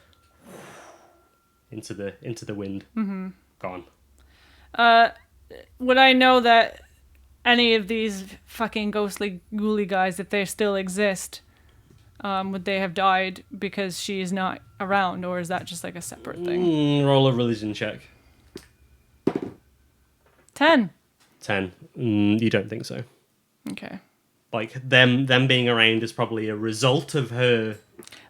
into the wind. Mm-hmm. Gone. Would I know that any of these fucking ghostly ghouly guys, if they still exist, would they have died because she is not around, or is that just like a separate thing? Roll a religion check. 10. You don't think so. Okay. Like them being around is probably a result of her.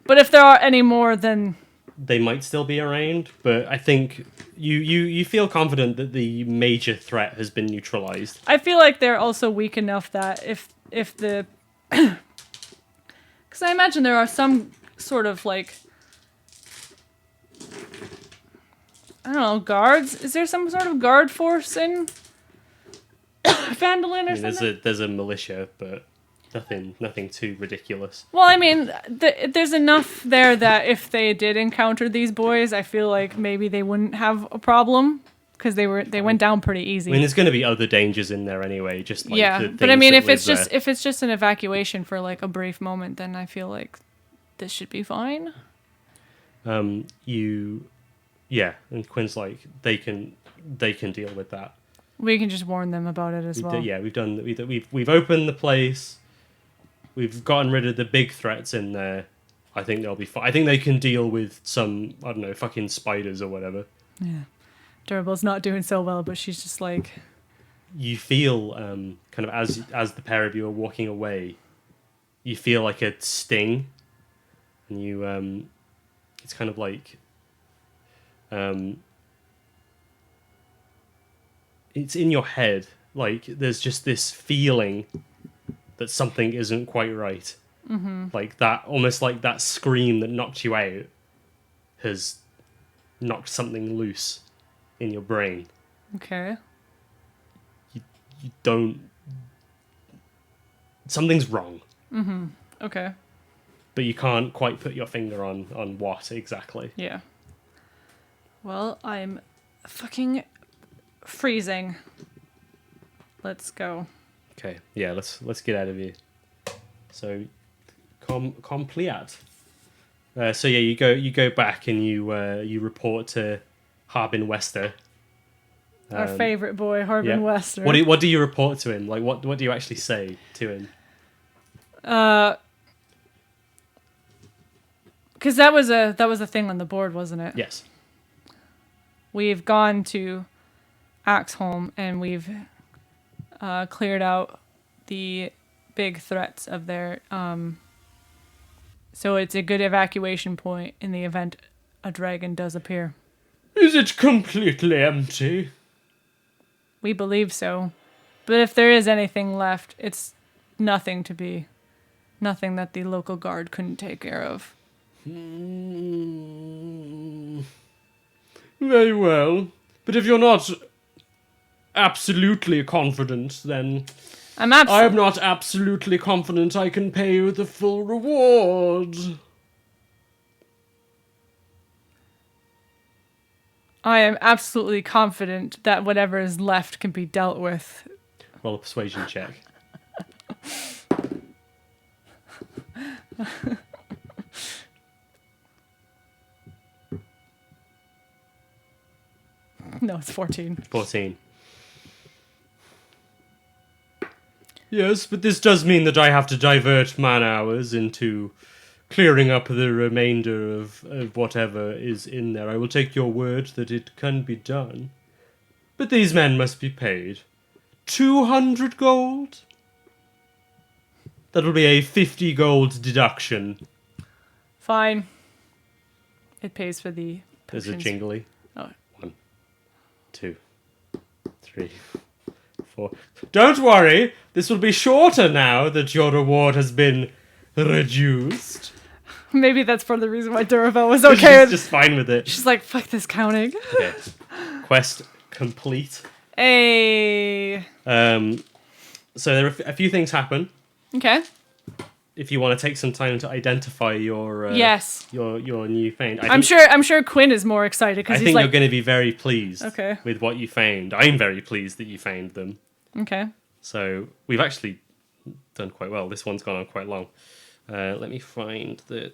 But if there are any more, then they might still be around. But I think you feel confident that the major threat has been neutralized. I feel like they're also weak enough that if the because I imagine there are some sort of like, I don't know, guards. Is there some sort of guard force in Vandalin or something? There's a militia, but nothing too ridiculous. Well, I mean, there's enough there that if they did encounter these boys, I feel like maybe they wouldn't have a problem because they went down pretty easy. I mean, there's going to be other dangers in there anyway. Just like yeah, the but I mean, if it's there. just an evacuation for like a brief moment, then I feel like this should be fine. And Quinn's like they can deal with that. We can just warn them about it as well. We've opened the place. We've gotten rid of the big threats in there. I think they'll be fine. I think they can deal with some, I don't know, fucking spiders or whatever. Yeah. Durable's not doing so well, but she's just like... You feel, kind of as the pair of you are walking away, you feel like a sting. And you, it's kind of like... it's in your head. Like, there's just this feeling that something isn't quite right. Mm-hmm. Like that, almost like that scream that knocked you out has knocked something loose in your brain. Okay. You don't... Something's wrong. Mm-hmm. Okay. but you can't quite put your finger on what exactly. Yeah. Well, I'm fucking freezing. Let's go. Okay, yeah, let's get out of here. So, complete. So yeah, you go back and you report to Harbin Wester. Our favorite boy, Harbin Wester. What do you report to him? Like what do you actually say to him? Because that was a thing on the board, wasn't it? Yes. We've gone to Axeholm and we've cleared out the big threats of their. So it's a good evacuation point in the event a dragon does appear. Is it completely empty? We believe so. But if there is anything left, it's nothing that the local guard couldn't take care of. Very well. But if you're not absolutely confident, then I'm not absolutely confident I can pay you the full reward. I am absolutely confident that whatever is left can be dealt with. Roll a persuasion check. No, it's 14. 14. Yes, but this does mean that I have to divert man hours into clearing up the remainder of whatever is in there. I will take your word that it can be done. But these men must be paid 200 gold? That will be a 50 gold deduction. Fine. It pays for the There's a potions. jingly. Oh. 1, 2, 3, 4. Don't worry, this will be shorter now that your reward has been reduced. Maybe that's part of the reason why Durabel was okay She's with just fine with it. She's like, fuck this counting. Okay. Quest complete. Hey. So there are a few things happen. Okay. If you want to take some time to identify your yes, your new find, I'm sure Quinn is more excited because I think you're going to be very pleased. Okay. With what you found. I'm very pleased that you found them. Okay. So we've actually done quite well. This one's gone on quite long. Let me find the.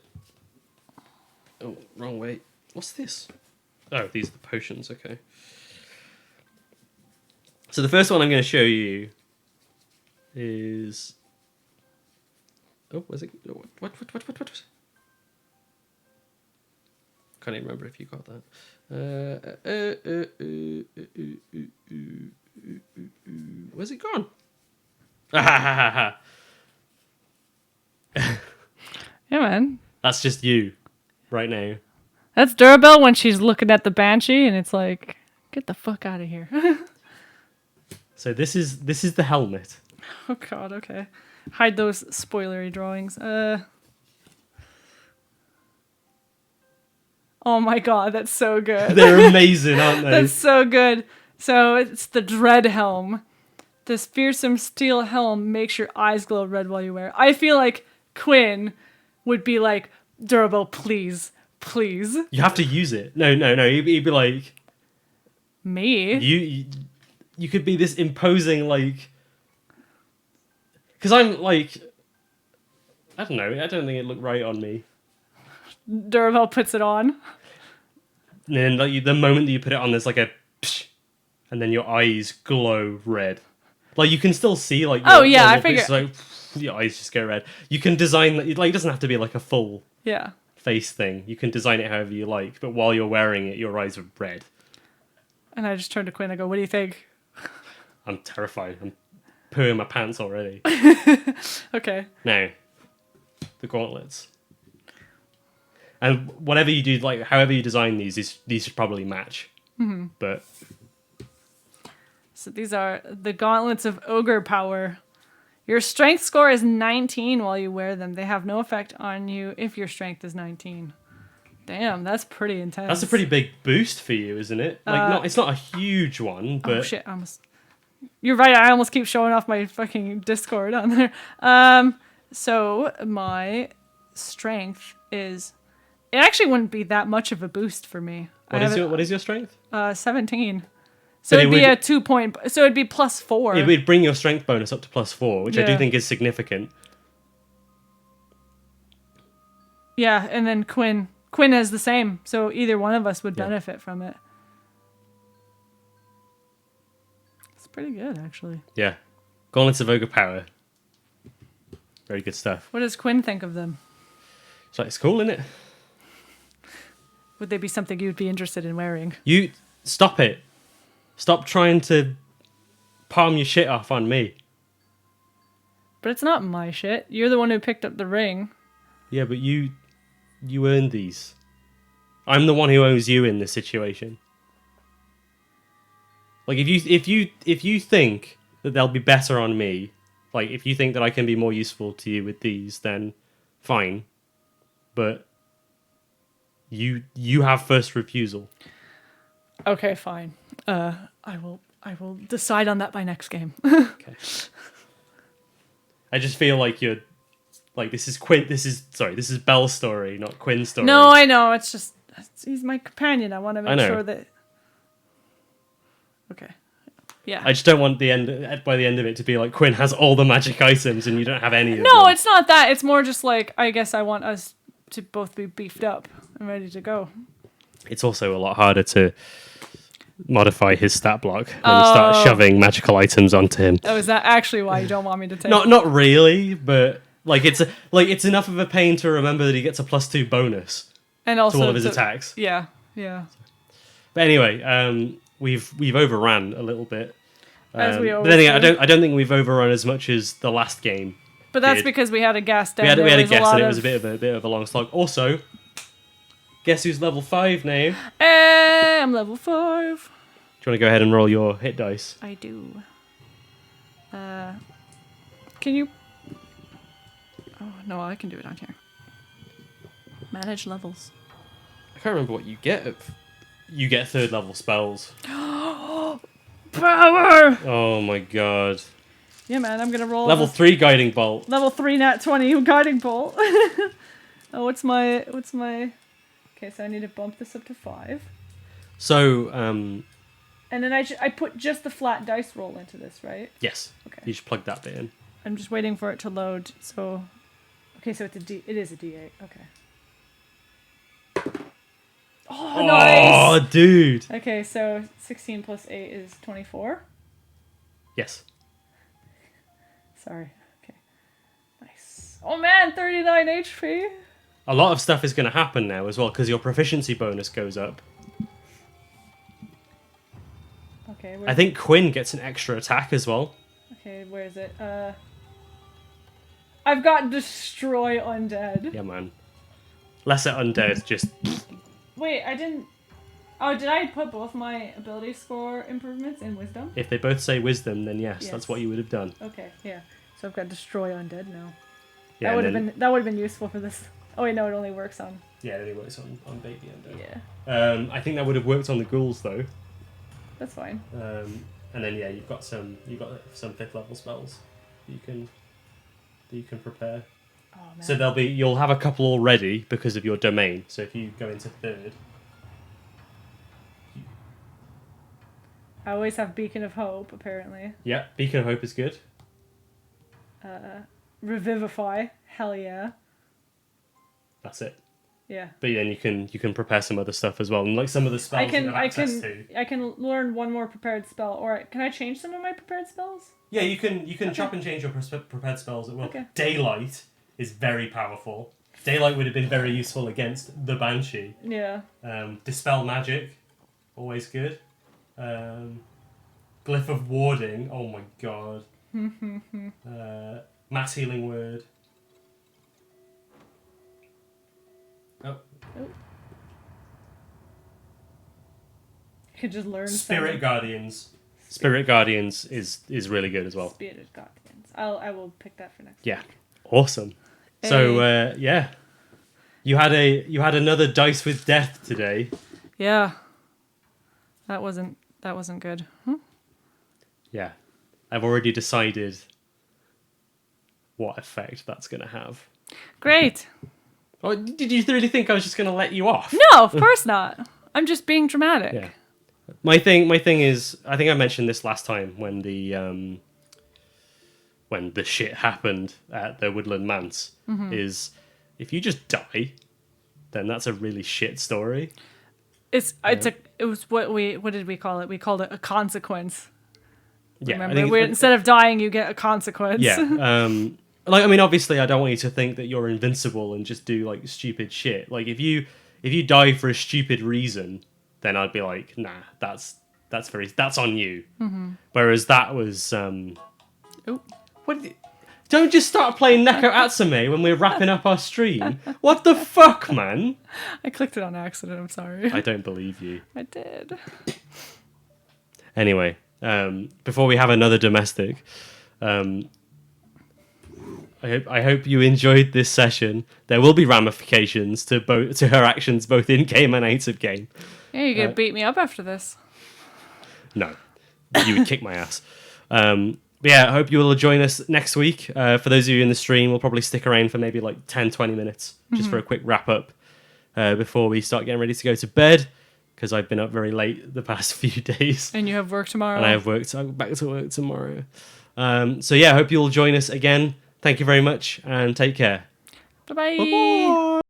Oh, wrong way. What's this? Oh, these are the potions. Okay. So the first one I'm going to show you is. Oh, was it? What? Can't even remember if you got that. Where's it gone? Yeah, man. That's just you, right now. That's Durabel when she's looking at the banshee, and it's like, get the fuck out of here. So this is the helmet. Oh god. Okay. Hide those spoilery drawings. Oh my god, that's so good. They're amazing, aren't they? That's so good. So it's the dread helm. This fearsome steel helm makes your eyes glow red while you wear it. I feel like Quinn would be like, Durabel, please. You have to use it. No. He'd be like, me? You could be this imposing, like, because I'm like, I don't know. I don't think it looked right on me. Durabel puts it on. And then like the moment that you put it on, there's like a psh, and then your eyes glow red. Like you can still see like. Oh yeah, I figure. Like your eyes just go red. You can design that. Like it doesn't have to be like a full face thing. You can design it however you like, but while you're wearing it, your eyes are red. And I just turn to Quinn. I go, "What do you think?" I'm terrified. I'm pooing my pants already. Okay. Now, the gauntlets. And whatever you do, like however you design these should probably match. Mm-hmm. But so these are the gauntlets of ogre power. Your strength score is 19 while you wear them. They have no effect on you if your strength is 19. Damn, that's pretty intense. That's a pretty big boost for you, isn't it? Like, it's not a huge one, but oh shit! You're right. I almost keep showing off my fucking Discord on there. So my strength is... It actually wouldn't be that much of a boost for me. What is your strength? 17. So But it'd be a 2 point... So it'd be +4. It would bring your strength bonus up to +4, which I do Yeah. think is significant. Yeah, and then Quinn. Quinn has the same, so either one of us would benefit from it. It's pretty good, actually. Yeah. Gauntlets of Ogre Power. Very good stuff. What does Quinn think of them? It's like, it's cool, isn't it? Would they be something you'd be interested in wearing? You stop it. Stop trying to palm your shit off on me. But it's not my shit. You're the one who picked up the ring. Yeah, but you earned these. I'm the one who owes you in this situation. Like if you think that they'll be better on me, like if you think that I can be more useful to you with these, then fine. But you have first refusal. Okay, fine. I will decide on that by next game. Okay. I just feel like you're like this is Belle's story, not Quinn's story. No, I know. It's just he's my companion. I want to make sure that. Okay. Yeah. I just don't want by the end of it to be like Quinn has all the magic items and you don't have any of them. No, it's not that. It's more just like I guess I want us to both be beefed up and ready to go. It's also a lot harder to modify his stat block when you start shoving magical items onto him. Oh, is that actually why you don't want me to take? Not really, but like it's enough of a pain to remember that he gets a +2 bonus and also to all of his attacks. Yeah. But anyway, we've overran a little bit. As we but always then again, do. I don't think we've overrun as much as the last game. But that's did. because we had a gas down. We had a guess, and it of... was a bit of a long slog. Also, guess who's level 5 now? I'm level 5. Do you want to go ahead and roll your hit dice? I do. Can you... Oh, no, I can do it on here. Manage levels. I can't remember what you get. You get 3rd level spells. Power! Oh my god. Yeah, man, I'm gonna roll... Level 3 Guiding Bolt. Level 3 nat 20 guiding bolt. Oh, what's my... Okay, so I need to bump this up to 5. So, And then I put just the flat dice roll into this, right? yes. Okay. You just plug that bit in. I'm just waiting for it to load, so... Okay, so it is a D8, okay. Oh, nice! Oh, dude! Okay, so 16 plus 8 is 24. Yes. Sorry. Okay. Nice. Oh man, 39 HP! A lot of stuff is going to happen now as well, because your proficiency bonus goes up. Okay, I think Quinn gets an extra attack as well. Okay, where is it? I've got Destroy Undead. Yeah, man. Lesser Undead, just... Wait, I didn't... Oh, did I put both my ability score improvements in Wisdom? If they both say Wisdom, then yes, that's Yes. what you would have done. Okay, yeah. So I've got Destroy Undead now. Yeah, that would have been useful for this. Oh wait, no, it only works on... Yeah, it only works on Baby Undead. Yeah. I think that would have worked on the ghouls, though. That's fine. And then yeah, you've got some 5th level spells that you can prepare. Oh man. So you'll have a couple already because of your domain. So if you go into 3rd, I always have Beacon of Hope, apparently. yeah, Beacon of Hope is good. Revivify, hell yeah. That's it. Yeah. But then you can prepare some other stuff as well, and like some of the spells I can you have access to. I can learn one more prepared spell, or can I change some of my prepared spells? Yeah, you can chop and change your prepared spells at will. Okay. Daylight is very powerful. Daylight would have been very useful against the Banshee. Yeah. Dispel magic, always good. Glyph of warding, oh my god. Mass healing word. Oh. You could just learn Spirit Guardians. Spirit Guardians is really good as well. Spirit Guardians. I will pick that for next. Yeah, awesome. So yeah, you had another dice with death today. Yeah. That wasn't good. Yeah, I've already decided what effect that's going to have. Great. Oh, did you really think I was just going to let you off? No, of course not. I'm just being dramatic. Yeah. My thing is, I think I mentioned this last time when the shit happened at the Woodland Manse, is if you just die, then that's a really shit story. It was what did we call it? We called it a consequence. Yeah, Remember, instead of dying, you get a consequence. Yeah. Like, I mean, obviously, I don't want you to think that you're invincible and just do like stupid shit. Like, if you die for a stupid reason, then I'd be like, nah, that's on you. Mm-hmm. Whereas that was don't just start playing Neko Atsume when we're wrapping up our stream. What the fuck, man? I clicked it on accident. I'm sorry. I don't believe you. I did. Anyway, before we have another domestic, I hope you enjoyed this session. There will be ramifications to her actions both in game and out of game. Yeah, you're gonna beat me up after this. No, you would kick my ass. But yeah, I hope you will join us next week. For those of you in the stream, we'll probably stick around for maybe like 10-20 minutes just for a quick wrap up before we start getting ready to go to bed, because I've been up very late the past few days. And you have work tomorrow. And I have work. I'm back to work tomorrow. So yeah, I hope you'll join us again. Thank you very much and take care. Bye-bye. Bye-bye.